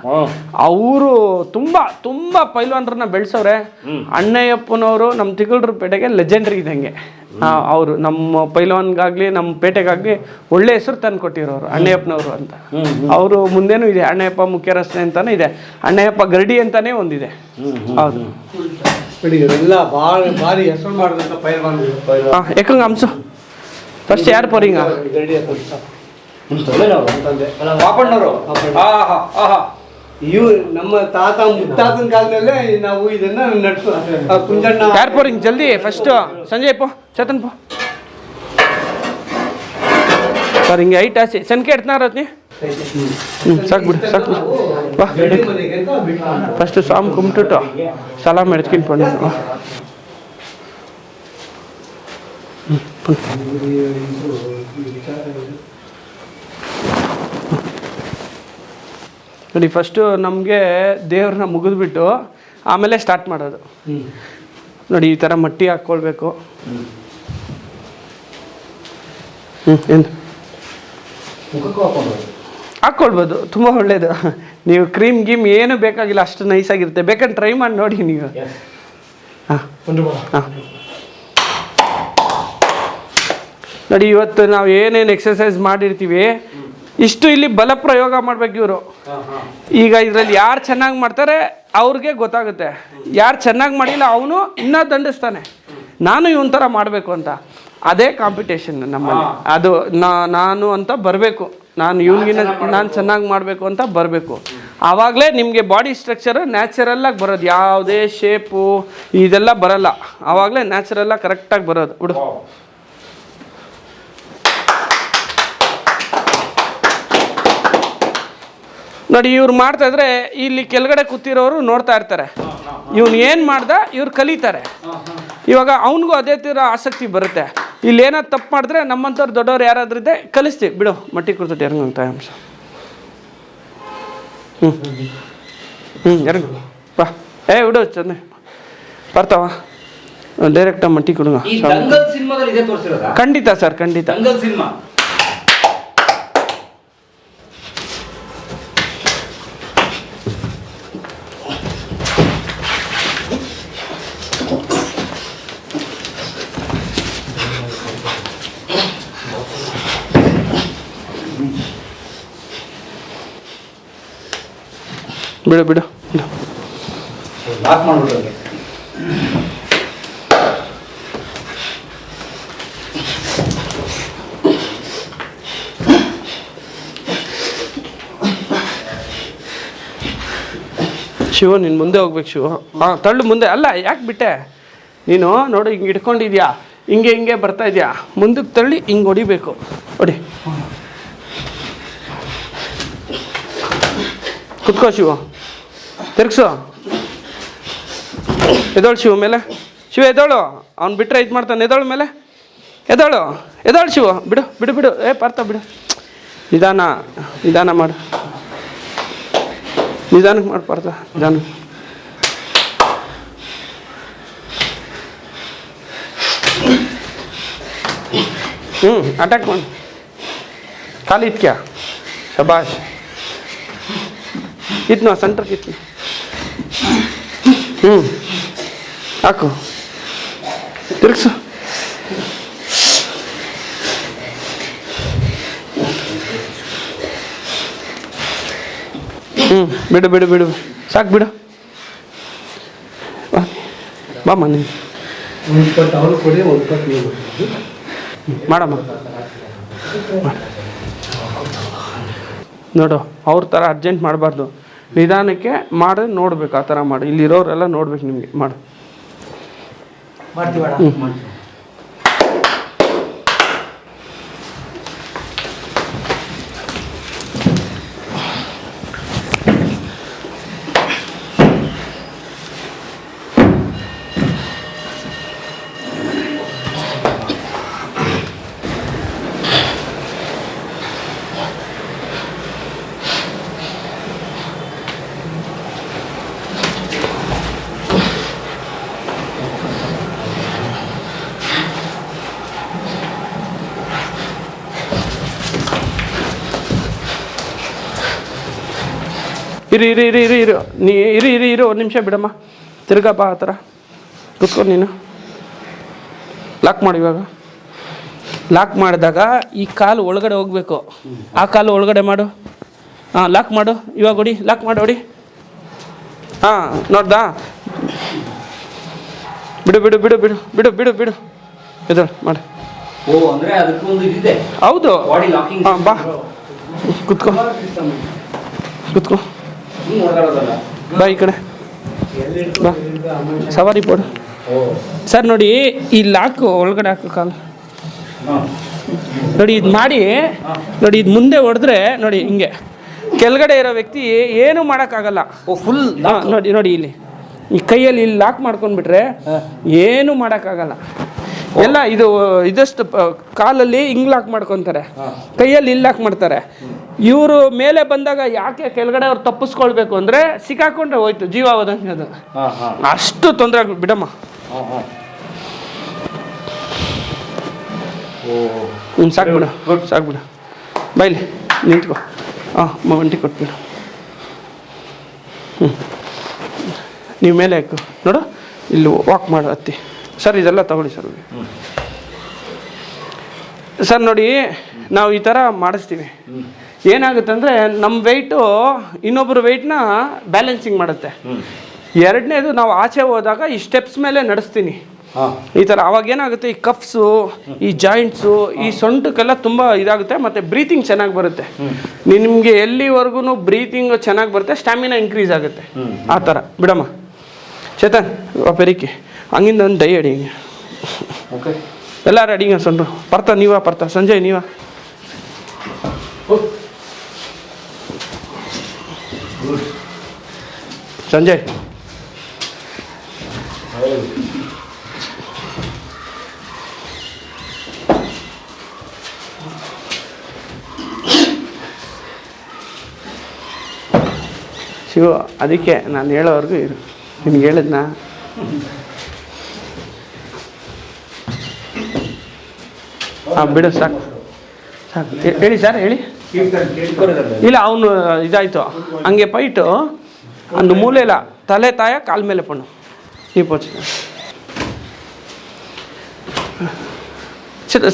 ಅವರು ತುಂಬ ಪೈಲ್ವಾನ್ರನ್ನ ಬೆಳೆಸವ್ರೆ. ಅಣ್ಣಯ್ಯಪ್ಪನವರು ನಮ್ಮ ತಿಗಳೂರು ಪೇಟೆಗೆ ಲೆಜೆಂಡ್ರಿ ಇದ್ದಂಗೆ. ಅವರು ನಮ್ಮ ಪೈಲ್ವಾನ್ಗಾಗಲಿ ನಮ್ಮ ಪೇಟೆಗಾಗಲಿ ಒಳ್ಳೆ ಹೆಸರು ತಂದು ಕೊಟ್ಟಿರೋರು ಅಣ್ಣಯ್ಯಪ್ಪನವರು ಅಂತ. ಅವರು ಮುಂದೆನೂ ಇದೆ, ಅಣ್ಣಯ್ಯಪ್ಪ ಮುಖ್ಯ ರಸ್ತೆ ಅಂತಾನೆ ಇದೆ, ಅಣ್ಣಯ್ಯಪ್ಪ ಗರಡಿ ಅಂತಾನೆ ಒಂದಿದೆ. ಹೌದು, ಎಲ್ಲ ಭಾರಿ ಹೆಸರು ಮಾಡಿದಂಥ ಪೈಲ್ವಾನ್. ಯಾಕಂಗ ಅಂಶ ಫಸ್ಟ್ ಯಾರು ಪೋರಿಂಗ ಇವು ನಮ್ಮ ತಾತ ಮುತ್ತಾತನ ಕಾಲದಲ್ಲೇ ನಾವು ಇದನ್ನ ನಡ್ಸು ಕುಂಜಣ್ಣ. ಯಾರು ಪೋರಿಂಗ್ ಜಲ್ದಿ ಫಸ್ಟ್ ಸಂಜಯ್ ಪೋ ಚೇತನ್ ಪೋ ಸರ್. ಹಿಂಗೆ ಐಟ್ ಆಸಿ ಸನ್ಕೆ ಎಡ್ತಾರತ್ನಿ. ಸಾಕು ಬಿಡು ಬಾ. ಫಸ್ಟ್ ಸ್ವಾಮಿ ಕುಂಬಿಟ್ಟು ಸಲಾಮ್ ಎಡ್ಸ್ಕೊಂಡು ಪಣ್ಣ. ನೋಡಿ, ಫಸ್ಟು ನಮಗೆ ದೇವ್ರನ್ನ ಮುಗಿದ್ಬಿಟ್ಟು ಆಮೇಲೆ ಸ್ಟಾರ್ಟ್ ಮಾಡೋದು. ನೋಡಿ, ಈ ಥರ ಮಟ್ಟಿ ಹಾಕ್ಕೊಳ್ಬೇಕು. ಏನು ಹಾಕ್ಕೊಳ್ಬೋದು, ತುಂಬ ಒಳ್ಳೆಯದು. ನೀವು ಕ್ರೀಮ್ ಗೀಮ್ ಏನು ಬೇಕಾಗಿಲ್ಲ, ಅಷ್ಟು ನೈಸಾಗಿರುತ್ತೆ. ಬೇಕಂದ್ರೆ ಟ್ರೈ ಮಾಡಿ ನೋಡಿ ನೀವು. ಹಾಂ ನೋಡಿ, ಇವತ್ತು ನಾವು ಏನೇನು ಎಕ್ಸಸೈಸ್ ಮಾಡಿರ್ತೀವಿ ಇಷ್ಟು ಇಲ್ಲಿ ಬಲ ಪ್ರಯೋಗ ಮಾಡ್ಬೇಕು ಇವರು. ಈಗ ಇದರಲ್ಲಿ ಯಾರು ಚೆನ್ನಾಗಿ ಮಾಡ್ತಾರೆ ಅವ್ರಿಗೆ ಗೊತ್ತಾಗುತ್ತೆ, ಯಾರು ಚೆನ್ನಾಗಿ ಮಾಡಿಲ್ಲ ಅವನು ಇನ್ನೂ ದಂಡಿಸ್ತಾನೆ, ನಾನು ಇವನ್ ಥರ ಮಾಡಬೇಕು ಅಂತ. ಅದೇ ಕಾಂಪಿಟೇಷನ್ ನಮ್ಮಲ್ಲಿ. ಅದು ನಾನು ಅಂತ ಬರಬೇಕು, ನಾನು ಇವನಿಗಿನ್ನ ನಾನು ಚೆನ್ನಾಗಿ ಮಾಡಬೇಕು ಅಂತ ಬರಬೇಕು. ಆವಾಗಲೇ ನಿಮಗೆ ಬಾಡಿ ಸ್ಟ್ರಕ್ಚರ್ ನ್ಯಾಚುರಲ್ಲಾಗಿ ಬರೋದು, ಯಾವುದೇ ಶೇಪು ಇದೆಲ್ಲ ಬರೋಲ್ಲ. ಆವಾಗಲೇ ನ್ಯಾಚುರಲ್ಲಾಗಿ ಕರೆಕ್ಟಾಗಿ ಬರೋದು. ಬಿಡು, ನೋಡಿ ಇವ್ರು ಮಾಡ್ತಾ ಇದ್ರೆ ಇಲ್ಲಿ ಕೆಳಗಡೆ ಕೂತಿರೋರು ನೋಡ್ತಾ ಇರ್ತಾರೆ, ಇವನು ಏನು ಮಾಡ್ದ ಇವ್ರು ಕಲಿತಾರೆ. ಇವಾಗ ಅವನಿಗೂ ಅದೇ ಥರ ಆಸಕ್ತಿ ಬರುತ್ತೆ. ಇಲ್ಲಿ ಏನಾದ್ರು ತಪ್ಪು ಮಾಡಿದ್ರೆ ನಮ್ಮಂಥವ್ರು ದೊಡ್ಡವ್ರು ಯಾರಾದ್ರೂ ಇದ್ದೆ ಕಲಿಸ್ತೀವಿ. ಬಿಡು, ಮಟ್ಟಿ ಕೊಡ್ತೈತೆ ಇರಂಗಂತ ಅಂಶ. ಇರಂಗ ಬಾ. ಬಿಡು ಚಂದ ಬರ್ತಾವ ಡೈರೆಕ್ಟಾಗಿ ಮಟ್ಟಿ ಕೊಡುಗ. ಖಂಡಿತ ಸರ್, ಖಂಡಿತ. ಬಿಡು ಬಿಡು ಲಾಕ್ ಮಾಡ್ಬಿಟ್ಟು ಶಿವ, ನೀನು ಮುಂದೆ ಹೋಗ್ಬೇಕು ಶಿವ. ಹಾಂ, ತಳ್ಳು ಮುಂದೆ. ಅಲ್ಲ, ಯಾಕೆ ಬಿಟ್ಟೆ ನೀನು? ನೋಡು, ಹಿಂಗೆ ಇಟ್ಕೊಂಡಿದ್ಯಾ, ಹಿಂಗೆ ಬರ್ತಾ ಇದೆಯಾ, ಮುಂದಕ್ಕೆ ತಳ್ಳಿ ಹಿಂಗೆ ಹೊಡಿಬೇಕು. ಹೊಡಿ, ಕುತ್ಕೋ ಶಿವ, ತಿರ್ಗ್ಸು. ಎದೋಳು ಶಿವ ಮೇಲೆ. ಶಿವ ಎದೋಳು, ಅವ್ನು ಬಿಟ್ಟರೆ ಇದು ಮಾಡ್ತಾನೆ. ಎದೋಳು ಮೇಲೆ, ಎದೋಳು ಶಿವ. ಬಿಡು ಬಿಡು ಬಿಡು. ಪಾರ್ಥ ಬಿಡು. ನಿಧಾನ ಮಾಡು, ನಿಧಾನಕ್ಕೆ ಮಾಡಿ ಪಾರ್ಥ, ನಿಧಾನ. ಅಟ್ಯಾಕ್ ಮಾಡಿ, ಖಾಲಿ ಇತ್ಕ್ಯಾ, ಶಬಾಷ್. ಇತ್ನೋ ಸೆಂಟ್ರ್ ಕಿತ್ನಿ. ಹಾಕು, ತಿರುಗ್ಸು. ಬಿಡು ಬಿಡು ಬಿಡು, ಸಾಕು ಬಿಡು. ಬಾಮ್ಮ ನೀನು ಮಾಡಮ್ಮ. ನೋಡು, ಅವ್ರ ಥರ ಅರ್ಜೆಂಟ್ ಮಾಡಬಾರ್ದು, ನಿಧಾನಕ್ಕೆ ಮಾಡಿ ನೋಡ್ಬೇಕು. ಆ ಥರ ಮಾಡಿ, ಇಲ್ಲಿರೋರೆಲ್ಲ ನೋಡ್ಬೇಕು ನಿಮಗೆ. ಮಾಡು. ಇರು ಇರು ಇರು ಇರು ಇರು ನೀ ಇರು ಒಂದು ನಿಮಿಷ ಬಿಡಮ್ಮ. ತಿರ್ಗಾ ಬಾ ಆ ಥರ ಕೂತ್ಕೊಂಡು ನೀನು. ಲಾಕ್ ಮಾಡಿ ಇವಾಗ. ಲಾಕ್ ಮಾಡಿದಾಗ ಈ ಕಾಲು ಒಳಗಡೆ ಹೋಗಬೇಕು. ಆ ಕಾಲು ಒಳಗಡೆ ಮಾಡು. ಹಾಂ ಲಾಕ್ ಮಾಡು ಇವಾಗ. ಹೊಡಿ, ಲಾಕ್ ಮಾಡಿ ಹೊಡಿ. ಹಾಂ ನೋಡ್ದಾ? ಬಿಡು ಬಿಡು ಬಿಡು ಬಿಡು ಬಿಡು ಬಿಡು ಬಿಡು ಎದುರು ಮಾಡಿ. ಓ ಅಂದರೆ ಅದಕ್ಕೆ ಒಂದು ಇದಿದೆ. ಹೌದು. Body locking. ಹಾಂ ಬಾ ಕುತ್ಕೋ ಕುತ್ಕೋ. ಬಾ ಈ ಕಡೆ ಬಾ. ಸವಾರಿ ಪೋಡು ಸರ್. ನೋಡಿ ಈ ಲಾಕು ಒಳಗಡೆ ಹಾಕು ಕಾಲು. ನೋಡಿ ಇದು ಮಾಡಿ. ನೋಡಿ ಇದು ಮುಂದೆ ಹೊಡೆದ್ರೆ ನೋಡಿ ಹಿಂಗೆ ಕೆಳಗಡೆ ಇರೋ ವ್ಯಕ್ತಿ ಏನೂ ಮಾಡೋಕ್ಕಾಗಲ್ಲ. ಓ ಫುಲ್. ನೋಡಿ ನೋಡಿ ಇಲ್ಲಿ ಈ ಕೈಯಲ್ಲಿ ಇಲ್ಲಿ ಲಾಕ್ ಮಾಡ್ಕೊಂಡ್ಬಿಟ್ರೆ ಏನೂ ಮಾಡೋಕ್ಕಾಗಲ್ಲ. ಎಲ್ಲ ಇದಷ್ಟು ಕಾಲಲ್ಲಿ ಹಿಂಗೆ ಲಾಕ್ ಮಾಡ್ಕೊತಾರೆ, ಕೈಯಲ್ಲಿ ಇಲ್ಲಿ ಲಾಕ್ ಮಾಡ್ತಾರೆ. ಇವರು ಮೇಲೆ ಬಂದಾಗ ಯಾಕೆ ಕೆಳಗಡೆ ಅವ್ರು ತಪ್ಪಿಸ್ಕೊಳ್ಬೇಕು ಅಂದರೆ ಸಿಕ್ಕಾಕೊಂಡ್ರೆ ಹೋಯ್ತು, ಜೀವ ಹೋದಂಗೆ ಅದು. ಅಷ್ಟು ತೊಂದರೆ ಆಗ ಬಿಡಮ್ಮ. ಸಾಕ್ಬಿಡು ಸಾಕ್ಬಿಡು. ಬೈಲಿ ನಿಂತ್ಕೊ. ಹಾಂ ಒಂಟಿ ಕೊಟ್ಬಿಡು. ನೀವು ಮೇಲೆ ಹಾಕು ನೋಡು. ಇಲ್ಲಿ ವಾಕ್ ಮಾಡು ಹತ್ತಿ. ಸರ್ ಇದೆಲ್ಲ ತಗೊಳ್ಳಿ ಸರ್. ಸರ್ ನೋಡಿ ನಾವು ಈ ಥರ ಮಾಡಿಸ್ತೀವಿ. ಏನಾಗುತ್ತೆ ಅಂದರೆ ನಮ್ಮ ವೆಯ್ಟು ಇನ್ನೊಬ್ಬರು ವೆಯ್ಟ್ನ ಬ್ಯಾಲೆನ್ಸಿಂಗ್ ಮಾಡುತ್ತೆ. ಎರಡನೇದು ನಾವು ಆಚೆ ಹೋದಾಗ ಈ ಸ್ಟೆಪ್ಸ್ ಮೇಲೆ ನಡೆಸ್ತೀನಿ ಈ ಥರ. ಅವಾಗ ಏನಾಗುತ್ತೆ, ಈ ಕಫ್ಸು, ಈ ಜಾಯಿಂಟ್ಸು, ಈ ಸೊಂಟಕ್ಕೆಲ್ಲ ತುಂಬ ಇದಾಗುತ್ತೆ. ಮತ್ತು ಬ್ರೀತಿಂಗ್ ಚೆನ್ನಾಗಿ ಬರುತ್ತೆ. ನಿಮಗೆ ಎಲ್ಲಿವರೆಗೂ ಬ್ರೀತಿಂಗ್ ಚೆನ್ನಾಗಿ ಬರುತ್ತೆ, ಸ್ಟ್ಯಾಮಿನಾ ಇನ್ಕ್ರೀಸ್ ಆಗುತ್ತೆ. ಆ ಥರ ಬಿಡಮ್ಮ. ಚೇತನ್ ಪೆರಿಕೆ ಹಂಗಿಂದ ಒಂದು ಡೈ ಅಡಿ ಹಿಂಗೆ. ಓಕೆ ಎಲ್ಲ ರೆಡಿಂಗ ಸೊಂಡ್ರು. ಬರ್ತಾ ನೀವಾ ಬರ್ತಾ ಸಂಜಯ್ ನೀವಾ. ಸಂಜಯ್ ಶಿವ, ಅದಕ್ಕೆ ನಾನು ಹೇಳೋವರೆಗೂ ಇರು. ನಿನ್ಗೆ ಹೇಳಿದ್ನಾ? ಹಾಂ ಬಿಡು ಸಾಕು ಸಾಕು. ಹೇಳಿ ಸರ್ ಹೇಳಿ. ಇಲ್ಲ ಅವನು ಇದಾಯಿತು ಹಂಗೆ ಪೈಟು ಅಂದು ಮೂಲೆ ಇಲ್ಲ, ತಲೆ ತಾಯ ಕಾಲ ಮೇಲೆ ಪಣ್ಣು ಈ ಪೋಚ್.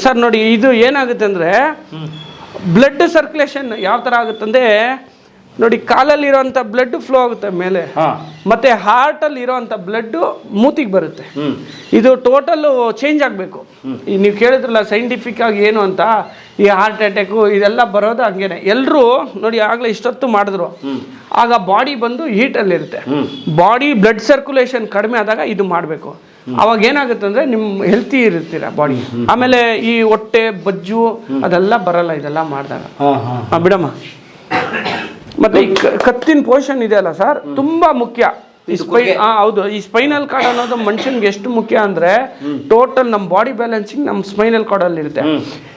ಸರ್ ನೋಡಿ ಇದು ಏನಾಗುತ್ತೆ ಅಂದರೆ ಬ್ಲಡ್ ಸರ್ಕ್ಯುಲೇಷನ್ ಯಾವ ಥರ ಆಗುತ್ತಂದರೆ ನೋಡಿ ಕಾಲಲ್ಲಿರೋಂಥ ಬ್ಲಡ್ ಫ್ಲೋ ಆಗುತ್ತೆ ಮೇಲೆ, ಮತ್ತು ಹಾರ್ಟಲ್ಲಿ ಇರೋವಂಥ ಬ್ಲಡ್ಡು ಮೂತಿಗೆ ಬರುತ್ತೆ. ಇದು ಟೋಟಲ್ಲು ಚೇಂಜ್ ಆಗಬೇಕು. ಈಗ ನೀವು ಕೇಳಿದ್ರಲ್ಲ ಸೈಂಟಿಫಿಕ್ ಆಗಿ ಏನು ಅಂತ, ಈ ಹಾರ್ಟ್ ಅಟ್ಯಾಕು ಇದೆಲ್ಲ ಬರೋದು ಹಂಗೇನೆ. ಎಲ್ಲರೂ ನೋಡಿ ಆಗಲೇ ಇಷ್ಟೊತ್ತು ಮಾಡಿದ್ರು, ಆಗ ಬಾಡಿ ಬಂದು ಹೀಟಲ್ಲಿರುತ್ತೆ. ಬಾಡಿ ಬ್ಲಡ್ ಸರ್ಕ್ಯುಲೇಷನ್ ಕಡಿಮೆ ಆದಾಗ ಇದು ಮಾಡಬೇಕು. ಅವಾಗ ಏನಾಗುತ್ತೆ ಅಂದರೆ ನಿಮ್ಮ ಹೆಲ್ತಿ ಇರ್ತೀರ ಬಾಡಿ. ಆಮೇಲೆ ಈ ಹೊಟ್ಟೆ ಬಜ್ಜು ಅದೆಲ್ಲ ಬರಲ್ಲ ಇದೆಲ್ಲ ಮಾಡಿದಾಗ. ಬಿಡಮ್ಮ. ಮತ್ತೆ ಈ ಕತ್ತಿನ ಪೋರ್ಷನ್ ಇದೆ ಅಲ್ಲ ಸರ್, ತುಂಬಾ ಮುಖ್ಯ. ಈ ಹೌದು, ಈ ಸ್ಪೈನಲ್ ಕಾರ್ಡ್ ಅನ್ನೋದು ಮನುಷ್ಯನ್ಗೆ ಎಷ್ಟು ಮುಖ್ಯ ಅಂದ್ರೆ ಟೋಟಲ್ ನಮ್ಮ ಬಾಡಿ ಬ್ಯಾಲೆನ್ಸಿಂಗ್ ನಮ್ಮ ಸ್ಪೈನಲ್ ಕಾರ್ಡ್ ಅಲ್ಲಿ ಇರುತ್ತೆ.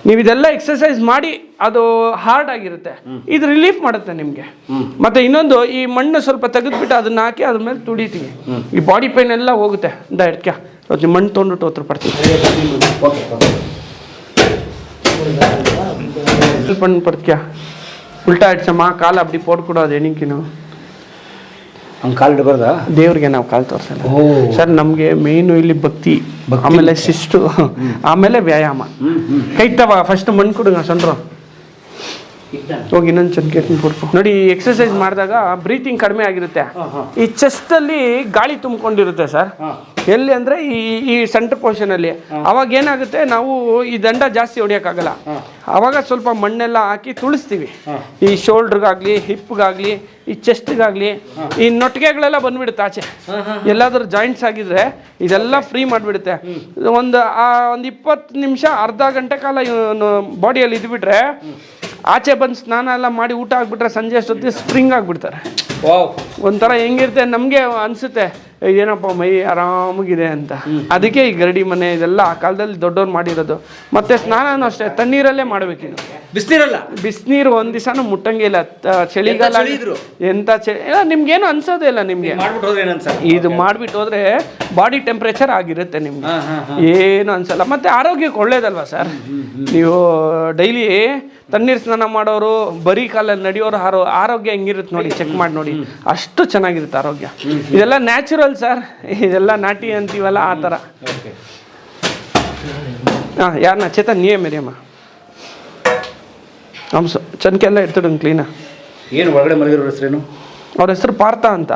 ನೀವು ಇದೆಲ್ಲ ಎಕ್ಸರ್ಸೈಸ್ ಮಾಡಿ ಅದು ಹಾರ್ಡ್ ಆಗಿರುತ್ತೆ, ಇದು ರಿಲೀಫ್ ಮಾಡುತ್ತೆ ನಿಮ್ಗೆ. ಮತ್ತೆ ಇನ್ನೊಂದು, ಈ ಮಣ್ಣು ಸ್ವಲ್ಪ ತೆಗೆದ್ಬಿಟ್ಟು ಅದನ್ನ ಹಾಕಿ ಅದ್ರ ಮೇಲೆ ತುಡಿತೀವಿ, ಈ ಬಾಡಿ ಪೇನ್ ಎಲ್ಲ ಹೋಗುತ್ತೆ. ಡೈರೆಕ್ಟ್ಗೆ ಮಣ್ಣು ತೊಗೊಂಡು ಹತ್ರ ಪಡ್ತೀವಿ. ಪಡ್ತೀಯ ಉಲ್ಟಾ ಇಡ್ಸಮ್ಮ, ಕಾಲು ಅಬ್ಡಿ ಪೋಡ್ಕೊಡೋದು ಎಣಿಕಿನು ಹಂಗೆ ಕಾಲು ಇಡಬಾರ್ದ ದೇವ್ರಿಗೆ. ನಾವು ಕಾಲು ತೋರಿಸಲ್ಲ ಸರ್. ನಮಗೆ ಮೇಯ್ನು ಇಲ್ಲಿ ಭಕ್ತಿ, ಆಮೇಲೆ ಶಿಸ್ತು, ಆಮೇಲೆ ವ್ಯಾಯಾಮ. ಕೈತವ ಫಸ್ಟ್ ಮಣ್ಣು ಕೊಡುಗ ಸಣ್ಣ ಹೋಗಿ ಇನ್ನೊಂದು ಚನ್ಕೆ ಕೊಡ್ಕೊ. ನೋಡಿ ಎಕ್ಸರ್ಸೈಸ್ ಮಾಡಿದಾಗ ಬ್ರೀತಿಂಗ್ ಕಡಿಮೆ ಆಗಿರುತ್ತೆ. ಈ ಚೆಸ್ಟಲ್ಲಿ ಗಾಳಿ ತುಂಬಿಕೊಂಡಿರುತ್ತೆ ಸರ್. ಎಲ್ಲಿ ಅಂದರೆ ಈ ಸೆಂಟರ್ ಪೋರ್ಷನಲ್ಲಿ. ಅವಾಗ ಏನಾಗುತ್ತೆ, ನಾವು ಈ ದಂಡ ಜಾಸ್ತಿ ಹೊಡಿಯೋಕ್ಕಾಗಲ್ಲ. ಅವಾಗ ಸ್ವಲ್ಪ ಮಣ್ಣೆಲ್ಲ ಹಾಕಿ ತುಳಿಸ್ತೀವಿ. ಈ ಶೋಲ್ಡ್ರಿಗಾಗಲಿ, ಹಿಪ್ಗಾಗಲಿ, ಈ ಚೆಸ್ಟ್ಗಾಗಲಿ, ಈ ನೊಟ್ಟಿಗೆಗಳೆಲ್ಲ ಬಂದ್ಬಿಡುತ್ತೆ ಆಚೆ. ಎಲ್ಲಾದ್ರೂ ಜಾಯಿಂಟ್ಸ್ ಆಗಿದ್ರೆ ಇದೆಲ್ಲ ಫ್ರೀ ಮಾಡಿಬಿಡುತ್ತೆ. ಒಂದು 20 ನಿಮಿಷ ಅರ್ಧ ಗಂಟೆ ಕಾಲ ಬಾಡಿಯಲ್ಲಿ ಇದ್ಬಿಟ್ರೆ, ಆಚೆ ಬಂದು ಸ್ನಾನ ಎಲ್ಲ ಮಾಡಿ ಊಟ ಆಗಿಬಿಟ್ರೆ ಸಂಜೆ ಅಷ್ಟೊತ್ತಿಗೆ ಸ್ಪ್ರಿಂಗ್ ಆಗಿಬಿಡ್ತಾರೆ. ಒಂಥರ ಹೆಂಗಿರುತ್ತೆ ನಮಗೆ ಅನಿಸುತ್ತೆ, ಏನಪ್ಪ ಮೈ ಆರಾಮಾಗಿದೆ ಅಂತ. ಅದಕ್ಕೆ ಈ ಗರಡಿ ಮನೆ ಇದೆಲ್ಲ ಆ ಕಾಲದಲ್ಲಿ ದೊಡ್ಡವ್ರು ಮಾಡಿರೋದು. ಮತ್ತೆ ಸ್ನಾನನೂ ಅಷ್ಟೇ ತಣ್ಣೀರಲ್ಲೇ ಮಾಡ್ಬೇಕಿದು, ಬಿಸಿನೀರು ಒಂದ್ ದಿವಸನೂ ಮುಟ್ಟಂಗೆ ಇಲ್ಲ. ಚಳಿಗಾಲ ಎಂತ ಚಳಿ ನಿಮ್ಗೇನು ಅನ್ಸೋದೇ ಇಲ್ಲ. ನಿಮ್ಗೆ ಇದು ಮಾಡ್ಬಿಟ್ಟು ಹೋದ್ರೆ ಬಾಡಿ ಟೆಂಪ್ರೇಚರ್ ಆಗಿರುತ್ತೆ ನಿಮ್ಗೆ, ಏನು ಅನ್ಸಲ್ಲ. ಮತ್ತೆ ಆರೋಗ್ಯಕ್ಕೆ ಒಳ್ಳೇದಲ್ವಾ ಸರ್? ನೀವು ಡೈಲಿ ತಣ್ಣೀರು ಸ್ನಾನ ಮಾಡೋರು, ಬರೀ ಕಾಲಲ್ಲಿ ನಡೆಯೋರು ಆರೋಗ್ಯ ಹೆಂಗಿರುತ್ತೆ ನೋಡಿ, ಚೆಕ್ ಮಾಡಿ ನೋಡಿ, ಅಷ್ಟು ಚೆನ್ನಾಗಿರುತ್ತೆ ಆರೋಗ್ಯ. ಇದೆಲ್ಲ ನ್ಯಾಚುರಲ್ ಸರ್, ಇದೆಲ್ಲ ನಾಟಿ ಅಂತೀವಲ್ಲ ಆ ಥರ. ಹಾಂ, ಯಾರನ್ನ ಚೇತನ್ ನೀವೇ ಮೇರಿಯಮ್ಮ ಹಂಸ ಚನ್ಕೆಲ್ಲ ಇಡ್ತಿಡೋಣ ಕ್ಲೀನಾ. ಏನು ಒಳಗಡೆ ಮಲಗಿರೋ ಹೆಸರೇನು? ಅವ್ರ ಹೆಸರು ಪಾರ್ಥ ಅಂತ.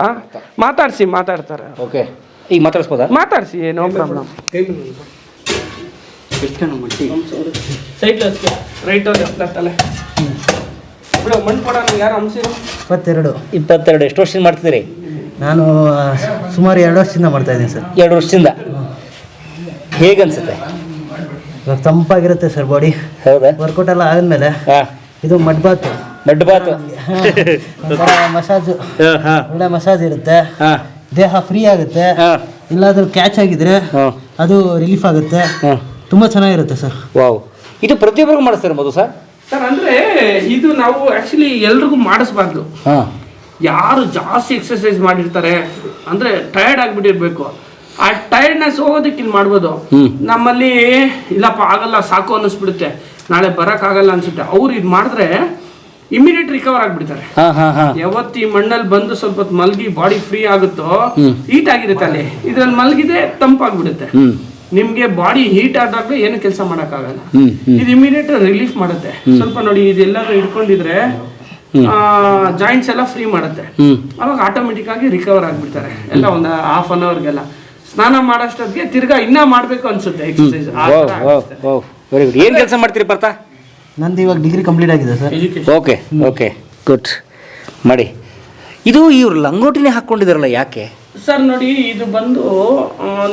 ಮಾತಾಡ್ತಾರೆ. ಓಕೆ, ಈಗ ಮಾತಾಡಿಸ್ಬೋದಾ? ಮಾತಾಡಿಸಿ, ನೋ ಪ್ರಾಬ್ಲಮ್. ಸೈಡ್ ರೈಟ್ ಲೆಫ್ಟಲ್ಲೇ ಬಿಡು. ಮಣ್ಣು ಕೊಡ ಯಾರು ಹಂಸಿರು? 22. ಎಷ್ಟು ವರ್ಷದಿಂದ ಮಾಡ್ತಿದ್ದೀರಿ? ನಾನು ಸುಮಾರು 2 ವರ್ಷದಿಂದ ಮಾಡ್ತಾ ಇದ್ದೀನಿ ಸರ್. 2 ವರ್ಷದಿಂದ. ಹೇಗನ್ಸುತ್ತೆ? ಇವಾಗ ತಂಪಾಗಿರುತ್ತೆ ಸರ್ ಬಾಡಿ. ಹೌದಾ? ವರ್ಕೌಟ್ ಎಲ್ಲ ಆದಮೇಲೆ ಇದು ಮಡ್ ಬಾತು ಮಸಾಜು, ಒಳ್ಳೆ ಮಸಾಜ್ ಇರುತ್ತೆ, ದೇಹ ಫ್ರೀ ಆಗುತ್ತೆ. ಎಲ್ಲಾದ್ರೂ ಕ್ಯಾಚ್ ಆಗಿದ್ರೆ ಅದು ರಿಲೀಫ್ ಆಗುತ್ತೆ, ತುಂಬ ಚೆನ್ನಾಗಿರುತ್ತೆ ಸರ್. ವಾವ್, ಇದು ಪ್ರತಿಯೊಬ್ಬರಿಗೂ ಮಾಡಿಸ್ತಾರೆ ಮಧು ಸರ್? ಸರ್ ಅಂದರೆ ಇದು ನಾವು ಆ್ಯಕ್ಚುಲಿ ಎಲ್ರಿಗೂ ಮಾಡಿಸ್ಬಾರ್ದು. ಯಾರು ಜಾಸ್ತಿ ಎಕ್ಸರ್ಸೈಸ್ ಮಾಡಿರ್ತಾರೆ ಅಂದರೆ ಟಯರ್ಡ್ ಆಗಿಬಿಟ್ಟಿರ್ಬೇಕು, ಆ ಟಯರ್ಡ್ನೆಸ್ ಹೋಗೋದಕ್ಕೆ ಇಲ್ಲಿ ಮಾಡ್ಬೋದು. ನಮ್ಮಲ್ಲಿ ಇಲ್ಲಪ್ಪ ಆಗಲ್ಲ ಸಾಕು ಅನ್ನಿಸ್ಬಿಡುತ್ತೆ, ನಾಳೆ ಬರೋಕ್ಕಾಗಲ್ಲ ಅನ್ಸುತ್ತೆ, ಅವ್ರು ಇದು ಮಾಡಿದ್ರೆ ಇಮಿಡಿಯೇಟ್ ರಿಕವರ್ ಆಗಿಬಿಡ್ತಾರೆ. ಯಾವತ್ತು ಈ ಮಣ್ಣಲ್ಲಿ ಬಂದು ಸ್ವಲ್ಪ ಹೊತ್ತು ಮಲಗಿ ಬಾಡಿ ಫ್ರೀ ಆಗುತ್ತೋ, ಹೀಟ್ ಆಗಿರುತ್ತೆ ಅಲ್ಲಿ, ಇದ್ರಲ್ಲಿ ಮಲಗಿದೆ ತಂಪಾಗ್ಬಿಡುತ್ತೆ. ನಿಮ್ಗೆ ಬಾಡಿ ಹೀಟ್ ಆದಾಗ ಏನು ಕೆಲಸ ಮಾಡೋಕ್ಕಾಗಲ್ಲ, ಇದು ಇಮಿಡಿಯೇಟ್ ರಿಲೀಫ್ ಮಾಡುತ್ತೆ. ಸ್ವಲ್ಪ ನೋಡಿ, ಇದೆಲ್ಲರೂ ಹಿಡ್ಕೊಂಡಿದ್ರೆ ಜಾಯಿಂಟ್ಸ್ ಎಲ್ಲ ಫ್ರೀ ಮಾಡುತ್ತೆ, ಅವಾಗ ಆಟೋಮೆಟಿಕ್ ಆಗಿ ರಿಕವರ್ ಆಗಿಬಿಡ್ತಾರೆ ಎಲ್ಲ. ಒಂದು ಹಾಫ್ ಅನ್ ಅವರ್ಗೆಲ್ಲ ಸ್ನಾನ ಮಾಡೋಷ್ಟೊತ್ತಿಗೆ ತಿರ್ಗಾ ಇನ್ನ ಮಾಡ್ಬೇಕು ಅನ್ಸುತ್ತೆ ಎಕ್ಸರ್ಸೈಸ್. Very good. ಏನು ಕೆಲಸ ಮಾಡ್ತೀರಿ ಪಾರ್ಥ? ನಂದು ಇವಾಗ ಡಿಗ್ರಿ ಕಂಪ್ಲೀಟ್ ಆಗಿದೆ ಸರ್. Okay good. ಮಾಡಿ. ಇದು ಇವ್ರು ಲಂಗೋಟಿನೇ ಹಾಕ್ಕೊಂಡಿದಾರಲ್ಲ, ಯಾಕೆ ಸರ್? ನೋಡಿ, ಇದು ಬಂದು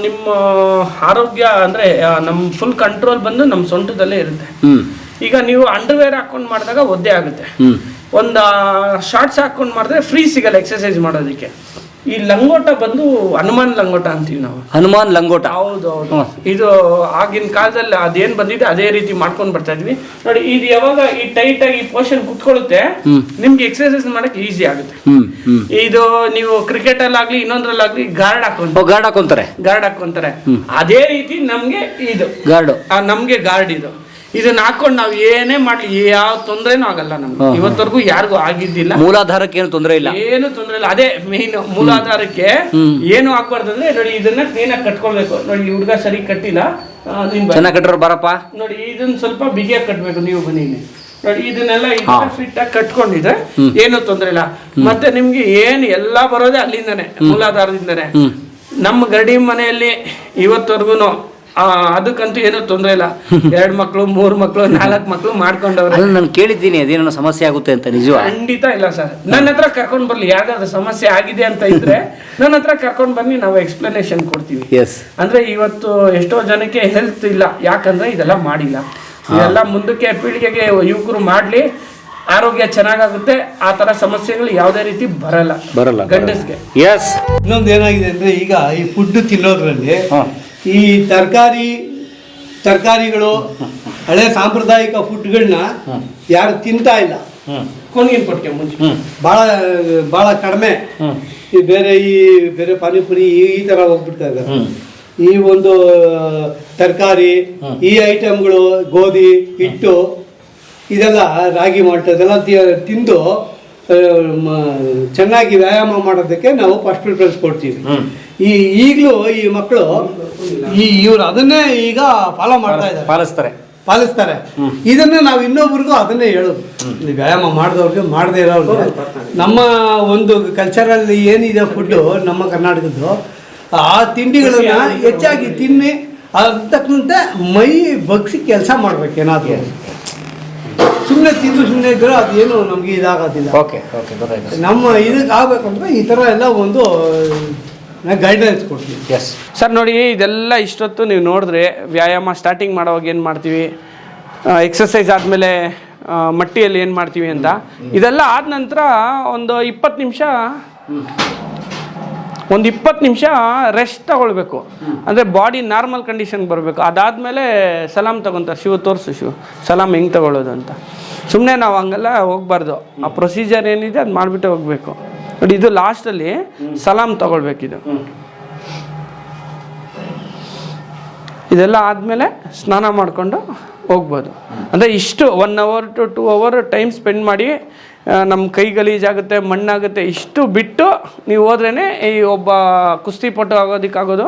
ನಿಮ್ಮ ಆರೋಗ್ಯ ಅಂದರೆ ನಮ್ಮ ಫುಲ್ ಕಂಟ್ರೋಲ್ ಬಂದು ನಮ್ಮ ಸೊಂಟದಲ್ಲೇ ಇರುತ್ತೆ. ಈಗ ನೀವು ಅಂಡರ್ವೇರ್ ಹಾಕೊಂಡು ಮಾಡಿದಾಗ ಒದ್ದೆ ಆಗುತ್ತೆ, ಒಂದು ಶಾರ್ಟ್ಸ್ ಹಾಕೊಂಡು ಮಾಡಿದ್ರೆ ಫ್ರೀ ಸಿಗಲ್ಲ ಎಕ್ಸರ್ಸೈಸ್ ಮಾಡೋದಕ್ಕೆ. ಈ ಲಂಗೋಟ ಬಂದು ಹನುಮಾನ್ ಲಂಗೋಟ ಅಂತೀವಿ ನಾವು. ಹನುಮಾನ್ ಲಂಗೋಟ? ಹೌದು. ಇದು ಆಗಿನ ಕಾಲದಲ್ಲಿ ಅದೇನ್ ಬಂದಿದೆ ಅದೇ ರೀತಿ ಮಾಡ್ಕೊಂಡು ಬರ್ತಾ ಇದ್ವಿ ನೋಡಿ. ಇದು ಯಾವಾಗ ಈ ಟೈಟ್ ಆಗಿ ಪೋರ್ಷನ್ ಕುತ್ಕೊಳ್ಳುತ್ತೆ, ನಿಮ್ಗೆ ಎಕ್ಸರ್ಸೈಸ್ ಮಾಡಕ್ ಈಸಿ ಆಗುತ್ತೆ. ಇದು ನೀವು ಕ್ರಿಕೆಟ್ ಅಲ್ಲಾಗ್ಲಿ ಇನ್ನೊಂದ್ರಲ್ಲಾಗ್ಲಿ ಗಾರ್ಡ್ ಹಾಕೊಂತಾರೆ, ಅದೇ ರೀತಿ ನಮ್ಗೆ ಇದು ನಮ್ಗೆ ಗಾರ್ಡ್. ಇದನ್ನ ಹಾಕೊಂಡು ನಾವ್ ಏನೇ ಮಾಡ್ಲಿ ಯಾವ ತೊಂದ್ರೆನೂ ಆಗಲ್ಲ ನಮ್ಗೆ. ಇವತ್ತವರೆಗೂ ಯಾರಿಗೂ ಆಗಿದ್ದಿಲ್ಲ. ಮೂಲಾಧಾರಕ್ಕೆ ಏನು ತೊಂದರೆ ಇಲ್ಲ, ಏನು ತೊಂದರೆ ಇಲ್ಲ. ಅದೇ ಮೇನ್ ಮೂಲಾಧಾರಕ್ಕೆ ಏನು ಹಾಕ್ಬಾರ್ದು ಅಂದ್ರೆ ನೋಡಿ, ಇದನ್ನ ಕ್ಲೀನ್ ಆಗಿ ಕಟ್ಕೊಳ್ಬೇಕು. ನೋಡಿ, ಈ ಹುಡುಗ ಸರಿ ಕಟ್ಟಿಲ್ಲ, ಚೆನ್ನಾಗಿ ಕಟ್ಟರು ಬರಪ್ಪ. ನೋಡಿ, ಇದನ್ನ ಸ್ವಲ್ಪ ಬಿಗಿಯಾಗಿ ಕಟ್ಬೇಕು. ನೀವು ಬನ್ನಿ ನೋಡಿ, ಇದನ್ನೆಲ್ಲ ಫಿಟ್ ಆಗಿ ಕಟ್ಕೊಂಡಿದ್ರೆ ಏನು ತೊಂದರೆ ಇಲ್ಲ. ಮತ್ತೆ ನಿಮ್ಗೆ ಏನು ಎಲ್ಲಾ ಬರೋದೇ ಅಲ್ಲಿಂದಾನೆ, ಮೂಲಾಧಾರದಿಂದಾನೆ. ನಮ್ಮ ಗರಡಿ ಮನೆಯಲ್ಲಿ ಇವತ್ತವರೆಗೂ ಅದಕ್ಕಂತೂ ಏನೂ ತೊಂದರೆ ಇಲ್ಲ. 2 ಮಕ್ಳು 3 ಮಕ್ಳು 4 ಮಕ್ಳು ಮಾಡ್ಕೊಂಡವ್ರೆ. ನಾನು ಕೇಳಿದ್ದೀನಿ ಅದೇನೋ ಸಮಸ್ಯೆ ಆಗುತ್ತೆ ಅಂತ. ನಿಜ? ಖಂಡಿತ ಇಲ್ಲ ಸರ್. ನನ್ನ ಹತ್ರ ಕರ್ಕೊಂಡು ಬರ್ಲಿ, ಯಾವ್ದಾದ್ರು ಸಮಸ್ಯೆ ಆಗಿದೆ ಅಂತ ಇದ್ರೆ ನನ್ನ ಹತ್ರ ಕರ್ಕೊಂಡು ಬನ್ನಿ, ನಾವು ಎಕ್ಸ್ಪ್ಲನೇಷನ್ ಕೊಡ್ತೀವಿ. ಅಂದ್ರೆ ಇವತ್ತು ಎಷ್ಟೋ ಜನಕ್ಕೆ ಹೆಲ್ತ್ ಇಲ್ಲ, ಯಾಕಂದ್ರೆ ಇದೆಲ್ಲ ಮಾಡಿಲ್ಲ. ಇದೆಲ್ಲ ಮುಂದಕ್ಕೆ ಪೀಳಿಗೆಗೆ ಯುವಕರು ಮಾಡ್ಲಿ, ಆರೋಗ್ಯ ಚೆನ್ನಾಗಾಗುತ್ತೆ. ಆ ತರ ಸಮಸ್ಯೆಗಳು ಯಾವುದೇ ರೀತಿ ಬರಲ್ಲ ಗಂಡಸ್ಗೆ. ಇನ್ನೊಂದು ಏನಾಗಿದೆ ಅಂದ್ರೆ, ಈಗ ಈ ಫುಡ್ ತಿನ್ನೋದ್ರಲ್ಲಿ ಈ ತರಕಾರಿಗಳು ಹಳೆ ಸಾಂಪ್ರದಾಯಿಕ ಫುಡ್ಗಳನ್ನ ಯಾರು ತಿಂತಾ ಇಲ್ಲ. ಕೊನೆಗಿನ ಪಟ್ಟಿಗೆ ಮುಂಚೆ ಭಾಳ ಕಡಿಮೆ. ಈ ಬೇರೆ ಪಾನಿಪುರಿ ಈ ಥರ ಹೋಗ್ಬಿಡ್ತಾ ಇದ್ದಾರೆ. ಈ ಒಂದು ತರಕಾರಿ, ಈ ಐಟಮ್ಗಳು, ಗೋಧಿ ಹಿಟ್ಟು, ಇದೆಲ್ಲ ರಾಗಿ ಮಾಲ್ಟ್ ಇದೆಲ್ಲ ತಿಂದು ಚೆನ್ನಾಗಿ ವ್ಯಾಯಾಮ ಮಾಡೋದಕ್ಕೆ ನಾವು ಫಸ್ಟ್ ಪ್ರಿಫರೆನ್ಸ್ ಕೊಡ್ತೀವಿ. ಈಗಲೂ ಈ ಮಕ್ಕಳು ಇವ್ರು ಅದನ್ನೇ ಈಗ ಫಾಲೋ ಮಾಡ್ತಾ ಇದ್ದಾರೆ, ಪಾಲಿಸ್ತಾರೆ. ಇದನ್ನ ನಾವು ಇನ್ನೊಬ್ರಿಗೂ ಅದನ್ನೇ ಹೇಳೋದು, ವ್ಯಾಯಾಮ ಮಾಡಿದವ್ರಿಗೆ ಮಾಡದೇ ಇರೋರಿಗೆ. ನಮ್ಮ ಒಂದು ಕಲ್ಚರಲ್ಲಿ ಏನಿದೆ ಫುಡ್ಡು ನಮ್ಮ ಕರ್ನಾಟಕದ್ದು, ಆ ತಿಂಡಿಗಳನ್ನ ಹೆಚ್ಚಾಗಿ ತಿನ್ನಿ ಅದಕ್ಕಂತೆ ಮೈ ಬಗ್ಸಿ ಕೆಲಸ ಮಾಡ್ಬೇಕೇನಾದ್ರು. ಸುಮ್ಮನೆ ತಿಂದು ಸುಮ್ಮನೆ ಇದ್ರೆ ಅದೇನು ನಮ್ಗೆ ಇದಾಗೋದಿಲ್ಲ. ನಮ್ಮ ಇದಕ್ಕೆ ಆಗ್ಬೇಕಂದ್ರೆ ಈ ಥರ ಎಲ್ಲ ಒಂದು ಗೈಡ್ಲೈನ್ಸ್ ಕೊಡ್ತೀವಿ. ಸರ್ ನೋಡಿ, ಇದೆಲ್ಲ ಇಷ್ಟೊತ್ತು ನೀವು ನೋಡಿದ್ರೆ ವ್ಯಾಯಾಮ ಸ್ಟಾರ್ಟಿಂಗ್ ಮಾಡೋವಾಗ ಏನು ಮಾಡ್ತೀವಿ, ಎಕ್ಸಸೈಸ್ ಆದಮೇಲೆ ಮಟ್ಟಿಯಲ್ಲಿ ಏನು ಮಾಡ್ತೀವಿ ಅಂತ. ಇದೆಲ್ಲ ಆದ ನಂತರ ಒಂದು 20 ನಿಮಿಷ ಒಂದು 20 ನಿಮಿಷ ರೆಸ್ಟ್ ತಗೊಳ್ಬೇಕು, ಅಂದರೆ ಬಾಡಿ ನಾರ್ಮಲ್ ಕಂಡೀಷನ್ಗೆ ಬರಬೇಕು. ಅದಾದಮೇಲೆ ಸಲಾಮ್ ತಗೊತಾರೆ. ಶಿವ ತೋರಿಸು ಶಿವ ಸಲಾಮ್ ಹೆಂಗೆ ತಗೊಳ್ಳೋದು ಅಂತ. ಸುಮ್ಮನೆ ನಾವು ಹಂಗೆಲ್ಲ ಹೋಗ್ಬಾರ್ದು. ಆ ಪ್ರೊಸೀಜರ್ ಏನಿದೆ ಅದು ಮಾಡಿಬಿಟ್ಟೆ ಹೋಗಬೇಕು. ನೋಡಿ, ಇದು ಲಾಸ್ಟಲ್ಲಿ ಸಲಾಮ್ ತಗೊಳ್ಬೇಕಿದು. ಇದೆಲ್ಲ ಆದಮೇಲೆ ಸ್ನಾನ ಮಾಡಿಕೊಂಡು ಹೋಗ್ಬೋದು. ಅಂದರೆ ಇಷ್ಟು 1 hour to 2 hour time spend ಮಾಡಿ, ನಮ್ಮ ಕೈ ಗಲೀಜಾಗುತ್ತೆ, ಮಣ್ಣಾಗುತ್ತೆ, ಇಷ್ಟು ಬಿಟ್ಟು ನೀವು ಹೋದ್ರೇ ಈ ಒಬ್ಬ ಕುಸ್ತಿಪಟು ಆಗೋದಕ್ಕಾಗೋದು,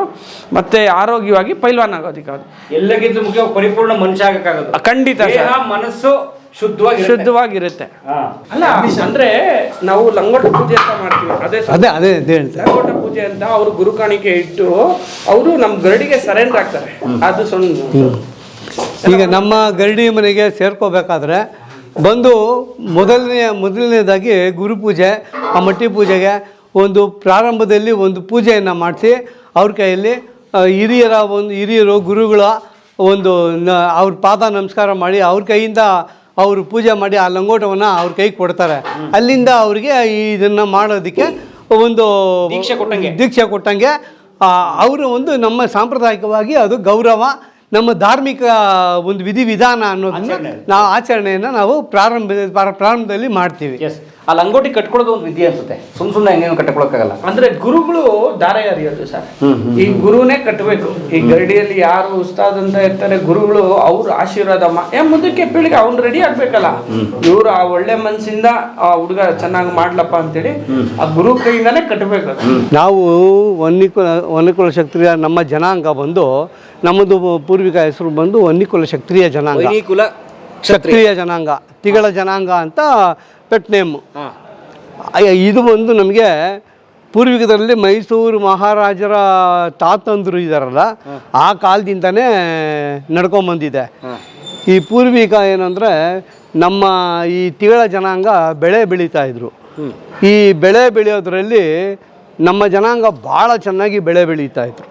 ಮತ್ತು ಆರೋಗ್ಯವಾಗಿ ಪೈಲ್ವಾನ್ ಆಗೋದಕ್ಕಾಗೋದು. ಎಲ್ಲಕ್ಕಿಂತ ಮುಖ್ಯ ಪರಿಪೂರ್ಣ ಮನುಷ್ಯ ಆಗಕ್ಕಾಗೋದು. ಖಂಡಿತ ದೇಹ ಮನಸ್ಸು ಶುದ್ಧವಾಗಿರುತ್ತೆ. ಅಲ್ಲ ಅಂದರೆ ನಾವು ಲಂಗೋಟ ಪೂಜೆ ಅಂತ ಮಾಡ್ತೀವಿ, ಅದೇ ಹೇಳ್ತಾರೆ. ಲಂಗೋಟ ಪೂಜೆ ಅಂತ ಅವರು ಗುರು ಕಾಣಿಕೆ ಇಟ್ಟು ಅವರು ನಮ್ಮ ಗರಡಿಗೆ ಸರೆಂಡರ್ ಆಗ್ತಾರೆ. ಅದು ಈಗ ನಮ್ಮ ಗರಡಿ ಮನೆಗೆ ಸೇರ್ಕೋಬೇಕಾದ್ರೆ ಬಂದು ಮೊದಲನೇದಾಗಿ ಗುರುಪೂಜೆ, ಆ ಮಟ್ಟಿ ಪೂಜೆಗೆ ಒಂದು ಪ್ರಾರಂಭದಲ್ಲಿ ಒಂದು ಪೂಜೆಯನ್ನು ಮಾಡಿಸಿ ಅವ್ರ ಕೈಯಲ್ಲಿ ಹಿರಿಯರು ಗುರುಗಳ ಅವ್ರ ಪಾದ ನಮಸ್ಕಾರ ಮಾಡಿ ಅವ್ರ ಕೈಯಿಂದ ಅವರು ಪೂಜೆ ಮಾಡಿ ಆ ಲಂಗೋಟವನ್ನು ಅವ್ರ ಕೈಗೆ ಕೊಡ್ತಾರೆ. ಅಲ್ಲಿಂದ ಅವ್ರಿಗೆ ಇದನ್ನು ಮಾಡೋದಕ್ಕೆ ಒಂದು ದೀಕ್ಷೆ ಕೊಟ್ಟಂಗೆ ಅವರು ನಮ್ಮ ಸಾಂಪ್ರದಾಯಿಕವಾಗಿ ಅದು ಗೌರವ, ನಮ್ಮ ಧಾರ್ಮಿಕ ಒಂದು ವಿಧಿವಿಧಾನ ಅನ್ನೋದನ್ನ ನಾವು ಆಚರಣೆಯನ್ನು ನಾವು ಪ್ರಾರಂಭದಲ್ಲಿ ಮಾಡ್ತೀವಿ. ಆ ಲಂಗೋಟಿ ಕಟ್ಕೊಳ್ಳೋದು ಒಂದು ವಿಧಿ ಅನ್ಸುತ್ತೆ. ಸುಮ್ಮನೆ ಹೆಂಗೇನು ಕಟ್ಕೊಳ್ಳೋಕ್ಕಾಗಲ್ಲ. ಅಂದ್ರೆ ಗುರುಗಳು ದಾರೆ ಎರೆಯೋದು ಸರ್. ಈ ಗುರುನೇ ಕಟ್ಟಬೇಕು. ಈ ಗರಡಿಯಲ್ಲಿ ಯಾರು ಉಸ್ತಾದ್ ಅಂತ ಇರ್ತಾರೆ ಗುರುಗಳು, ಅವ್ರ ಆಶೀರ್ವಾದ ಮುಂದಕ್ಕೆ ಪೀಳಿಗೆ ಅವ್ನು ರೆಡಿ ಆಗ್ಬೇಕಲ್ಲ. ಇವ್ರು ಆ ಒಳ್ಳೆ ಮನಸ್ಸಿಂದ ಆ ಹುಡುಗ ಚೆನ್ನಾಗಿ ಮಾಡ್ಲಪ್ಪ ಅಂತೇಳಿ ಆ ಗುರು ಕೈಯಿಂದಾನೇ ಕಟ್ಟಬೇಕು. ನಾವು ವನ್ನಿಕುಲ ಕ್ಷತ್ರಿಯ ನಮ್ಮ ಜನಾಂಗ ಬಂದು, ನಮ್ಮದು ಪೂರ್ವಿಕ ಹೆಸರು ಬಂದು ವನ್ನಿಕುಲ ಕ್ಷತ್ರಿಯ ಜನಾಂಗ, ಕ್ಷತ್ರಿಯ ಜನಾಂಗ, ತಿಗಳ ಜನಾಂಗ ಅಂತ ಪೆಟ್ ನೇಮ್. ಇದು ಒಂದು ನಮಗೆ ಪೂರ್ವಿಕದಲ್ಲಿ ಮೈಸೂರು ಮಹಾರಾಜರ ತಾತಂದ್ರು ಇದ್ದಾರಲ್ಲ, ಆ ಕಾಲದಿಂದನೇ ನಡ್ಕೊಂಬಂದಿದೆ. ಈ ಪೂರ್ವಿಕ ಏನಂದರೆ ನಮ್ಮ ಈ ತಿಗಳ ಜನಾಂಗ ಬೆಳೆ ಬೆಳೀತಾ ಇದ್ರು. ಈ ಬೆಳೆ ಬೆಳೆಯೋದ್ರಲ್ಲಿ ನಮ್ಮ ಜನಾಂಗ ಭಾಳ ಚೆನ್ನಾಗಿ ಬೆಳೆ ಬೆಳೀತಾ ಇದ್ರು.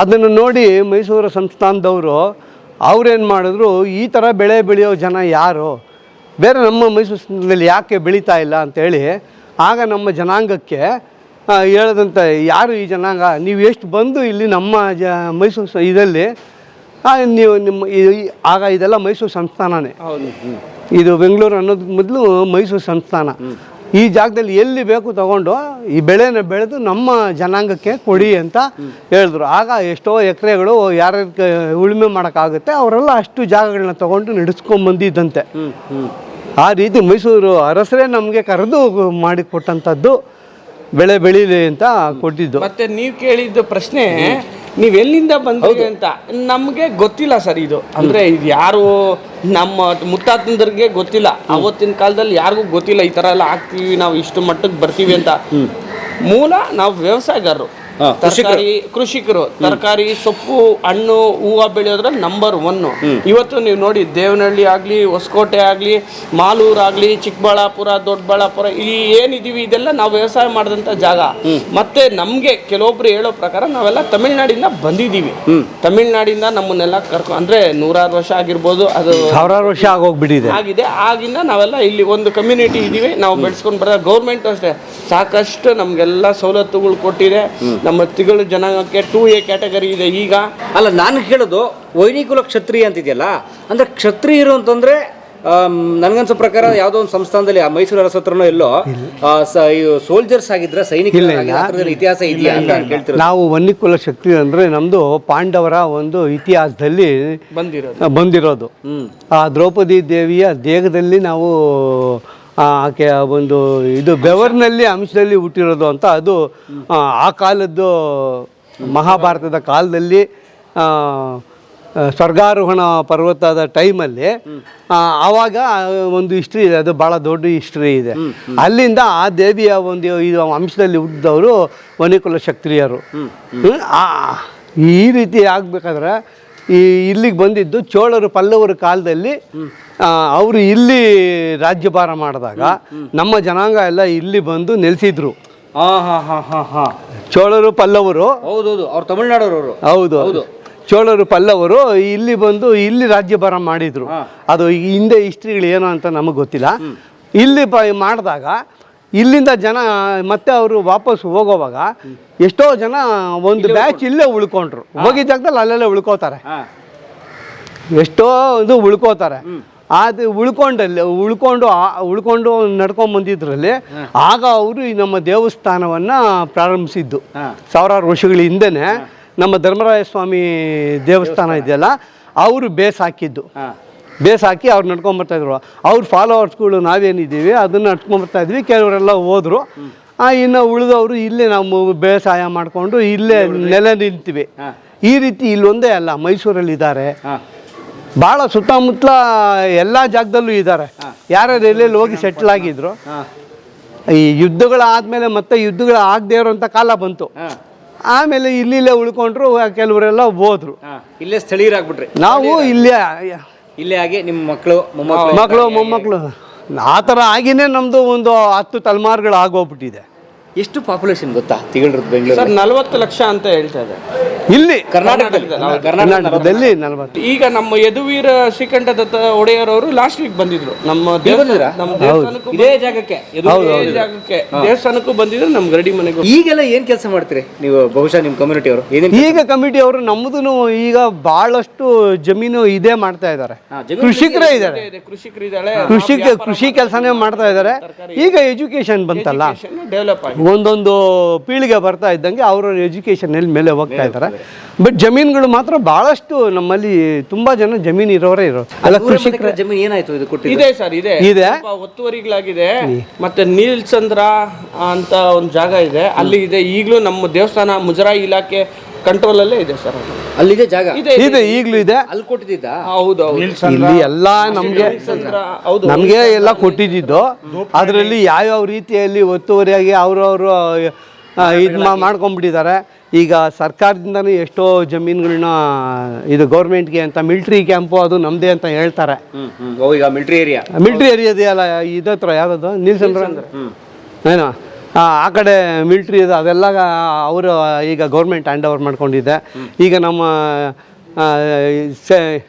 ಅದನ್ನು ನೋಡಿ ಮೈಸೂರು ಸಂಸ್ಥಾನದವರು ಅವ್ರೇನು ಮಾಡಿದ್ರು, ಈ ಥರ ಬೆಳೆ ಬೆಳೆಯೋ ಜನ ಯಾರು, ಬೇರೆ ನಮ್ಮ ಮೈಸೂರಿನಲ್ಲಿ ಯಾಕೆ ಬೆಳೀತಾ ಇಲ್ಲ ಅಂತೇಳಿ ಆಗ ನಮ್ಮ ಜನಾಂಗಕ್ಕೆ ಹೇಳದಂತೆ, ಯಾರು ಈ ಜನಾಂಗ, ನೀವು ಎಷ್ಟು ಬಂದು ಇಲ್ಲಿ ನಮ್ಮ ಮೈಸೂರು ಇದರಲ್ಲಿ ನೀವು ಆಗ ಇದೆಲ್ಲ ಮೈಸೂರು ಸಂಸ್ಥಾನನೇ. ಇದು ಬೆಂಗಳೂರು ಅನ್ನೋದಕ್ಕೆ ಮೊದಲು ಮೈಸೂರು ಸಂಸ್ಥಾನ. ಈ ಜಾಗದಲ್ಲಿ ಎಲ್ಲಿ ಬೇಕು ತಗೊಂಡು ಈ ಬೆಳೆನ ಬೆಳೆದು ನಮ್ಮ ಜನಾಂಗಕ್ಕೆ ಕೊಡಿ ಅಂತ ಹೇಳಿದ್ರು. ಆಗ ಎಷ್ಟೋ ಎಕರೆಗಳು ಯಾರ್ಯಾರು ಉಳುಮೆ ಮಾಡೋಕ್ಕಾಗುತ್ತೆ ಅವರೆಲ್ಲ ಅಷ್ಟು ಜಾಗಗಳನ್ನ ತಗೊಂಡು ನಡೆಸ್ಕೊಂಬಂದಿದ್ದಂತೆ. ಆ ರೀತಿ ಮೈಸೂರು ಅರಸರೇ ನಮಗೆ ಕರೆದು ಮಾಡಿಕೊಟ್ಟಂಥದ್ದು, ಬೆಳೆ ಬೆಳೀಲಿ ಅಂತ ಕೊಟ್ಟಿದ್ದು. ಮತ್ತೆ ನೀವು ಕೇಳಿದ್ದು ಪ್ರಶ್ನೆ, ನೀವು ಎಲ್ಲಿಂದ ಬಂದ್ರಿ ಅಂತ ನಮಗೆ ಗೊತ್ತಿಲ್ಲ ಸರ್. ಇದು ಅಂದರೆ ಇದು ಯಾರು ನಮ್ಮ ಮುತ್ತಾತಂದ್ರಿಗೆ ಗೊತ್ತಿಲ್ಲ. ಅವತ್ತಿನ ಕಾಲದಲ್ಲಿ ಯಾರಿಗೂ ಗೊತ್ತಿಲ್ಲ ಈ ಥರ ಎಲ್ಲ ಆಗ್ತೀವಿ, ನಾವು ಇಷ್ಟು ಮಟ್ಟಕ್ಕೆ ಬರ್ತೀವಿ ಅಂತ. ಮೂಲ ನಾವು ವ್ಯವಸಾಯಗಾರರು, ಕೃಷಿಕರು. ತರಕಾರಿ, ಸೊಪ್ಪು, ಹಣ್ಣು, ಹೂವು ಬೆಳೆಯೋದ್ರಲ್ಲಿ ನಂಬರ್ 1. ಇವತ್ತು ನೀವು ನೋಡಿ ದೇವನಹಳ್ಳಿ ಆಗಲಿ, ಹೊಸಕೋಟೆ ಆಗಲಿ, ಮಾಲೂರು ಆಗಲಿ, ಚಿಕ್ಕಬಳ್ಳಾಪುರ, ದೊಡ್ಡಬಳ್ಳಾಪುರ, ಇಲ್ಲಿ ಏನಿದೀವಿ ಇದೆಲ್ಲ ನಾವು ವ್ಯವಸಾಯ ಮಾಡಿದಂಥ ಜಾಗ. ಮತ್ತೆ ನಮಗೆ ಕೆಲವೊಬ್ರು ಹೇಳೋ ಪ್ರಕಾರ ನಾವೆಲ್ಲ ತಮಿಳ್ನಾಡಿಂದ ಬಂದಿದ್ದೀವಿ. ತಮಿಳ್ನಾಡಿಂದ ನಮ್ಮನ್ನೆಲ್ಲ ಅಂದರೆ 100 ವರ್ಷ ಆಗಿರ್ಬೋದು, ಅದು 1000 ವರ್ಷ ಆಗೋಗ್ಬಿಟ್ಟಿದೆ ಆಗಿದೆ. ಆಗಿಂದ ನಾವೆಲ್ಲ ಇಲ್ಲಿ ಒಂದು ಕಮ್ಯುನಿಟಿ ಇದ್ದೀವಿ, ನಾವು ಬೆಳೆಸ್ಕೊಂಡು ಬರೋದು. ಗೌರ್ಮೆಂಟ್ ಅಷ್ಟೇ ಸಾಕಷ್ಟು ನಮಗೆಲ್ಲ ಸವಲತ್ತುಗಳು ಕೊಟ್ಟಿದೆ. ನಮ್ಮ ತಿಗಳು ಜನಾಂಗಕ್ಕೆ 2A ಕ್ಯಾಟಗರಿ ಇದೆ ಈಗ. ಅಲ್ಲ, ನಾನು ಹೇಳೋದು ವೈನಿಕುಲ ಕ್ಷತ್ರಿಯ ಅಂತಿದೆಯಲ್ಲ, ಅಂದರೆ ಕ್ಷತ್ರಿಯರು ಅಂತಂದರೆ ನನಗನ್ಸೋ ಪ್ರಕಾರ ಯಾವುದೋ ಒಂದು ಸಂಸ್ಥಾನದಲ್ಲಿ ಆ ಮೈಸೂರು ಅರಸ ಹತ್ರನೋ ಎಲ್ಲೋ ಸೋಲ್ಜರ್ಸ್ ಆಗಿದ್ರೆ, ಸೈನಿಕರು ಇತಿಹಾಸ ಇದೆಯಾ ಅಂತ ಕೇಳ್ತೀವಿ ನಾವು. ವನ್ನಿಕುಲ ಕ್ಷತ್ರಿಯ ಅಂದರೆ ನಮ್ಮದು ಪಾಂಡವರ ಒಂದು ಇತಿಹಾಸದಲ್ಲಿ ಬಂದಿರೋದು. ಆ ದ್ರೌಪದಿ ದೇವಿಯ ದೇಹದಲ್ಲಿ ನಾವು ಆಕೆ ಒಂದು ಇದು ಬೆವರ್ನಲ್ಲಿ ಅಂಶದಲ್ಲಿ ಹುಟ್ಟಿರೋದು ಅಂತ. ಅದು ಆ ಕಾಲದ್ದು ಮಹಾಭಾರತದ ಕಾಲದಲ್ಲಿ ಸ್ವರ್ಗಾರೋಹಣ ಪರ್ವತದ ಟೈಮಲ್ಲಿ ಆವಾಗ ಒಂದು ಹಿಸ್ಟ್ರಿ ಇದೆ, ಅದು ಭಾಳ ದೊಡ್ಡ ಹಿಸ್ಟ್ರಿ ಇದೆ. ಅಲ್ಲಿಂದ ಆ ದೇವಿಯ ಒಂದು ಇದು ಅಂಶದಲ್ಲಿ ಹುಟ್ಟಿದವರು ವನ್ನಿಕುಲ ಕ್ಷತ್ರಿಯರು. ಈ ರೀತಿ ಆಗಬೇಕಾದ್ರೆ ಇಲ್ಲಿಗೆ ಬಂದಿದ್ದು ಚೋಳರು ಪಲ್ಲವರ ಕಾಲದಲ್ಲಿ ಅವರು ಇಲ್ಲಿ ರಾಜ್ಯಭಾರ ಮಾಡಿದಾಗ ನಮ್ಮ ಜನಾಂಗ ಎಲ್ಲ ಇಲ್ಲಿ ಬಂದು ನೆಲೆಸಿದ್ರು. ಚೋಳರು ಪಲ್ಲವರು, ಹೌದೌದು, ಅವ್ರು ತಮಿಳ್ನಾಡವರು. ಹೌದು, ಚೋಳರು ಪಲ್ಲವರು ಇಲ್ಲಿ ಬಂದು ಇಲ್ಲಿ ರಾಜ್ಯಭಾರ ಮಾಡಿದ್ರು. ಅದು ಹಿಂದೆ ಹಿಸ್ಟ್ರಿಗಳು ಏನೋ ಅಂತ ನಮಗೆ ಗೊತ್ತಿಲ್ಲ. ಇಲ್ಲಿ ಮಾಡಿದಾಗ ಇಲ್ಲಿಂದ ಜನ ಮತ್ತೆ ಅವರು ವಾಪಸ್ ಹೋಗೋವಾಗ ಎಷ್ಟೋ ಜನ ಒಂದು ಬ್ಯಾಚ್ ಇಲ್ಲೇ ಉಳ್ಕೊಂಡ್ರು, ಹೋಗಿದ್ದ ಜಾಗದಲ್ಲಿ ಅಲ್ಲೆಲ್ಲ ಉಳ್ಕೋತಾರೆ, ಎಷ್ಟೋ ಇದು ಉಳ್ಕೋತಾರೆ. ಅದು ಉಳ್ಕೊಂಡು ನಡ್ಕೊಂಡು ಬಂದಿದ್ರಲ್ಲಿ ಆಗ ಅವರು ಈ ನಮ್ಮ ದೇವಸ್ಥಾನವನ್ನು ಪ್ರಾರಂಭಿಸಿದ್ದು. ಸಾವಿರಾರು ವರ್ಷಗಳ ಹಿಂದೆನೇ ನಮ್ಮ ಧರ್ಮರಾಯ ಸ್ವಾಮಿ ದೇವಸ್ಥಾನ ಇದೆಯಲ್ಲ, ಅವರು ಬೇಸ್ ಹಾಕಿದ್ದು. ಬೇಸ್ ಹಾಕಿ ಅವ್ರು ನಡ್ಕೊಂಬರ್ತಾಯಿದ್ರು. ಅವ್ರ ಫಾಲೋವರ್ಸ್ಗಳು ನಾವೇನಿದ್ದೀವಿ ಅದನ್ನು ನಡ್ಕೊಂಬರ್ತಾ ಇದ್ವಿ. ಕೆಲವರೆಲ್ಲ ಹೋದರು. ಇನ್ನು ಉಳಿದವರು ಇಲ್ಲೇ ನಾವು ಬೇಸಾಯ ಮಾಡಿಕೊಂಡು ಇಲ್ಲೇ ನೆಲೆ ನಿಂತೀವಿ. ಈ ರೀತಿ ಇಲ್ಲೊಂದೇ ಅಲ್ಲ, ಮೈಸೂರಲ್ಲಿ ಇದ್ದಾರೆ, ಭಾಳ ಸುತ್ತಮುತ್ತಲ ಎಲ್ಲ ಜಾಗದಲ್ಲೂ ಇದ್ದಾರೆ. ಯಾರ್ಯಾರು ಎಲ್ಲೆಲ್ಲಿ ಹೋಗಿ ಸೆಟ್ಲ್ ಆಗಿದ್ರು. ಈ ಯುದ್ಧಗಳಾದಮೇಲೆ ಮತ್ತೆ ಯುದ್ಧಗಳು ಆಗದೇ ಇರೋಂಥ ಕಾಲ ಬಂತು. ಆಮೇಲೆ ಇಲ್ಲೇ ಉಳ್ಕೊಂಡ್ರು, ಕೆಲವರೆಲ್ಲ ಹೋದ್ರು. ಇಲ್ಲೇ ಸ್ಥಳೀಯರಾಗ್ಬಿಟ್ರಿ. ನಾವು ಇಲ್ಲೇ ಆಗಿ ನಿಮ್ಮ ಮಕ್ಕಳು ಮೊಮ್ಮಕ್ಕಳು ಆ ಥರ ಆಗಿನೇ ನಮ್ಮದು ಒಂದು 10 ತಲೆಮಾರುಗಳು ಆಗೋಗ್ಬಿಟ್ಟಿದೆ. ಎಷ್ಟು ಪಾಪ್ಯುಲೇಷನ್ ಗೊತ್ತಾ ತಿಗಳರದ್ದು ಬೆಂಗಳೂರು? ಸರ್ 40 ಲಕ್ಷ ಅಂತ ಹೇಳ್ತಾ ಇದೆ ಇಲ್ಲಿ ಕರ್ನಾಟಕದಲ್ಲಿ 40. ಈಗ ನಮ್ಮ ಯದುವೀರ ಶ್ರೀಕಂಠದತ್ತ ಒಡೆಯರವರು ಲಾಸ್ಟ್ ವೀಕ್ ಬಂದಿದ್ರು ನಮ್ಮ ದೇವಸ್ಥಾನಕ್ಕೂ, ಇದೇ ಜಾಗಕ್ಕೆ ದೇವಸ್ಥಾನಕ್ಕೂ ಬಂದಿದ್ರು, ನಮ್ಮ ಗರಡಿ ಮನೆಗೂ. ಈಗೆಲ್ಲ ಏನ್ ಕೆಲಸ ಮಾಡ್ತೀರಿ ನೀವು? ಬಹುಶಃ ನಿಮ್ಮ ಕಮ್ಯುನಿಟಿ ಅವರು ಈಗ ಕಮಿಟಿ ಅವರು ನಮ್ಮದು ಈಗ ಬಹಳಷ್ಟು ಜಮೀನು ಇದೇ ಮಾಡ್ತಾ ಇದ್ದಾರೆ. ಕೃಷಿಕರೇ ಇದ್ದಾರೆ, ಕೃಷಿ ಕೆಲಸನೇ ಮಾಡ್ತಾ ಇದ್ದಾರೆ. ಈಗ ಎಜುಕೇಶನ್ ಬಂತಲ್ಲ, ಡೆವಲಪ್ ಆಗಿ ಒಂದೊಂದು ಪೀಳಿಗೆ ಬರ್ತಾ ಇದ್ದಂಗೆ ಅವ್ರ ಎಜುಕೇಶನ್ ಮೇಲೆ ಹೋಗ್ತಾ ಇದ್ದಾರೆ. ಬಟ್ ಜಮೀನುಗಳು ಮಾತ್ರ ಬಹಳಷ್ಟು ನಮ್ಮಲ್ಲಿ ತುಂಬಾ ಜನ ಜಮೀನು ಇರೋರೇ ಇರೋ. ಅಲ್ಲ, ಕೃಷಿಕರ ಜಮೀನು ಏನಾಯ್ತು? ಇದು ಇದೆ ಸರ್, ಇದೆ ಒತ್ತುವರಿಗಳಾಗಿದೆ. ಮತ್ತೆ ನೀಲ್ಸಂದ್ರ ಅಂತ ಒಂದು ಜಾಗ ಇದೆ, ಅಲ್ಲಿ ಇದೆ. ಈಗಲೂ ನಮ್ಮ ದೇವಸ್ಥಾನ ಮುಜರಾಯಿ ಇಲಾಖೆ ಕಂಟ್ರೋಲ್ ಅಲ್ಲೇ ಇದೆ ಸರ್. ಅಲ್ಲಿದೆ ಜಾಗ ಇದೆ, ಈಗಲೂ ಇದೆ. ಅಲ್ಲಿ ಕೊಟ್ಟಿದ್ದ? ಹೌದು, ಇಲ್ಲಿ ಎಲ್ಲ ನಮ್ಗೆ ಎಲ್ಲ ಕೊಟ್ಟಿದ್ದು. ಅದರಲ್ಲಿ ಯಾವ್ಯಾವ ರೀತಿಯಲ್ಲಿ ಒತ್ತುವರಿಯಾಗಿ ಅವ್ರವರು ಮಾಡ್ಕೊಂಡ್ಬಿಟ್ಟಿದ್ದಾರೆ. ಈಗ ಸರ್ಕಾರದಿಂದನೇ ಎಷ್ಟೋ ಜಮೀನುಗಳನ್ನ ಇದು ಗೌರ್ಮೆಂಟ್ಗೆ ಅಂತ ಮಿಲಿಟ್ರಿ ಕ್ಯಾಂಪು ಅದು ನಮ್ಮದೇ ಅಂತ ಹೇಳ್ತಾರೆ. ಈಗ ಮಿಲಿಟ್ರಿ ಏರಿಯಾದೆಯಲ್ಲ, ಇದತ್ರ ಯಾವುದದು ನೀಲ್ಸಂದ್ರ ಏನೋ ಆ ಕಡೆ ಮಿಲಿಟ್ರಿ ಇದೆ, ಅದೆಲ್ಲ ಅವರು ಈಗ ಗೌರ್ಮೆಂಟ್ ಹ್ಯಾಂಡ್ ಓವರ್ ಮಾಡ್ಕೊಂಡಿದೆ. ಈಗ ನಮ್ಮ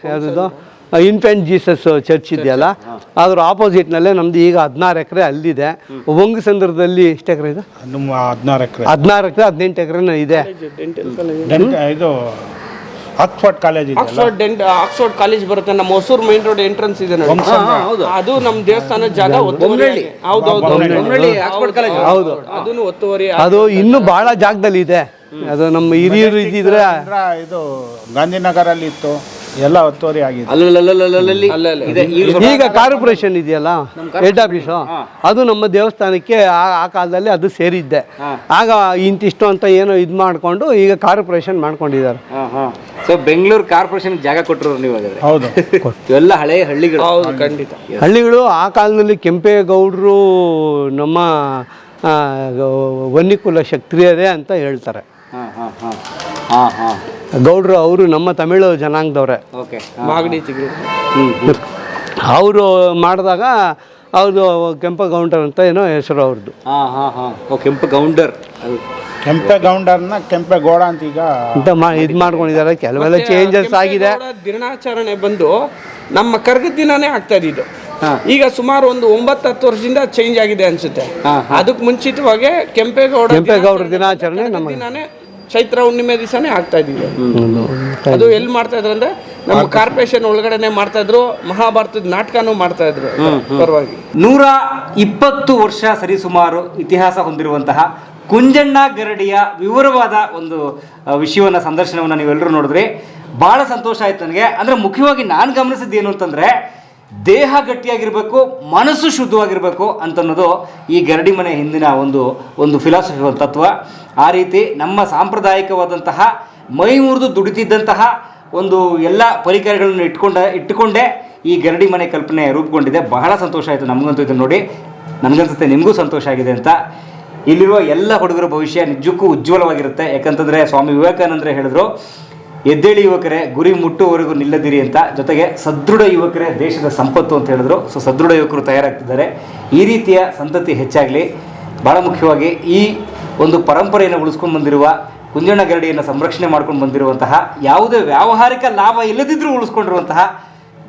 ಯಾವುದದು ಇನ್ಫೆಂಟ್ ಜೀಸಸ್ ಚರ್ಚ್ ಇದೆಯಲ್ಲ, ಅದ್ರ ಆಪೋಸಿಟ್ನಲ್ಲೇ ನಮ್ದು ಈಗ 16 ಎಕರೆ ಅಲ್ಲಿದೆ. ಒಂಗಸಂದ್ರದಲ್ಲಿ ಎಷ್ಟು ಎಕರೆ ಇದೆ? 16 ಎಕರೆ, 18 ಎಕರೆನೂ ಇದೆ. ಇದು ಆಕ್ಸ್ಫರ್ಡ್ ಕಾಲೇಜ್ ಇದೆ, ಆಕ್ಸ್ಫರ್ಡ್ ಕಾಲೇಜ್ ಬರುತ್ತೆ. ನಮ್ಮ ಹೊಸೂರು ಮೈನ್ ರೋಡ್ ಎಂಟ್ರೆನ್ಸ್ ಇದೆ ನೋಡಿ, ಅದು ನಮ್ಮ ದೇವಸ್ಥಾನದ ಜಾಗ. ಹೌದು, ಅದನ್ನು ಒತ್ತುವರಿ. ಅದು ಇನ್ನೂ ಬಹಳ ಜಾಗದಲ್ಲಿ ಇದೆ. ಅದು ನಮ್ಮ ಹಿರಿಯರು ಇದ್ದಿದ್ರೆ ಇದು ಗಾಂಧಿನಗರಲ್ಲಿ ಇತ್ತು, ಎಲ್ಲ ಒತ್ತುವರಿ ಆಗಿದೆ. ಈಗ ಕಾರ್ಪೊರೇಷನ್ ಇದೆಯಲ್ಲ ಹೆಡ್ ಆಫೀಸು, ಅದು ನಮ್ಮ ದೇವಸ್ಥಾನಕ್ಕೆ ಆ ಕಾಲದಲ್ಲಿ ಅದು ಸೇರಿದ್ದೆ. ಆಗ ಇಂತಿಷ್ಟು ಅಂತ ಏನೋ ಇದು ಮಾಡಿಕೊಂಡು ಈಗ ಕಾರ್ಪೊರೇಷನ್ ಮಾಡ್ಕೊಂಡಿದ್ದಾರೆ. ಸೊ ಬೆಂಗಳೂರು ಕಾರ್ಪೊರೇಷನ್ ಜಾಗ ಕೊಟ್ಟರು ನೀವು? ಹೌದು, ಇವೆಲ್ಲ ಹಳೆ ಹಳ್ಳಿಗಳು. ಖಂಡಿತ ಹಳ್ಳಿಗಳು. ಆ ಕಾಲದಲ್ಲಿ ಕೆಂಪೇಗೌಡರು ನಮ್ಮ ವನ್ನಿಕುಲ ಕ್ಷತ್ರಿಯರೇ ಅಂತ ಹೇಳ್ತಾರೆ. ಗೌಡ್ರು ಅವರು ನಮ್ಮ ತಮಿಳು ಜನಾಂಗದವ್ರೆ. ಮಾಗಡಿ ಅವರು ಮಾಡಿದಾಗ ಅವ್ರದ್ದು ಕೆಂಪೇಗೌಡರ್ ಅಂತ ಏನೋ ಹೆಸರು ಅವ್ರದ್ದು. ಕೆಂಪೇಗೌಡರ್ನ ಕೆಂಪೇಗೌಡ ಅಂತ ಈಗ ಇದು ಮಾಡ್ಕೊಂಡಿದ್ದಾರೆ. ಕೆಲವೆಲ್ಲ ಚೇಂಜಸ್ ಆಗಿದೆ. ದಿನಾಚರಣೆ ಬಂದು ನಮ್ಮ ಕರ್ಗದ ದಿನಾನೇ ಆಗ್ತಾ ಇದ್ದು. ಈಗ ಸುಮಾರು ಒಂದು 9-10 ವರ್ಷದಿಂದ ಚೇಂಜ್ ಆಗಿದೆ ಅನ್ಸುತ್ತೆ. ಅದಕ್ಕೆ ಮುಂಚಿತವಾಗಿ ಕೆಂಪೇಗೌಡರ ದಿನಾಚರಣೆ ನಮ್ಮ ದಿನಾನೇ ಚೈತ್ರ ಹುಣ್ಣಿಮೆ ದಿವಸನೇ ಆಗ್ತಾ ಇದ್ದೀವಿ. ಅದು ಎಲ್ಲಿ ಮಾಡ್ತಾ ಇದ್ರು ಅಂದ್ರೆ ನಮ್ಮ ಕಾರ್ಪೊರೇಷನ್ ಒಳಗಡೆನೆ ಮಾಡ್ತಾ ಇದ್ರು. ಮಹಾಭಾರತದ ನಾಟಕನೂ ಮಾಡ್ತಾ ಇದ್ರು. ಪರವಾಗಿ 120 ವರ್ಷ ಸರಿಸುಮಾರು ಇತಿಹಾಸ ಹೊಂದಿರುವಂತಹ ಕುಂಜಣ್ಣ ಗರಡಿಯ ವಿವರವಾದ ಒಂದು ವಿಷಯವನ್ನ ಸಂದರ್ಶನವನ್ನು ನೀವೆಲ್ಲರೂ ನೋಡಿದ್ರಿ. ಬಹಳ ಸಂತೋಷ ಆಯ್ತು ನನಗೆ. ಅಂದ್ರೆ ಮುಖ್ಯವಾಗಿ ನಾನು ಗಮನಿಸಿದ್ದು ಏನು ಅಂತಂದ್ರೆ, ದೇಹ ಗಟ್ಟಿಯಾಗಿರ್ಬೇಕು, ಮನಸ್ಸು ಶುದ್ಧವಾಗಿರ್ಬೇಕು ಅಂತನ್ನೋದು ಈ ಗರಡಿ ಮನೆ ಹಿಂದಿನ ಒಂದು ಫಿಲಾಸಫಿ, ಒಂದು ತತ್ವ. ಆ ರೀತಿ ನಮ್ಮ ಸಾಂಪ್ರದಾಯಿಕವಾದಂತಹ ಮೈ ಮುರಿದು ದುಡಿತಿದ್ದಂತಹ ಒಂದು ಎಲ್ಲ ಪರಿಕರಗಳನ್ನು ಇಟ್ಟುಕೊಂಡೇ ಈ ಗರಡಿ ಮನೆ ಕಲ್ಪನೆ ರೂಪುಗೊಂಡಿದೆ. ಬಹಳ ಸಂತೋಷ ಆಯಿತು ನಮಗಂತೂ ಇದನ್ನು ನೋಡಿ. ನನಗನ್ಸುತ್ತೆ ನಿಮಗೂ ಸಂತೋಷ ಆಗಿದೆ ಅಂತ. ಇಲ್ಲಿರುವ ಎಲ್ಲ ಹುಡುಗರ ಭವಿಷ್ಯ ನಿಜಕ್ಕೂ ಉಜ್ವಲವಾಗಿರುತ್ತೆ. ಯಾಕಂತಂದರೆ ಸ್ವಾಮಿ ವಿವೇಕಾನಂದರೇ ಹೇಳಿದ್ರು, ಎದ್ದೇಳಿ ಯುವಕರೇ, ಗುರಿ ಮುಟ್ಟುವವರೆಗೂ ನಿಲ್ಲದಿರಿ ಅಂತ. ಜೊತೆಗೆ ಸದೃಢ ಯುವಕರೇ ದೇಶದ ಸಂಪತ್ತು ಅಂತ ಹೇಳಿದ್ರು. ಸೊ ಸದೃಢ ಯುವಕರು ತಯಾರಾಗ್ತಿದ್ದಾರೆ. ಈ ರೀತಿಯ ಸಂತತಿ ಹೆಚ್ಚಾಗಲಿ. ಭಾಳ ಮುಖ್ಯವಾಗಿ ಈ ಒಂದು ಪರಂಪರೆಯನ್ನು ಉಳಿಸ್ಕೊಂಡು ಬಂದಿರುವ ಕುಂಜಣ್ಣ ಗರಡಿಯನ್ನು ಸಂರಕ್ಷಣೆ ಮಾಡ್ಕೊಂಡು ಬಂದಿರುವಂತಹ, ಯಾವುದೇ ವ್ಯಾವಹಾರಿಕ ಲಾಭ ಇಲ್ಲದಿದ್ದರೂ ಉಳಿಸ್ಕೊಂಡಿರುವಂತಹ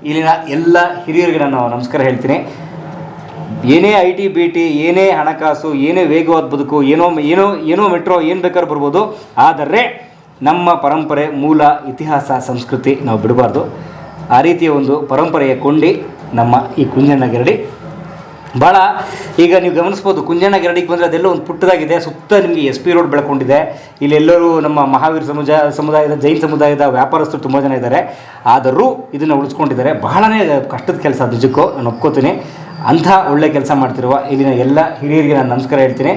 ಇಲ್ಲಿನ ಎಲ್ಲ ಹಿರಿಯರಿಗೆ ನಾನು ನಮಸ್ಕಾರ ಹೇಳ್ತೀನಿ. ಏನೇ IT BT, ಏನೇ ಹಣಕಾಸು, ಏನೇ ವೇಗವಾದ ಬದುಕು, ಏನೋ ಮೆಟ್ರೋ ಏನು ಬೇಕಾದ್ರೂ ಬರ್ಬೋದು. ಆದರೆ ನಮ್ಮ ಪರಂಪರೆ, ಮೂಲ, ಇತಿಹಾಸ, ಸಂಸ್ಕೃತಿ ನಾವು ಬಿಡಬಾರ್ದು. ಆ ರೀತಿಯ ಒಂದು ಪರಂಪರೆಯ ಕೊಂಡಿ ನಮ್ಮ ಈ ಕುಂಜಣ್ಣ ಗರಡಿ. ಭಾಳ ಈಗ ನೀವು ಗಮನಿಸ್ಬೋದು, ಕುಂಜಣ್ಣ ಗರಡಿಗೆ ಬಂದರೆ ಅದೆಲ್ಲ ಒಂದು ಪುಟ್ಟದಾಗಿದೆ. ಸುತ್ತ ನಿಮಗೆ SP ರೋಡ್ ಬೆಳ್ಕೊಂಡಿದೆ. ಇಲ್ಲೆಲ್ಲರೂ ನಮ್ಮ ಮಹಾವೀರ ಸಮುದಾಯದ ಜೈನ್ ಸಮುದಾಯದ ವ್ಯಾಪಾರಸ್ಥರು ತುಂಬ ಜನ ಇದ್ದಾರೆ. ಆದರೂ ಇದನ್ನು ಉಳಿಸ್ಕೊಂಡಿದ್ದಾರೆ. ಬಹಳನೇ ಕಷ್ಟದ ಕೆಲಸ, ನಿಜಕ್ಕೂ ನಾನು ಒಪ್ಕೋತೀನಿ. ಅಂಥ ಒಳ್ಳೆ ಕೆಲಸ ಮಾಡ್ತಿರುವ ಇಲ್ಲಿನ ಎಲ್ಲ ಹಿರಿಯರಿಗೆ ನಾನು ನಮಸ್ಕಾರ ಹೇಳ್ತೀನಿ.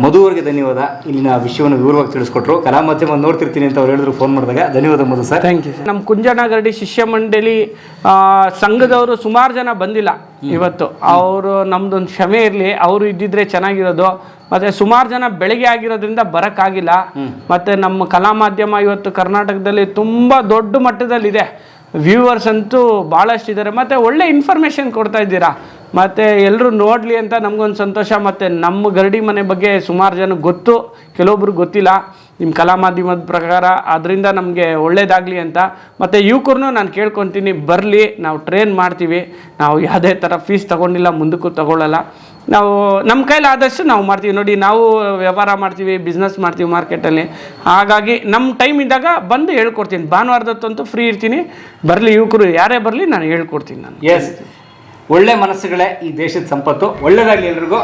ಮಧುವರ್ಗೆ ಧನ್ಯವಾದ. ಇಲ್ಲಿನ ವಿಷಯವನ್ನು ವಿವರವಾಗಿ ತಿಳಿಸ್ಕೊಟ್ರು. ಕಲಾ ಮಾಧ್ಯಮ ನೋಡ್ತಿರ್ತೀನಿ ಅಂತ ಅವ್ರು ಹೇಳಿದ್ರು ಫೋನ್ ಮಾಡಿದಾಗ. ಧನ್ಯವಾದ ಮಧು ಸರ್. Thank you. ನಮ್ಮ ಕುಂಜಣ್ಣ ಗರಡಿ ಶಿಷ್ಯ ಮಂಡಳಿ ಸಂಘದವರು ಸುಮಾರು ಜನ ಬಂದಿಲ್ಲ ಇವತ್ತು. ಅವರು ನಮ್ದೊಂದು ಕ್ಷಮೆ ಇರಲಿ. ಅವರು ಇದ್ದಿದ್ರೆ ಚೆನ್ನಾಗಿರೋದು. ಮತ್ತು ಸುಮಾರು ಜನ ಬೆಳಗ್ಗೆ ಆಗಿರೋದ್ರಿಂದ ಬರೋಕ್ಕಾಗಿಲ್ಲ. ಮತ್ತು ನಮ್ಮ ಕಲಾ ಮಾಧ್ಯಮ ಇವತ್ತು ಕರ್ನಾಟಕದಲ್ಲಿ ತುಂಬ ದೊಡ್ಡ ಮಟ್ಟದಲ್ಲಿದೆ. ವ್ಯೂವರ್ಸ್ ಅಂತೂ ಭಾಳಷ್ಟಿದ್ದಾರೆ. ಮತ್ತು ಒಳ್ಳೆ ಇನ್ಫಾರ್ಮೇಷನ್ ಕೊಡ್ತಾ ಇದ್ದೀರಾ. ಮತ್ತು ಎಲ್ಲರೂ ನೋಡಲಿ ಅಂತ ನಮಗೊಂದು ಸಂತೋಷ. ಮತ್ತು ನಮ್ಮ ಗರಡಿ ಮನೆ ಬಗ್ಗೆ ಸುಮಾರು ಜನ ಗೊತ್ತು, ಕೆಲವೊಬ್ರಿಗೆ ಗೊತ್ತಿಲ್ಲ ನಿಮ್ಮ ಕಲಾ ಮಾಧ್ಯಮದ ಪ್ರಕಾರ. ಅದರಿಂದ ನಮಗೆ ಒಳ್ಳೇದಾಗಲಿ ಅಂತ. ಮತ್ತು ಯುವಕರನ್ನು ನಾನು ಕೇಳ್ಕೊತೀನಿ, ಬರಲಿ, ನಾವು ಟ್ರೈನ್ ಮಾಡ್ತೀವಿ. ನಾವು ಯಾವುದೇ ಥರ ಫೀಸ್ ತೊಗೊಂಡಿಲ್ಲ, ಮುಂದಕ್ಕೂ ತೊಗೊಳ್ಳಲ್ಲ. ನಾವು ನಮ್ಮ ಕೈಲಿ ಆದಷ್ಟು ನಾವು ಮಾಡ್ತೀವಿ. ನೋಡಿ, ನಾವು ವ್ಯವಹಾರ ಮಾಡ್ತೀವಿ, ಬಿಸ್ನೆಸ್ ಮಾಡ್ತೀವಿ ಮಾರ್ಕೆಟಲ್ಲಿ. ಹಾಗಾಗಿ ನಮ್ಮ ಟೈಮ್ ಇದ್ದಾಗ ಬಂದು ಹೇಳ್ಕೊಡ್ತೀನಿ. ಭಾನುವಾರದತ್ತಂತೂ ಫ್ರೀ ಇರ್ತೀನಿ. ಬರಲಿ, ಯುವಕರು ಯಾರೇ ಬರಲಿ, ನಾನು ಹೇಳ್ಕೊಡ್ತೀನಿ. ನಾನು ಎಸ್, ಒಳ್ಳೆ ಮನಸ್ಸುಗಳೇ ಈ ದೇಶದ ಸಂಪತ್ತು. ಒಳ್ಳೆಯದಾಗಲಿ ಎಲ್ರಿಗೂ.